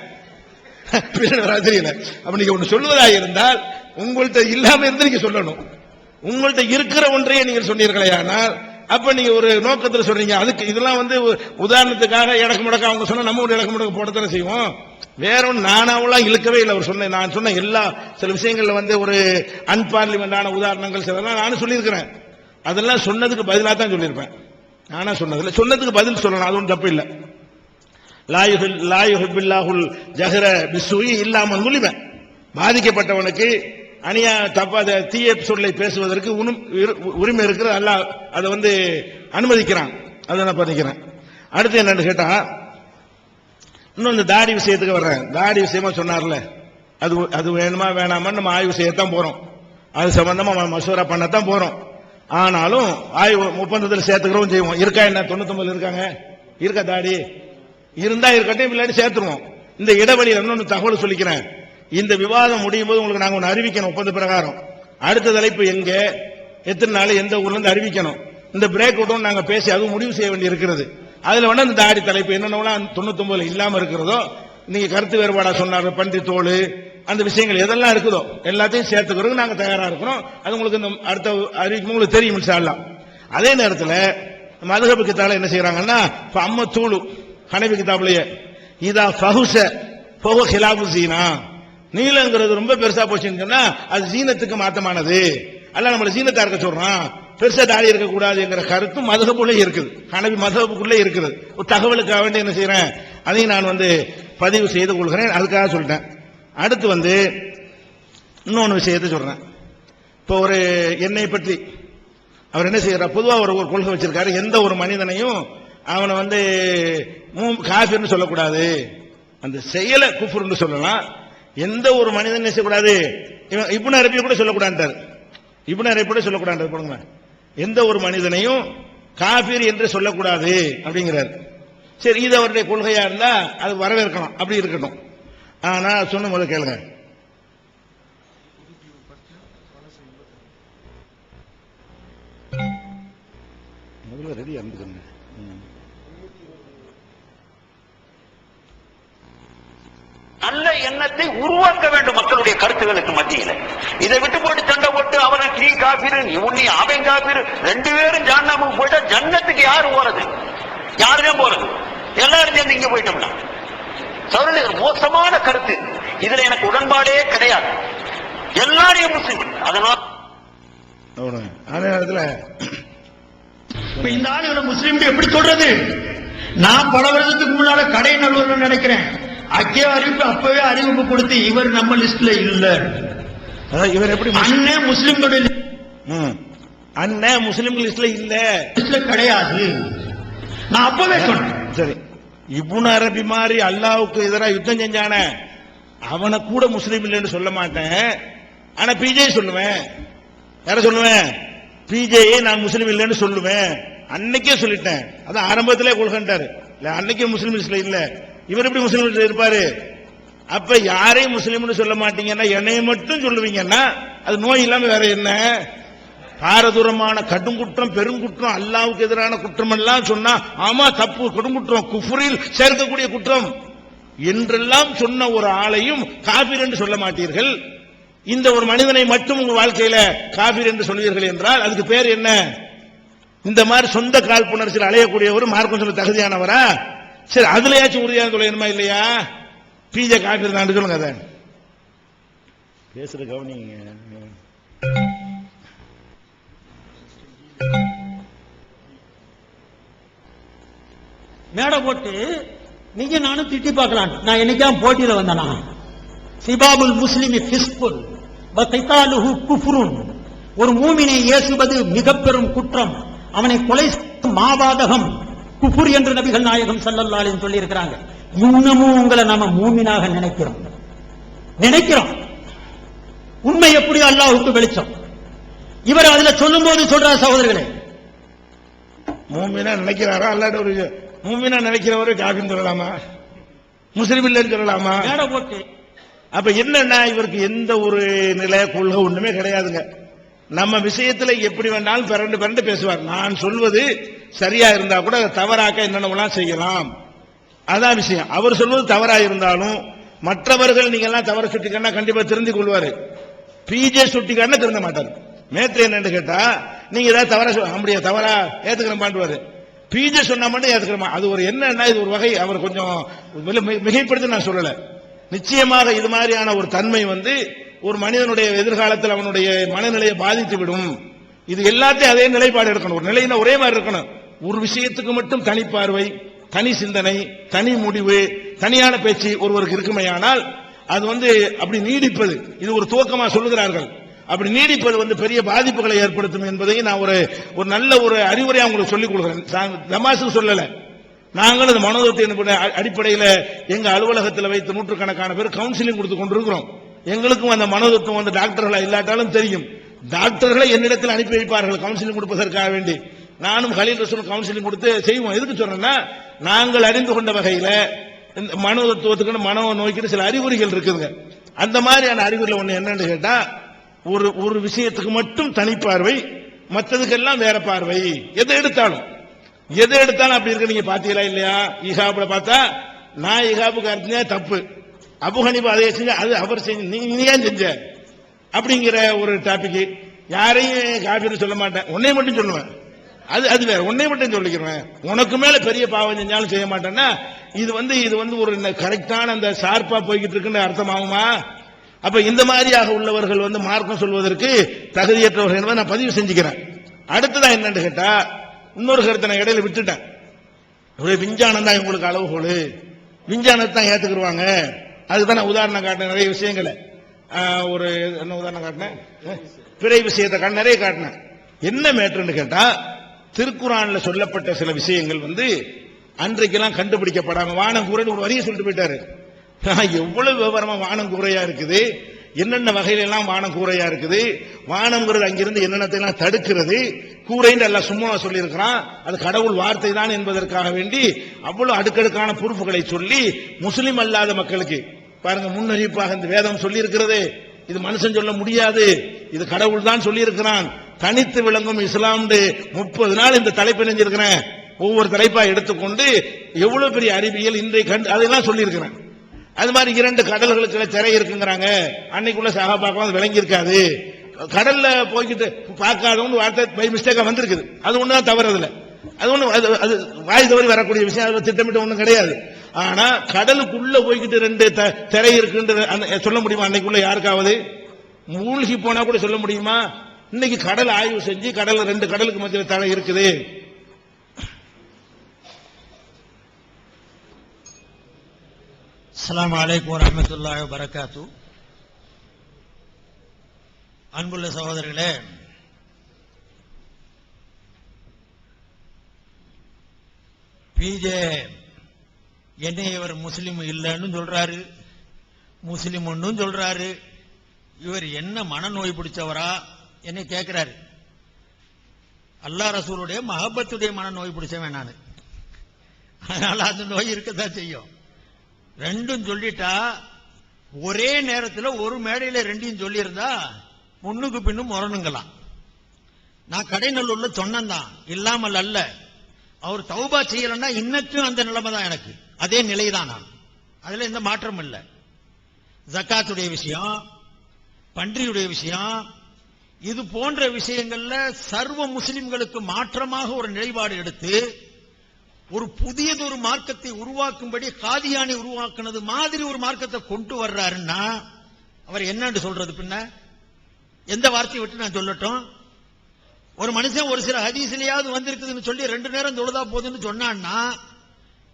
தெரியல. அப்ப நீங்க ஒன்னு சொல்லுவதாக இருந்தால் உங்கள்கிட்ட இல்லாம இருந்து நீங்க சொல்லணும், உங்கள்கிட்ட இருக்கிற ஒன்றையே நீங்க சொன்னீர்களே. ஆனால் அப்ப நீங்க ஒரு நோக்கத்தில் சொல்றீங்க, அதுக்கு இதெல்லாம் வந்து உதாரணத்துக்காக எனக்கு முடக்க அவங்க சொன்ன நம்ம ஒரு எனக்கு முடக்க போடத்தானே செய்வோம், வேற ஒன்று நானாவெல்லாம் இழுக்கவே இல்லை. அவர் சொன்ன நான் சொன்ன எல்லா சில விஷயங்கள்ல வந்து ஒரு அன்பார்லிமெண்டான உதாரணங்கள் சிலலாம் நானும் சொல்லியிருக்கிறேன், அதெல்லாம் சொன்னதுக்கு பதிலாக தான் சொல்லியிருப்பேன், நானா சொன்னதில்லை, சொன்னதுக்கு பதில் சொல்லணும், அது ஒன்றும் தப்பு இல்லை. லாயுஹில்லாஹுல் ஜஹர பிஸ்ஸூஇ இல்லா மன் ஸுலிம, பாதிக்கப்பட்டவனுக்கு அநியா தப்பாத தீய சொல்லை பேசுவதற்கு உரிமை இருக்கிறது, அல்லாஹ் அதை வந்து அனுமதிக்கிறான், அதை நான் பண்ணிக்கிறேன். அடுத்து என்னன்னு கேட்டா, இன்னும் இந்த தாடி விஷயத்துக்கு வர்றேன். தாடி விஷயமா சொன்னார்ல, அது வேணுமா வேணாமா நம்ம ஆய்வு செய்யத்தான் போறோம், அது சம்பந்தமா மசூரா பண்ணத்தான் போறோம். ஆனாலும் ஆய்வு ஒப்பந்தத்தில் சேர்த்துக்கிறோம் செய்வோம். இருக்கா என்ன 99 இருக்காங்க, இருக்கா தாடி இருந்தா இருக்கட்டும், இல்லாட்டி சேர்த்துருவோம். இந்த இடைவெளியில் இன்னொன்று தகவல் சொல்லிக்கிறேன், இந்த விவாதம் முடியும் போது உங்களுக்கு நாங்க ஒன்று அறிவிக்கணும் ஒப்பந்த பிரகாரம். அடுத்த தலைப்பு எங்க எத்தனை நாள் எந்த ஊர்ல இருந்து அறிவிக்கணும். இந்த பிரேக் விட்டோம் நாங்க பேசி அதுவும் முடிவு செய்ய வேண்டி இருக்கிறது. அதுல வேணா இந்த தாடி தலைப்பு என்னென்னலாம் 99 இல்லாம இருக்கிறதோ, நீங்க கருத்து வேறுபாடா சொன்னார் பன்றி தோல் அந்த விஷயங்கள் எதெல்லாம் இருக்குதோ எல்லாத்தையும் சேர்த்துக்கிறோம், நாங்க தயாரா இருக்கிறோம். அது உங்களுக்கு இந்த அடுத்த அறிவிக்கும் உங்களுக்கு தெரியும் இன்ஷா அல்லாஹ். அதே நேரத்தில் மதுஹப் கிதாபுல என்ன செய்யறாங்கன்னா, அம்ம தூளு ஹனஃபி கிதாபுலயே இதா ஃபஹுஸ ஃபஹு ஹிலாஃபு ஸீனா, நீலங்கிறது ரொம்ப பெருசா போச்சுன்னு சொன்னா அது ஜீனத்துக்கு மாத்தமானது, அல்ல நம்மள ஜீனத்தா இருக்க சொல்றான், பெருசா தாடி இருக்க கூடாதுங்கிற கருத்து மதுஹபுள்ளே இருக்குது, ஹனஃபி மதுஹபுக்குள்ளே இருக்குது. ஒரு தகவலுக்காக வேண்டி என்ன செய்யறேன், அதையும் நான் வந்து பதிவு செய்து கொள்கிறேன், அதுக்காக சொல்லிட்டேன். அடுத்து வந்து இன்னொன்று விஷயத்தை சொல்றேன். இப்போ ஒரு என்னை பற்றி அவர் என்ன செய்யறார், பொதுவாக ஒரு கொள்கை வச்சிருக்காரு, எந்த ஒரு மனிதனையும் அவனை வந்து காஃபிர்னு சொல்லக்கூடாது, அந்த செயலை குஃப்ர்னு சொல்லலாம், எந்த ஒரு மனிதன் என்ன செய்யக்கூடாது, இப்னு அரபி கூட சொல்லக்கூடாது, இப்னு அரபி கூட சொல்லக்கூடாது போடுங்க, எந்த ஒரு மனிதனையும் காஃபிர் என்று சொல்லக்கூடாது அப்படிங்கிறார். சரி, இது அவருடைய கொள்கையா இருந்தா அது வரவேற்கணும், அப்படி இருக்கட்டும். ஆனா சொன்ன முதல்ல கேளுங்க, முதல்ல ரெடி இருந்துக்கங்க. நல்ல எண்ணத்தை உருவாக்க வேண்டும் மக்களுடைய கருத்துகளுக்கு மத்தியில். இதை விட்டு போட்டு சண்டை போட்டு அவனை நீ காபிரு உன்னை அவன் காபிரு, 2 பேரும் ஜஹன்னமுக்கு போயிட்டா ஜன்னத்துக்கு யாரு போறது, யாருமே போறது, எல்லாரும் சேர்ந்து இங்க போயிட்டோம்னா சகோதரர்களே, மோசமான கருத்து. இதுல எனக்கு உடன்பாடே கிடையாது, எல்லாரையும் முஸ்லிம். அதனால அதே நேரத்தில் இந்த ஆளுகளை முஸ்லீம் எப்படி சொல்றது, நான் பல வருஷத்துக்கு முன்னால கடை நல்லூர் நினைக்கிறேன், அக்கே அறிவிப்பு அப்பவே அறிவிப்பு கொடுத்து இவர் நம்ம லிஸ்ட்ல இல்ல, இவர் எப்படி அண்ணன் முஸ்லிம்களுடைய அண்ணன் முஸ்லிம் லிஸ்ட்ல இல்ல, லிஸ்ட்ல கிடையாது, நான் அப்பவே சொன்னேன். சரி, இப்னு அரபி மாதிரி அல்லாவுக்கு எதிராக யுத்தம் செஞ்சான அவனை கூட முஸ்லீம் இல்லைன்னு சொல்ல மாட்டேன், ஆனா பிஜே சொல்லுவேன். யார சொல்லுவேன், பிஜேயை நான் முஸ்லீம் இல்லைன்னு சொல்லுவேன், அன்னைக்கே சொல்லிட்டேன். அதான் ஆரம்பத்திலே கொள்கின்றாரு, அன்னைக்கே முஸ்லீம் லிஸ்ட்ல இல்ல, இவர் எப்படி முஸ்லீம் லிஸ்ட்ல இருப்பாரு. அப்ப யாரையும் முஸ்லீம்னு சொல்ல மாட்டீங்கன்னா என்னைய மட்டும் சொல்லுவீங்கன்னா அது நோய் இல்லாம வேற என்ன, பாரதூரமான கடுங்குற்றம் பெருங்குற்றம் அல்லாவுக்கு எதிரான குற்றம் எல்லாம் சொன்னா ஆமா தப்பு, கொடுங்குற்றம், குஃப்ரில் சேர்க்கக்கூடிய குற்றம் என்றெல்லாம் சொன்ன ஒரு ஆளையும் காபிர் என்று சொல்ல மாட்டீர்கள். இந்த ஒரு மனிதனை மட்டும் உங்க வாழ்க்கையில காபிர் என்று சொல்வீர்கள் என்றால் அதுக்கு பேர் என்ன? இந்த மாதிரி சொந்த காழ்ப்புணர்ச்சியில் அலையக்கூடியவர் மார்க்கம் சொல்ல தகுதியானவரா? சரி, அதுலயாச்சும் உறுதியான சொல்லணுமா இல்லையா? பிஜே காபிர் தான் சொல்லுங்க. அதை பேசுற கவனிங்க. மேடை போட்டு நீங்க நானும் திட்டி பார்க்கலாம். நான் என்னைக்கா போட்டியில வந்தனா? சிபாபுல் முஸ்லிமி ஃபிஸ்குல் வ கிதாலுஹு குஃப்ருன் ஒரு மூமினை ஏசுவது மிக பெரும் குற்றம், அவனை கொலை மாபாதகம், குஃபுர் என்று நபிகள் நாயகம் ஸல்லல்லாஹு அலைஹி சொல்லி இருக்கிறாங்க. இன்னமும் உங்களை நாம மூமினாக நினைக்கிறோம். உண்மை எப்படி அல்லாஹ்வுக்கு வெளிச்சம். இவர் அதுல சொல்லும் போது சொல்றார், சகோதரர்களே, மூமினா நினைக்கிறாரா? அல்லாஹ் ஒரு மூமினா நினைக்கிறவரு காஃபின்னு சொல்லலாமா? முஸ்லிம் இல்லைன்னு சொல்லலாமா? மேடை போட்டு அப்ப என்னன்னா, இவருக்கு எந்த ஒரு நிலை கொள்கை ஒண்ணுமே கிடையாதுங்க. நம்ம விஷயத்துல எப்படி வேணாலும் பிறண்டு பேசுவார். நான் சொல்வது சரியா இருந்தா கூட தவறாக்க என்னென்னலாம் செய்யலாம், அதான் விஷயம். அவர் சொல்வது தவறா இருந்தாலும் மற்றவர்கள் நீங்க எல்லாம் தவற சுட்டிக்காரனா கண்டிப்பா திருந்திக் கொள்வாரு. பிஜே சுட்டிக்காரனா திருந்த மாட்டார். நேற்று என்னன்னு கேட்டா, நீங்க ஏதாவது தவறா அப்படியே தவறா ஏத்துக்கிறேன் பாண்டுவாரு. பிஜே சொன்னா மட்டும் ஏத்துக்கிறோமா? அது ஒரு என்னன்னா, இது ஒரு வகை. அவர் கொஞ்சம் மிகைப்படுத்தி நான் சொல்லல. நிச்சயமாக இது மாதிரியான ஒரு தன்மை ஒரு மனிதனுடைய எதிர்காலத்தில் அவனுடைய மனநிலையை பாதித்து விடும். இது எல்லாத்தையும் அதே நிலைப்பாடு இருக்கணும். ஒரு நிலையில ஒரே மாதிரி இருக்கணும். ஒரு விஷயத்துக்கு மட்டும் தனி பார்வை, தனி சிந்தனை, தனி முடிவு, தனியான பேச்சு ஒருவருக்கு இருக்குமையானால் அது அப்படி நீடிப்பது, இது ஒரு துவக்கமா சொல்லுகிறார்கள். அப்படி நீடிப்பது பெரிய பாதிப்புகளை ஏற்படுத்தும் என்பதை நான் ஒரு நல்ல ஒரு அறிவுரை உங்களுக்கு சொல்லிக் கொடுக்கிறேன். தமாசுக்கு சொல்லல. நாங்கள் இந்த மனோதத்தின் அடிப்படையில் எங்க அலுவலகத்தில் வைத்து நூற்றுக்கணக்கான பேர் கவுன்சிலிங் கொடுத்து கொண்டிருக்கிறோம். எங்களுக்கும் அந்த மனோதத்துவம் டாக்டர்களா இல்லாட்டாலும் தெரியும். டாக்டர்களை என்னிடத்தில் அனுப்பி வைப்பார்கள் கவுன்சிலிங் கொடுப்பதற்காக வேண்டி. நானும் கலீல் ரசூல் கவுன்சிலிங் கொடுத்து செய்வோம். எதுக்கு சொல்றேன்னா, நாங்கள் அறிந்து கொண்ட வகையில மனோதத்துவத்துக்கு மனோ நோய்க்கு சில அறிகுறிகள் இருக்குதுங்க. அந்த மாதிரியான அறிகுறிகள் ஒண்ணு என்னன்னு கேட்டா, ஒரு விஷயத்துக்கு மட்டும் தனிப்பார்வை, மற்றதுக்கெல்லாம் வேற பார்வை. எதை எடுத்தாலும் அப்படி இருக்கு. நீங்க பாத்தீங்களா இல்லையா? இஹாபுல பார்த்தா நான் இஹாபுக்கு அர்த்தமே தப்பு, அபு ஹனீஃபா அதை செஞ்ச, அது அவர் செஞ்ச, நீ ஏன் செஞ்ச அப்படிங்கிற ஒரு டாபிக். யாரையும் காபீர் சொல்ல மாட்டேன், உன்னை மட்டும் சொல்லுவேன். அது வேற, உன்னை மட்டும் சொல்லிக்கிறேன். உனக்கு மேல பெரிய பாவம் செஞ்சாலும் செய்ய மாட்டேன்னா இது ஒரு கரெக்டான அந்த ஷார்ப்பா போய்கிட்டு இருக்குன்னு அர்த்தமாகுமா? அப்ப இந்த மாதிரியாக உள்ளவர்கள் மார்க்கம் சொல்வதற்கு தகுதியற்றவர்கள் என்பதை நான் பதிவு செஞ்சுக்கிறேன். அடுத்ததா என்னன்னு கேட்டா, இன்னொரு கருத்தை நான் இடையில விட்டுட்டேன். விஞ்ஞானம் தான் இவங்களுக்கு அளவுகோல், விஞ்ஞானத்தை தான் ஏத்துக்குருவாங்க. அதுதான் நான் உதாரணம் காட்டினேன். நிறைய விஷயங்களை ஒரு என்ன உதாரணம் காட்டினேன், பிறை விஷயத்தை நிறைய காட்டினேன். என்ன மேட்டர்னு கேட்டா, திருக்குறான்ல சொல்லப்பட்ட சில விஷயங்கள் அன்றைக்கெல்லாம் கண்டுபிடிக்கப்படாம வானம் கூரைன்னு ஒரு வரியை சொல்லிட்டு போயிட்டாரு. எவ்வளவு விவரமா வானம் கூரையா இருக்குது, என்னென்ன வகையில எல்லாம் வானம் கூரையா இருக்குது, வானம்ங்கிறது அங்கிருந்து என்னென்னத்தை எல்லாம் தடுக்கிறது, கூரைன்னு எல்லாம் சும்மா சொல்லி இருக்கிறான். அது கடவுள் வார்த்தை தான் என்பதற்காக வேண்டி அவ்வளவு அடுக்கடுக்கான பொறுப்புகளை சொல்லி முஸ்லிம் அல்லாத மக்களுக்கு பாருங்க முன்னறிவிப்பாக இந்த வேதம் சொல்லி இருக்கிறது. இது மனுஷன் சொல்ல முடியாது, இது கடவுள் தான் சொல்லி இருக்கிறான். தனித்து விளங்கும் இஸ்லாம் 30 நாள் இந்த தலைப்பு நெஞ்சிருக்கிறேன். ஒவ்வொரு தலைப்பா எடுத்துக்கொண்டு எவ்வளவு பெரிய அறிவியல் இன்றைக்கு அதெல்லாம் சொல்லி இருக்கிறேன். அது மாதிரி 2 கடல்களுக்கு திரை இருக்குங்கிறாங்க. அன்னைக்குள்ள சகாபாக்கள் விளங்கி இருக்காது. கடல்ல போய்கிட்டு பார்க்காதவங்க வார்த்தை பை மிஸ்டேக்கா வந்திருக்குது. அது ஒண்ணுதான் தவறு. அதுல அது ஒண்ணு அது வாய் தவறி வரக்கூடிய விஷயம். அது திட்டமிட்டு ஒண்ணும் கிடையாது. ஆனா கடலுக்குள்ள போய்கிட்டு 2 திரை இருக்குன்னு சொல்ல முடியுமா? அன்னைக்குள்ள யாருக்காவது மூழ்கி போனா கூட சொல்ல முடியுமா? இன்னைக்கு கடல் ஆய்வு செஞ்சு கடல் 2 கடலுக்கு மத்தியில் தடை இருக்குது. அஸ்ஸலாமு அலைக்கும் வரஹ்மத்துல்லாஹி வபரகாத்து. அன்புள்ள சகோதரர்களே, பிஜே என்னை இவர் முஸ்லிம் இல்லைன்னு சொல்றாரு, முஸ்லிம் ஒன்னும் சொல்றாரு. இவர் என்ன மனநோய் பிடிச்சவரா என்னை கேட்கிறாரு. அல்லாஹ் ரசூலுடைய மஹப்பத்துடைய மனநோய் பிடிச்சவன் நான். அதனால அந்த நோய் இருக்கத்தான் செய்யும். 2ம் சொல்லிட்டா ஒரே நேரத்தில் ஒரு மேடையில் 2யும் சொல்லி இருந்தா முன்னுக்கு பின்னும் முரணுங்களாம். நான் கடைநல்லூர்ல சொன்னதான் இல்லாமல் அல்ல. அவர் தௌபா செய்யலன்னா இன்னத்தும் அந்த நிலைமை தான் எனக்கு, அதே நிலைதான். நான் அதுல எந்த மாற்றம் இல்லை. ஜக்காத்துடைய விஷயம், பன்றியுடைய விஷயம், இது போன்ற விஷயங்கள்ல சர்வ முஸ்லிம்களுக்கு மாற்றமாக ஒரு நிலைப்பாடு எடுத்து ஒரு புதியதொரு மார்க்கத்தை உருவாக்கும்படி காதியானி உருவாக்குனது மாதிரி ஒரு மார்க்கத்தை கொண்டு வர்றாருன்னா அவர் என்னன்னு சொல்றது? பின்ன எந்த வார்த்தையை விட்டு நான் சொல்லட்டும்? ஒரு மனுஷன் ஒரு சில ஹதீஸ்லயாவது வந்திருக்குதுன்னு சொல்லி 2 நேரம் தொழுதா போதுன்னு சொன்னான்னா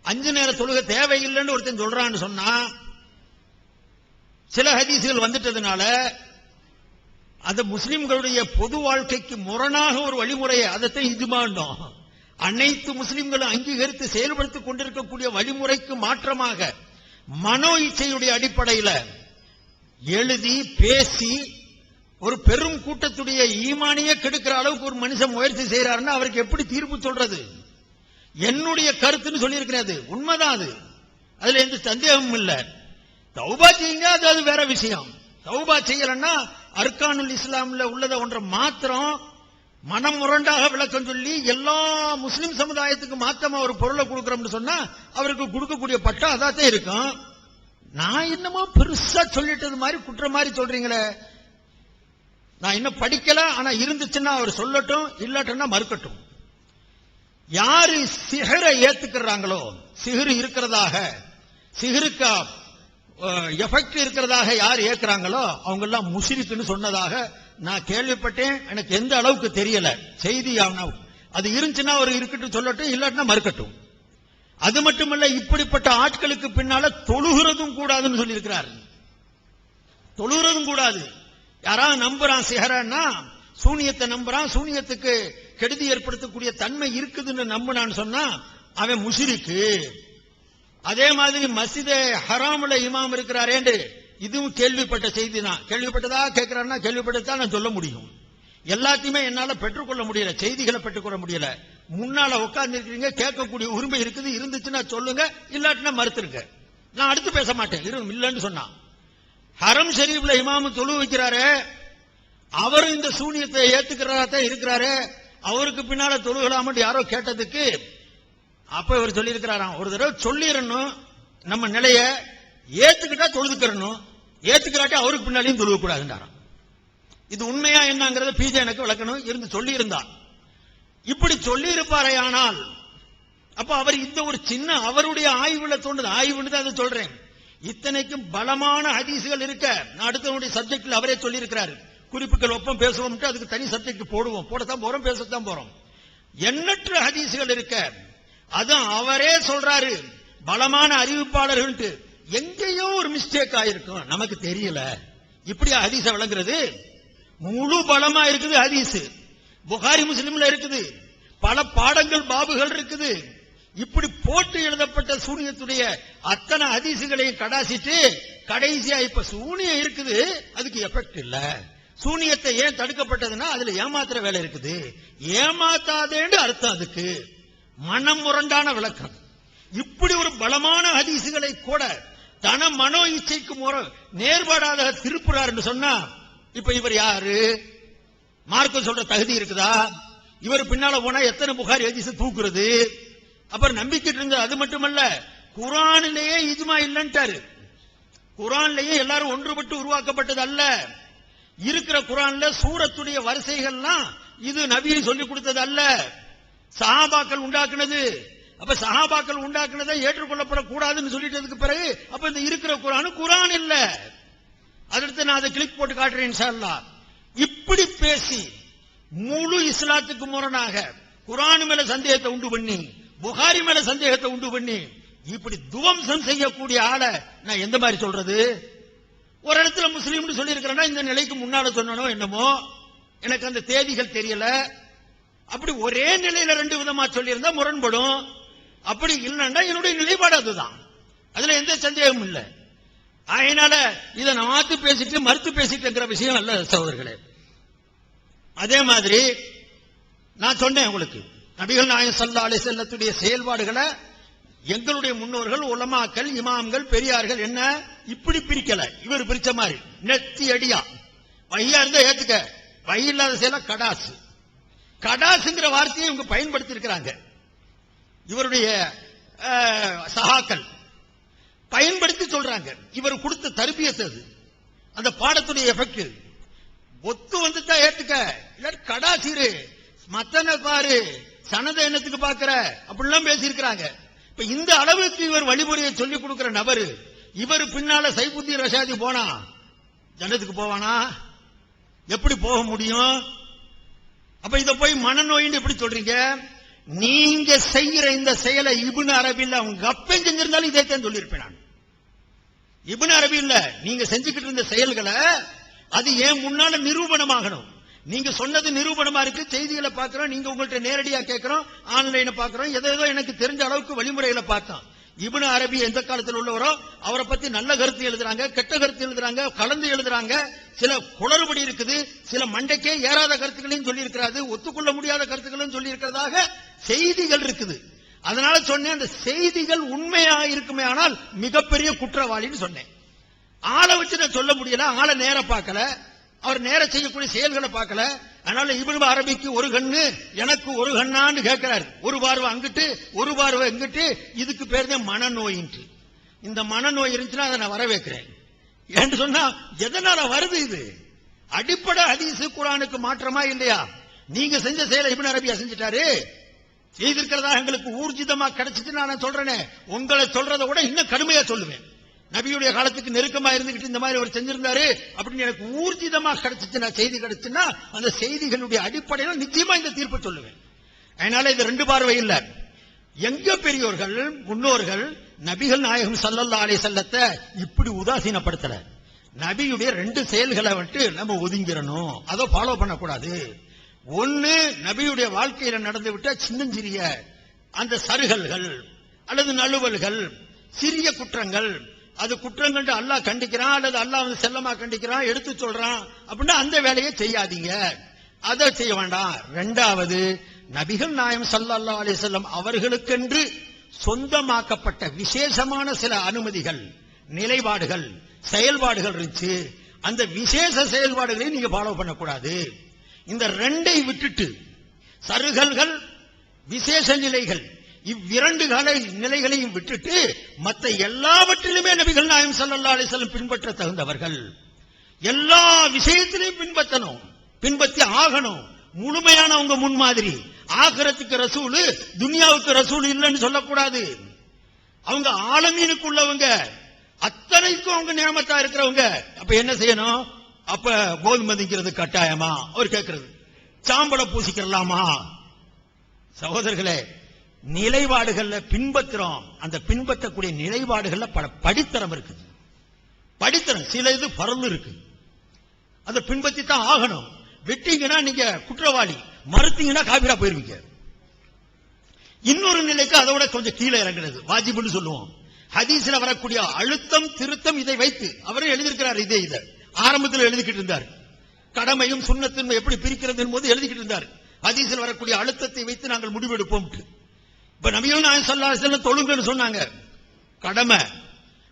5 நேர தொழுகை தேவையில்லைன்னு ஒருத்தன் சொல்றான்னு சொன்னா, சில ஹதீஸ்கள் வந்துட்டதுனால அந்த முஸ்லிம்களுடைய பொது வாழ்க்கைக்கு முரணாக ஒரு வழிமுறையை அதைத்தான் இஜ்மாண்டோம். அனைத்து முஸ்லிம்களும் அங்கீகரித்து செயல்படுத்திக் கொண்டிருக்கக்கூடிய வழிமுறைக்கு மாற்றமாக மனோ இச்சையுடைய அடிப்படையில் எழுதி பேசி ஒரு பெரும் கூட்டத்துடைய ஈமானியே கெடுக்கிற அளவுக்கு ஒரு மனுஷன் முயற்சி செய்யறாருன்னா அவருக்கு எப்படி தீர்ப்பு சொல்றது? என்னுடைய கருத்துன்னு சொல்லி இருக்கிறது உண்மைதான், அது அதுல எந்த சந்தேகமும் இல்ல. தௌபா செய்யுங்க, அது வேற விஷயம். தௌபா செய்யலன்னா அர்கானுல் இஸ்லாம்ல உள்ளத ஒன்றை மாத்திரம் மனம் முரண்டாக விளக்கம் சொல்லி எல்லா முஸ்லிம் சமுதாயத்துக்கு மாத்தமா ஒரு பொருளை கொடுக்கறோம்னு சொன்னா அவருக்கு கொடுக்கக்கூடிய பட்டம் அதான் இருக்கும். நான் என்னமோ பெருசா சொல்லிட்டது மாதிரி குற்ற மாதிரி சொல்றீங்களே. நான் இன்னும் படிக்கல, ஆனா இருந்துச்சுன்னா அவர் சொல்லட்டும், இல்லாட்டா மறுக்கட்டும். யாரு சிஹரை ஏத்துக்கிறாங்களோ, சிஹர் இருக்கிறதாக, சிஹருக்கு எஃபெக்ட் இருக்கிறதாக யார் ஏற்கிறாங்களோ அவங்க எல்லாம் முஷ்ரிக்குன்னு சொன்னதாக நான் கேள்விப்பட்டேன். எனக்கு எந்த அளவுக்கு தெரியல செய்தி. அது இருந்துச்சுன்னா அவர் இருக்கட்டும், சொல்லட்டும், இல்லாட்டினா மறுக்கட்டும். அது மட்டுமல்ல, இப்படிப்பட்ட ஆட்களுக்கு பின்னால தொழுகிறதும் கூடாதுன்னு சொல்லி இருக்கிறார். தொழுகிறதும் கூடாது. யாராவது நம்புறான் சிஹரன்னா, சூனியத்தை நம்புறான், சூனியத்துக்கு கெடுதி ஏற்படுத்தக்கூடிய தன்மை இருக்குதுன்னு நம்புனான்னு சொன்னா அவன் முஷ்ரிக்கு. அதே மாதிரி மஸ்ஜித் ஹராம்ல இமாம் இருக்கிறாரே, இதுவும் கேள்விப்பட்ட செய்தி தான். கேள்விப்பட்டதா கேட்கிறான்னா கேள்விப்பட்டதான் நான் சொல்ல முடியும். எல்லாத்தையுமே என்னால பெற்றுக்கொள்ள முடியல, செய்திகளை பெற்றுக்கொள்ள முடியல. முன்னால உட்கார்ந்து இருக்கிறீங்க, கேட்கக்கூடிய உரிமை இருக்குது. இருந்துச்சுன்னா சொல்லுங்க, இல்லாட்டினா மறுத்துருங்க. நான் அடுத்து பேச மாட்டேன். இல்லன்னு சொன்னா ஹரம் ஷரீஃப்ல இமாமு தொழு வைக்கிறாரு, அவரும் இந்த சூனியத்தை ஏத்துக்கிறதா இருக்கிறாரு. அவருக்கு பின்னால தொழுகலாமட்டு யாரோ கேட்டதுக்கு அப்ப இவர் சொல்லி இருக்கிறாராம், ஒரு தடவை சொல்லிடணும் நம்ம நிலைய, ஏத்துக்கிட்டா தொழுதுக்கிறணும், ஏத்துக்கிறாட்டி அவருக்கு பின்னாலையும் தொழுக கூடாதுன்றாராம். இது உண்மையா என்னங்கறத பிஜே எனக்கு விளக்கணும். இருந்து சொல்லி இருந்தா இப்படி சொல்லி இருப்பாரே. ஆனால் அப்ப அவர் இந்த ஒரு சின்ன அவருடைய ஆய்வுல தோன்றுது, ஆய்வுன்னு தான் அதை சொல்றேன். இத்தனைக்கும் பலமான ஹதீசுகள் இருக்க, நான் அடுத்தவனுடைய சப்ஜெக்ட்ல அவரே சொல்லி இருக்கிறாரு. குறிப்புகள் ஒப்பம் பேசுவோம், அதுக்கு தனி சப்ஜெக்ட் போடுவோம், போடத்தான் போறோம், பேசத்தான் போறோம். எண்ணற்ற ஹதீசுகள் இருக்க, அதான் அவரே சொல்றாரு பலமான அறிவிப்பாளர்கள். எங்கேயோ ஒரு மிஸ்டேக் ஆயிருக்கும், நமக்கு தெரியல. இப்படியா ஹதீஸ விளங்குறது? முழு பலமா இருக்குது ஹதீஸ், புகாரி முஸ்லிம்ல இருக்குது, பல பாடங்கள் பாபுகள் இருக்குது. இப்படி போட்டு எழுதப்பட்ட சூனியத்துடைய அத்தனை ஹதீசுகளையும் கடாசிட்டு கடைசியா இப்ப சூனியம் இருக்குது, அதுக்கு எஃபெக்ட் இல்ல. சூனியத்தை ஏன் தடுக்கப்பட்டதுன்னா அதுல ஏமாத்துற வேலை இருக்குது, ஏமாத்தாதேன்னு அர்த்தம். அதுக்கு மனம் முரண்டான விளக்கம். இப்படி ஒரு பலமான ஹதீசுகளை கூட தன மனோ இச்சைக்கு நேர்பாடாத திருப்புறார் என்று சொன்னா இப்ப இவர் யாரு? மார்க்கம் சொல்ற தகுதி இருக்குதா? இவர் பின்னால போனா எத்தனை புகாரி ஹதீஸ் தூக்குறது? அப்புறம் நம்பிக்கை இருந்தது. அது மட்டுமல்ல, குர்ஆனிலேயே இஜ்மா இல்லன்ட்டாரு. குர்ஆன்லயே எல்லாரும் ஒன்றுபட்டு உருவாக்கப்பட்டது அல்ல. இருக்கிற குர்ஆன்ல சூரத்துடைய வரிசைகள்லாம் இது நபியை சொல்லிக் கொடுத்தது அல்ல, சஹாபாக்கள் உண்டாக்குனது. அப்ப சஹாபாக்கள் உண்டாக்குனதை ஏற்றுக்கொள்ளப்படக்கூடாதுன்னு சொல்லிட்டதுக்கு பிறகு அப்ப இந்த இருக்கிற குர்ஆன் இல்ல. அடுத்து நான் அதை கிளிக் போட்டு காட்டுறேன் இன்ஷா அல்லாஹ். இப்படி பேசி முழு இஸ்லாத்துக்கு முரணாக குர்ஆன் மேல சந்தேகத்தை உண்டு பண்ணி, புகாரி மேல சந்தேகத்தை உண்டு பண்ணி, இப்படி துவம்சம் செய்யக்கூடிய ஆளை நான் எந்த மாதிரி சொல்றது? ஒரு இடத்துல முஸ்லீம்னு சொல்லி இருக்கிறேன்னா இந்த நிலைக்கு முன்னால சொன்னனோ என்னமோ, எனக்கு அந்த தேதிகள் தெரியல. அப்படி ஒரே நிலையில ரெண்டு விதமா சொல்லி இருந்தா முரண்படும். அப்படி இல்லைன்னா என்னுடைய நிலைப்பாடு அதுதான், அதுல எந்த சந்தேகமும் இல்லை. அதனால இதை மாத்து பேசிட்டு மறுத்து பேசிட்டுங்கிற விஷயம் அல்ல சகோதரர்களே. அதே மாதிரி நான் சொன்னேன் உங்களுக்கு, நபிகள் நாயகம் ஸல்லல்லாஹு அலைஹி வஸல்லத்துடைய செயல்பாடுகளை எங்களுடைய முன்னோர்கள் உலமாக்கள் இமாம்கள் பெரியார்கள் என்ன இப்படி பிரிக்கல. இவர் பிரிச்ச மாதிரி நெத்தி அடியா வஹியா இருந்தா ஏத்துக்க, வஹி இல்லாத செயல கடாசு. கடாசுங்கிற வார்த்தையை இவங்க பயன்படுத்தி இருக்கிறாங்க. இவருடைய சகாக்கள் பயன்படுத்தி சொல்றாங்க. இவர் கொடுத்த தர்பியத் அது, அந்த பாடத்துடைய எஃபெக்ட். ஒத்து வந்துட்டா ஏத்துக்க, இல்ல கடாசிரு மத்தன பாரு, சனத எண்ணத்துக்கு பாக்குற, அப்படிலாம் பேசியிருக்கிறாங்க. இப்ப இந்த அளவுக்கு இவர் வழிமுறையை சொல்லிக் கொடுக்கிற நபரு, இவர் பின்னால சைஃபுத்தீன் ரஷாதி போனா ஜன்னத்துக்கு போவானா? எப்படி போக முடியும்? அப்ப இத போய் மனநோயின்னு எப்படி சொல்றீங்க? நீங்க செய்யற இந்த செயலை இப்னு அரபில அவங்க அப்பன் செஞ்சிருந்தாலும் இதைத்தான் சொல்லியிருப்பேன் நான். இப்னு அரபி இல்ல, நீங்க செஞ்சுக்கிட்டு இருந்த செயல்களை அது ஏன் முன்னால நிரூபணமாகணும். நீங்க சொன்னது நிரூபணமா இருக்கு, செய்திகளை பார்க்கிறோம், நீங்க உங்கள்ட்ட நேரடியா கேட்கிறோம், ஆன்லைன்ல பார்க்கிறோம், ஏதோ எனக்கு தெரிஞ்ச அளவுக்கு வழிமுறைகளை பார்த்தோம். இப்னு அரபி எந்த காலத்தில் உள்ளவரோ அவரை பத்தி நல்ல கருத்து எழுதுறாங்க, கெட்ட கருத்து எழுதுறாங்க, கலந்து எழுதுறாங்க. சில குளறுபடி இருக்குது, சில மண்டைக்கே ஏறாத கருத்துக்களையும் சொல்லி இருக்கிறாரு, ஒத்துக்கொள்ள முடியாத கருத்துக்களையும் சொல்லி இருக்கிறதாக செய்திகள் இருக்குது. அதனால சொன்னேன், அந்த செய்திகள் உண்மையா இருக்குமே ஆனால் மிகப்பெரிய குற்றவாளின்னு சொன்னேன். ஆளை வச்சு நான் சொல்ல முடியல, ஆளை நேர பார்க்கல, அவர் நேர செய்யக்கூடிய செயல்களை பார்க்கல. அதனால இப்னு அரபிக்கு ஒரு கண்ணு எனக்கு ஒரு கண்ணான்னு கேட்கிறாரு. ஒரு பார்வை அங்கிட்டு ஒரு பார்வை எங்கிட்டு. இதுக்கு பேர் தான் மனநோயின்று. இந்த மனநோய் இருந்துச்சுன்னா அதை நான் வர வைக்கிறேன். ஏன்னு சொன்னா எதனால வருது? இது அடிப்படை ஹதீஸ் குர்ஆனுக்கு மாற்றமா இல்லையா? நீங்க செஞ்ச செயலை இப்னு அரபியா செஞ்சிட்டாரு. செய்திருக்கிறதா எங்களுக்கு ஊர்ஜிதமா கிடைச்சிட்டு நான் சொல்றேனே, உங்களை சொல்றதை விட இன்னும் கடுமையா சொல்லுவேன். நபியுடைய காலத்துக்கு நெருக்கமா இருந்துகிட்டு இந்த மாதிரி அவர் செஞ்சிருந்தாரு அப்படின்னு எனக்கு ஊர்ஜிதமா கிடைச்சிச்சுன்னா, செய்தி கிடைச்சுன்னா, அந்த செய்திகளுடைய அடிப்படையில் நிச்சயமா இந்த தீர்ப்பு சொல்லுவேன். அதனால இது ரெண்டு பார்வை இல்ல. எங்க பெரியோர்கள் முன்னோர்கள் நபிகள் நாயகம் ஸல்லல்லாஹு அலைஹி வஸல்லத்தை இப்படி உதாசீனப்படுத்தல. நபியுடைய ரெண்டு செயல்களை விட்டு நம்ம ஒதுங்கிடணும், அதை ஃபாலோ பண்ணக்கூடாது. ஒன்னு, நபியுடைய வாழ்க்கையில நடந்து விட்ட சின்னஞ்சிறிய அந்த சருகல்கள் அல்லது நழுவல்கள், சிறிய குற்றங்கள், அது குற்றங்கள் அல்லாஹ் கண்டிக்கிறான் அல்லது அல்லாஹ் வந்து செல்லமா கண்டிக்கிறான், எடுத்து சொல்றான் அப்படின்னா அந்த வேலையை செய்யாதீங்க, அதை செய்ய வேண்டாம். இரண்டாவது, நபிகள் நாயகம் ஸல்லல்லாஹு அலைஹி வஸல்லம் அவர்களுக்கென்று சொந்தமாக்கப்பட்ட விசேஷமான சில அனுமதிகள், நிலைப்பாடுகள், செயல்பாடுகள் இருந்துச்சு. அந்த விசேஷ செயல்பாடுகளை நீங்க ஃபாலோ பண்ணக்கூடாது. இந்த ரெண்டை விட்டுட்டு சருகல்கள், விசேஷ நிலைகள், இவ்விரண்டு நிலைகளையும் விட்டுட்டு மற்ற எல்லாவற்றிலுமே நபிகள் நாயகம் ஸல்லல்லாஹு அலைஹி வஸல்லம் பின்பற்ற தகுந்தவர்கள். எல்லா விஷயத்திலையும் பின்பற்றணும், பின்பற்றி ஆகணும். முழுமையான அவங்க முன்மாதிரி. ஆகிரத்துக்கு ரசூல், துனியாவுக்கு ரசூல் இல்லைன்னு சொல்லக்கூடாது. அவங்க ஆலமீனுக்கு உள்ளவங்க, அத்தனைக்கும் அவங்க நியமத்தா இருக்கிறவங்க. அப்ப என்ன செய்யணும்? அப்ப கோதுமை திங்கிறது கட்டாயமா? அவர் கேட்கிறது. சாம்பலை பூசிக்கலாமா? சகோதரர்களே, நிலைப்பாடுகள்ல பின்பற்றுறோம். அந்த பின்பற்றக்கூடிய நிலைப்பாடுகள்ல பல படித்தரம் இருக்குது. படித்தரம் சில இது பரந்து இருக்கு, அதை பின்பற்றி தான் ஆகணும். வெட்டிங்கன்னா நீங்க குற்றவாளி, மறுத்தீங்கன்னா காபிரா போயிருவீங்க. இன்னொரு நிலைக்கு அதோட கொஞ்சம் கீழே இறங்குறது வாஜிபுன்னு சொல்லுவோம். ஹதீஸ்ல வரக்கூடிய அழுத்தம் திருத்தம் இதை வைத்து அவரே எழுதியிருக்கிறார். இதை ஆரம்பத்தில் எழுதிக்கிட்டு இருந்தார். கடமையும் சுன்னத்தும் எப்படி பிரிக்கிறது என்பது எழுதிக்கிட்டு இருந்தார். ஹதீஸ்ல வரக்கூடிய அழுத்தத்தை வைத்து நாங்கள் முடிவெடுப்போம். இப்ப நபிகள் நாயகம் ஸல்லல்லாஹு அலைஹி வஸல்லம் தொழுங்கன்னு சொன்னாங்க, கடமை.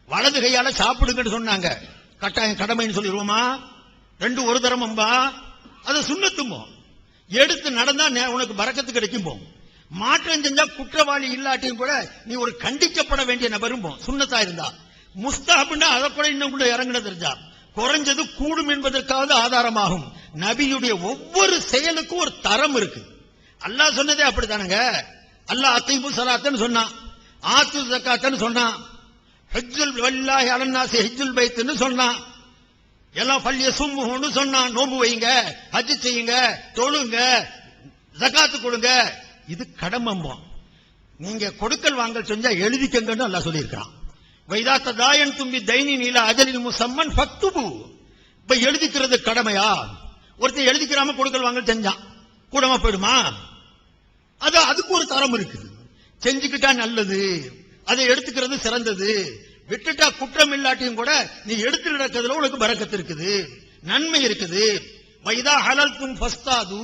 வலது கையால சாப்பிடுங்கன்னு சொன்னாங்க, கட்டாயம் கடமைன்னு சொல்லிடுவோமா? ரெண்டு ஒரு தரமும்பா, அது சுன்னத்துமோ. எடுத்து நடந்தா உனக்கு பரக்கத்து கிடைக்கும். மாற்றம் செஞ்சா குற்றவாளி இல்லாட்டியும் கூட நீ ஒரு கண்டிக்கப்பட வேண்டிய நபரும் சுன்னத்தா இருந்தா. முஸ்தஹப்னா அதை கூட இன்னும் கூட இறங்கின தெரிஞ்சா குறைஞ்சது கூடும் என்பதற்காவது ஆதாரமாகும். நபியுடைய ஒவ்வொரு செயலுக்கும் ஒரு தரம் இருக்கு. அல்லாஹ் சொன்னதே அப்படித்தானுங்க. அல்லாஹ் அத்தீபு ஸலாத்தன்னு சொன்னான், ஆத்து ஸகாத்தன்னு சொன்னான், ஹஜ்ஜுல் வல்லாஹி அலன்னாஸி ஹஜ்ஜுல் பைத்னு சொன்னான், எல்லாம் ஃபல்யஸும்ஹுன்னு சொன்னான். நோன்பு வைங்க, ஹஜ் செய்யுங்க, தொழுங்க, ஜகாத் கொடுங்க. இது கடமைம்போம். நீங்க கொடுக்கல் வாங்கல் செஞ்சா எழுதிக்கங்கன்னு அல்லாஹ் சொல்லியிருக்கான். வைதா ததாயன்தும் பிதைனின் இலா அஜலின் முஸம்மன் ஃபக்துபு. இப்ப எழுதிக்கிறது கடமையா? ஒருத்தர் எழுதிக்கிறாம கொடுக்கல் வாங்கல் செஞ்சான், கூடமா போயிடுமா? அதுக்கு ஒரு தரம் இருக்குது. செஞ்சுக்கிட்டா நல்லது, அதை எடுத்துக்கிறது சிறந்தது. விட்டுட்டா குற்றம் இல்லாட்டியும் கூட நீ எடுத்து நடக்கிறதுல உனக்கு பரக்கத்து இருக்குது, நன்மை இருக்குது. வைதா ஹலல்தும் ஃபஸ்தாது.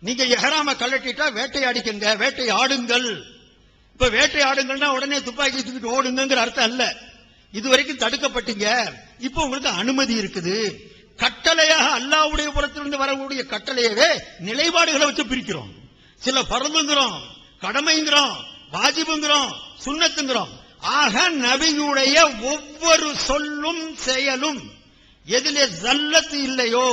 நீங்க இஹ்ராம கழட்டிட்டா வேட்டையாடிக்கங்க, வேட்டையாடுங்கள். இப்ப வேட்டையாடுங்கள்னா உடனே துப்பாக்கி தூக்கிட்டு ஓடுங்கிற அர்த்தம் அல்ல. இதுவரைக்கும் தடுக்கப்பட்டீங்க, இப்ப உங்களுக்கு அனுமதி இருக்குது. கட்டளையாக அல்லாஹ்வுடைய புறத்திலிருந்து வரக்கூடிய கட்டளையவே நிலைப்பாடுகளை வச்சு பிரிக்கிறோம். சில பரதுங்கிறோம், கடமைங்கிறோம், வாஜிபுங்கிறோம், சுன்னத்துங்கிறோம். ஆக நபியுடைய ஒவ்வொரு சொல்லும் செயலும் எதிலே ஜல்லத்து இல்லையோ,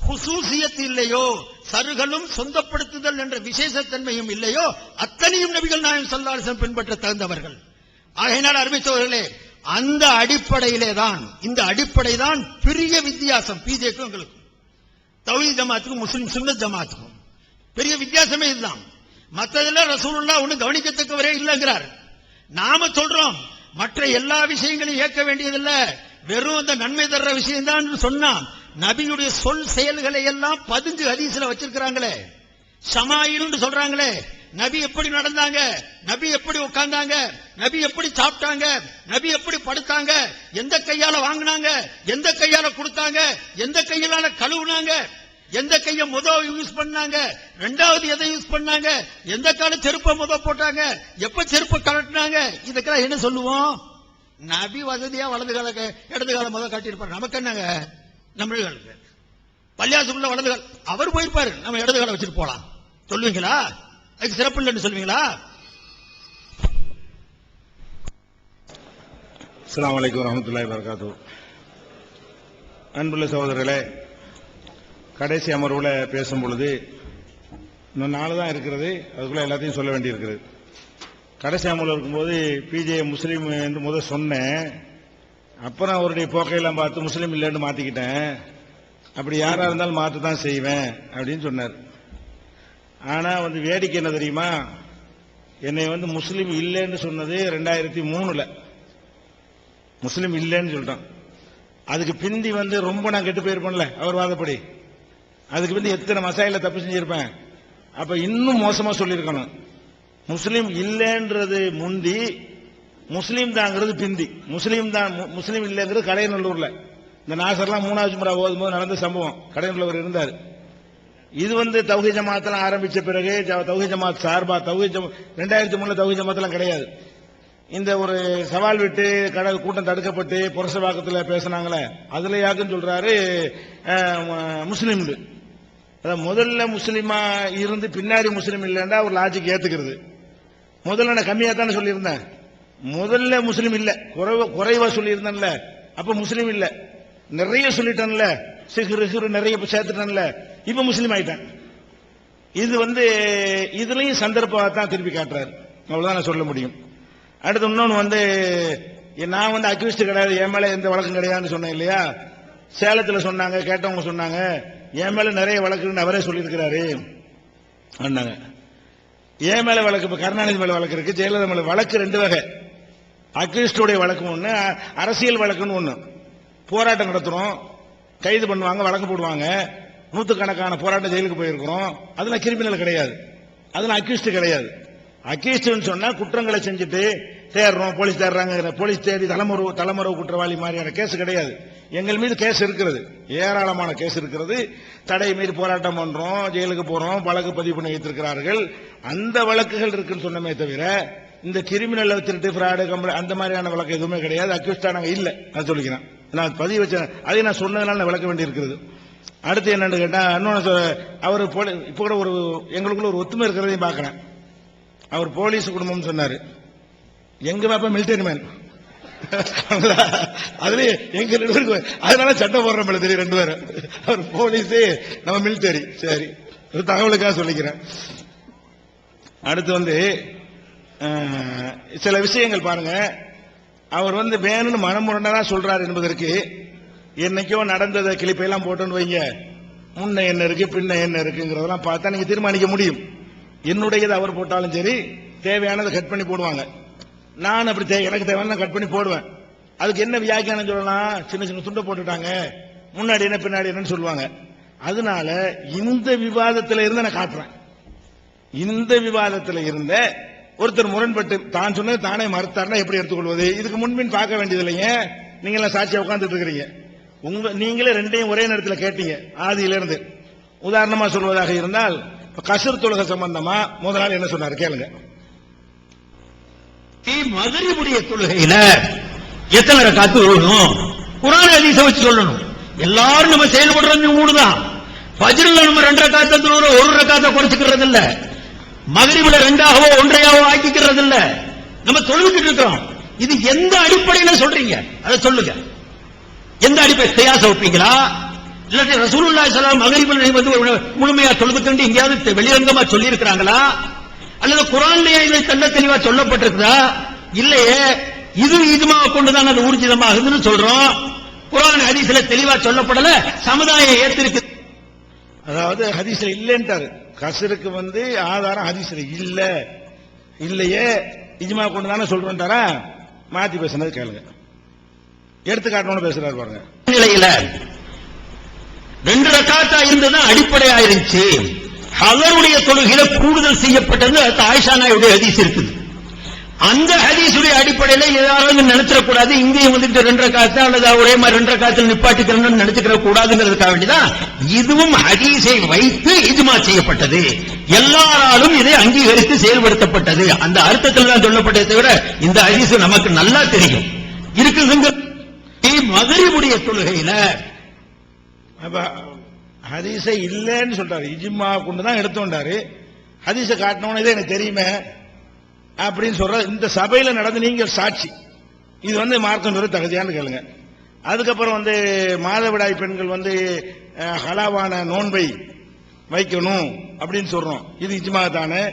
குசூசியத் இல்லையோ, சருகலும் சொந்தப்படுத்துதல் என்ற விசேஷத்தன்மையும் இல்லையோ, அத்தனையும் நபிகள் நாயகம் ஸல்லல்லாஹு அலைஹி வஸல்லம் பின்பற்ற தகுந்தவர்கள். ஆகையினால் அருமைத்தவர்களே, அந்த அடிப்படையிலே தான், இந்த அடிப்படை தான் பெரிய வித்தியாசம். பிஜேக்கும் எங்களுக்கும், தௌஹீத் ஜமாத்துக்கும் முஸ்லிம் சுன்னத் ஜமாத்துக்கும் பெரிய வித்தியாசமே இதுதான். மற்றதெல்லாம் ரசூலுல்லாஹ் ஒன்னும் கவனிக்கத்தக்கவரே இல்லைங்கிறார். நாம சொல்றோம் மற்ற எல்லா விஷயங்களையும் ஏற்க வேண்டியதில்லை, வெறும் அந்த நன்மை தர்ற விஷயம் தான் சொன்னா நபியுடைய சொல் செயல்களை எல்லாம் பதிஞ்சு ஹதீஸ்ல வச்சிருக்கிறாங்களே. ஷமாயில்னு சொல்றாங்களே, நபி எப்படி நடந்தாங்க, நபி எப்படி உட்கார்ந்தாங்க, நபி எப்படி சாப்பிட்டாங்க, நபி எப்படி படுத்தாங்க, எந்த கையால வாங்கினாங்க, எந்த கையால கொடுத்தாங்க, எந்த கையால கழுவுனாங்க, எந்த கைய யூஸ் பண்ணாங்க, ரெண்டாவது எதை யூஸ் பண்ணாங்க, எந்த கால செருப்ப போட்டாங்க, எப்ப செருப்ப கலட்டினாங்க, இதுக்கெல்லாம் என்ன சொல்லுவோம்? நபி வசதியா வலது கால இடது கால காட்டியிருப்பாரு. நமக்கு என்னங்க, நம்மளுக்கு பள்ளியாசுக்குள்ள வலது கால் அவர் போயிருப்பாரு, நம்ம இடது கால வச்சுட்டு போலாம் சொல்லுவீங்களா? அதுக்கு சிறப்பு இல்லைன்னு சொல்லுவீங்களா? அஸ்ஸலாமு அலைக்கும் வரஹ்மத்துல்லாஹி வபரகாத்துஹு. அன்புள்ள சகோதரர்களே, கடைசி அமர்வுல பேசும் பொழுது இன்னும் 4 தான் இருக்கிறது, அதுக்குள்ள எல்லாத்தையும் சொல்ல வேண்டியிருக்கிறது. கடைசி அமர்வில் இருக்கும்போது பிஜே முஸ்லீம் என்று முதல் சொன்னேன். அப்புறம் அவருடைய போக்கையெல்லாம் பார்த்து முஸ்லீம் இல்லைன்னு மாத்திக்கிட்டேன். அப்படி யாரா இருந்தாலும் மாற்ற தான் செய்வேன் அப்படின்னு சொன்னார். ஆனா வேடிக்கை என்ன தெரியுமா, என்னை முஸ்லீம் இல்லைன்னு சொன்னது 2003ல முஸ்லீம் இல்லைன்னு சொல்லிட்டான். அதுக்கு பிந்தி ரொம்ப நான் கெட்டு போயிருப்பேன்ல அவர் வாதப்படி. அதுக்கு பிந்தி எத்தனை மசாயில தப்பு செஞ்சிருப்பேன். அப்ப இன்னும் மோசமா சொல்லியிருக்கணும். முஸ்லீம் இல்லைன்றது முந்தி, முஸ்லீம் தாங்கிறது பிந்தி. முஸ்லீம் தான் முஸ்லீம் இல்லைங்கிறது கடையநல்லூர்ல இந்த நாசர்லாம் 3வது முறை ஓதும்போது நடந்த சம்பவம். கடையநல்லூர் இருந்தார். இது தௌஹீத் ஜமாத்லாம் ஆரம்பிச்ச பிறகு தௌஹீத் ஜமாத் சார்பா 2003ல தௌஹீத் ஜமாத்லாம் கிடையாது. இந்த ஒரு சவால் விட்டு கூட்டம் தடுக்கப்பட்டு புரசவாக்கத்தில் பேசினாங்களே, அதுல யாருன்னு சொல்றாரு முஸ்லீம். முதல்ல முஸ்லீமா இருந்து பின்னாடி முஸ்லீம் இல்லைன்னா ஒரு லாஜிக் ஏத்துக்கிறது. முதல்ல நான் கம்மியா தானே சொல்லியிருந்தேன். முதல்ல முஸ்லீம் இல்ல, குறைவா சொல்லியிருந்தேன்ல, அப்ப முஸ்லீம் இல்ல. நிறைய சொல்லிட்டேன்ல, சிறு நிறைய சேர்த்துட்டேன்ல, இப்ப முஸ்லீம் ஆயிட்டேன். இது இதுலயும் சந்தர்ப்பத்தான் திருப்பி காட்டுறாரு. அவ்வளவுதான் நான் சொல்ல முடியும். அடுத்து இன்னொன்னு நான் அக்யூஸ்ட் கிடையாது, என் மேல எந்த வழக்கம் கிடையாதுன்னு சொன்னேன் இல்லையா. சேலத்துல சொன்னாங்க, கேட்டவங்க சொன்னாங்க, என் மேல நிறைய வழக்குன்னு அவரே சொல்லியிருக்கிறாரு. என் மேல வழக்கு, இப்ப கருணாநிதி மேல வழக்கு இருக்கு, ஜெயலலிதா மேல வழக்கு 2 வகை. அக்யூஸ்டுடைய வழக்கு ஒண்ணு, அரசியல் வழக்குன்னு ஒண்ணு. போராட்டம் நடத்துறோம், கைது பண்ணுவாங்க, வழக்கு போடுவாங்க, 100கணக்கான போராட்டம் ஜெயிலுக்கு போயிருக்கிறோம். அதெல்லாம் கிரிமினல் கிடையாது, அதெல்லாம் அக்யூஸ்ட் கிடையாது. அக்யூஸ்ட்னு சொன்னா குற்றங்களை செஞ்சுட்டு தேடுறோம், போலீஸ் தேடுறாங்க, போலீஸ் தேடி தலைமறைவு குற்றவாளி மாதிரியான கேஸ் கிடையாது. எங்கள் மீது கேஸ் இருக்கிறது, ஏராளமான கேஸ் இருக்கிறது. தடை மீறி போராட்டம் பண்றோம், ஜெயிலுக்கு போறோம், வழக்கு பதிவு பண்ணி வைத்திருக்கிறார்கள். அந்த வழக்குகள் இருக்குன்னு சொன்னமே தவிர இந்த கிரிமினல் திருட்டு, ஃப்ராடு, கம்பெனி அந்த மாதிரியான வழக்கு எதுவுமே கிடையாது. அக்யூஸ்டா நாங்க இல்ல, நான் சொல்லிக்கிறேன். நான் பதிவு வச்சேன், அதை நான் சொன்னதுனால நான் விளக்க வேண்டி இருக்கிறது. அடுத்து என்னன்னு கேட்டா, இன்னொன்னு அவர் இப்ப கூட எங்களுக்குள்ள ஒரு ஒத்துமை இருக்கிறதையும் பாக்கிறேன். அவர் போலீஸ் குடும்பம் சொன்னாரு, எங்க பாப்பா மிலிட்டரி மேன். அதுல எங்க 2 பேருக்கு அதனால சட்டம் போடுறோம் தெரியும் 2 பேரும். அவர் போலீஸ், நம்ம மிலிட்டரி. சரி, ஒரு தகவலுக்காக சொல்லிக்கிறேன். அடுத்து சில விஷயங்கள் பாருங்க. அவர் வேணும்னு மனமுரண்டா சொல்றாரு என்பதற்கு என்னைக்கோ நடந்ததை கிளிப்பையெல்லாம் போட்டோன்னு வைங்க, முன்ன என்ன இருக்கு பின்ன என்ன இருக்குங்கிறதெல்லாம் பார்த்தா நீங்க தீர்மானிக்க முடியும். என்னுடையது அவர் போட்டாலும் சரி, தேவையானதை கட் பண்ணி போடுவாங்க. நான் அப்படி எனக்கு தேவையான கட் பண்ணி போடுவேன். அதுக்கு என்ன வியாக்கியானம் சொல்லலாம், சின்ன சின்ன துண்டை போட்டுட்டாங்க, முன்னாடி என்ன பின்னாடி என்னன்னு சொல்லுவாங்க. அதனால இந்த விவாதத்தில் இருந்து நான் காட்டுறேன். இந்த விவாதத்தில் இருந்த ஒருத்தர் முரண்பட்டு தான் சொன்னது தானே மறுத்தாருன்னா எப்படி எடுத்துக்கொள்வது? இதுக்கு முன்பின் பார்க்க வேண்டியது இல்லைங்க. நீங்க எல்லாம் சாட்சியா உட்கார்ந்துட்டு இருக்கிறீங்க. நீங்களே 2யும் ஒரே நேரத்தில் கேட்டீங்க ஆதியிலிருந்து. உதாரணமா சொல்வதாக இருந்தால், கஸ்ர் தொழுகை சம்பந்தமா முதல் நாள் என்ன சொன்னாரு கேளுங்க. மகரிபுடைய தொழுகையில எத்தனை ரக்காத்து ஓடணும், குர்ஆன் ஹதீஸை வச்சு சொல்லணும். எல்லாரும் நம்ம செயல்படுறது ஊடுதான். ஃபஜ்ர்ல நம்ம 2 ரக்காத்தை தொழுகிறோம், 1 ரக்காத்தை குறைச்சிக்கிறது இல்ல. மகரிபுல 2ஆகவோ 1ஐயாவோ ஆக்கிக்கிறது இல்ல. நம்ம தொழுதுட்டு இருக்கிறோம். இது எந்த அடிப்படையில சொல்றீங்க? அதை சொல்லுங்க. எந்த அடிப்படை கியாஸ் வைப்பீங்களா? இல்லாட்டி ரசூலுல்லாஹி ஸல்லல்லாஹு அலைஹி வஸல்லம் மகரிபுல முழுமையா தொழுதுக்கண்டு எங்கேயாவது வெளிரங்கமா சொல்லி இருக்கிறாங்களா? அல்லது குர்ஆன்லயே இதை தெளிவா சொல்லப்பட்டிருக்குதா? இல்லையே. இது ஈஜ்மாவை கொண்டுதான் அது ஊர்ஜிதமாகுதுன்னு சொல்றோம். குர்ஆன் ஹதீஸ்ல தெளிவா சொல்லப்படல, சமுதாயம் ஏத்திருக்கு. அதாவது ஹதீஸ்ல இல்லைன்றாரு. கஸ்ருக்கு ஆதாரம் ஹதீஸ்ல இல்ல, இல்லையே இஜ்மா கொண்டுதானே சொல்றோம்ட்டாரா? மாத்தி பேசுனது கேளுங்க. எடுத்துக்காட்டணும்னு பேசுறாரு பாருங்க. நிலையில 2 ரக்காத்தா இருந்ததுதான் அடிப்படையா இருந்துச்சு. ஹலருடைய தொழுகையில கூடுதல் செய்யப்பட்டது அது ஆயிஷா நாயுடைய ஹதீஸ் இருக்குது. அந்த ஹதீஸுடைய அடிப்படையில யாராவது நினைச்சிடக்கூடாது இங்கேயும் வந்துட்டு 2 ரக்காத்தா அல்லது ஒரே மாதிரி 2 ரக்காத்தில் நிப்பாட்டிக்கிறோம்னு நினைச்சுக்கிற கூடாதுங்கிறதுக்காக வேண்டிதான் இதுவும் ஹதீஸை வைத்து இஜ்மா செய்யப்பட்டது. எல்லாராலும் இதை அங்கீகரித்து செயல்படுத்தப்பட்டது. அந்த அர்த்தத்தில் தான் சொல்லப்பட்டதை தவிர இந்த ஹதீஸ் நமக்கு நல்லா தெரியும் இருக்குதுங்க. மகரிபுடைய தொழுகையில அப்ப ஹதீஸை இல்லைன்னு சொல்றாரு, இஜ்மா கொண்டு தான் எடுத்தோண்டாரு. ஹதீஸை காட்டினோன்னு இதே எனக்கு தெரியுமே அப்படின்னு சொல்ற இந்த சபையில நடந்து நீங்கள் சாட்சி, இது மார்க்கம் சொல்ல தகுதியான்னு கேளுங்க. அதுக்கப்புறம் மாதவிடாய் பெண்கள் ஹலாவான நோன்பை வைக்கணும் அப்படின்னு சொல்றோம், இது இஜ்மா தானே?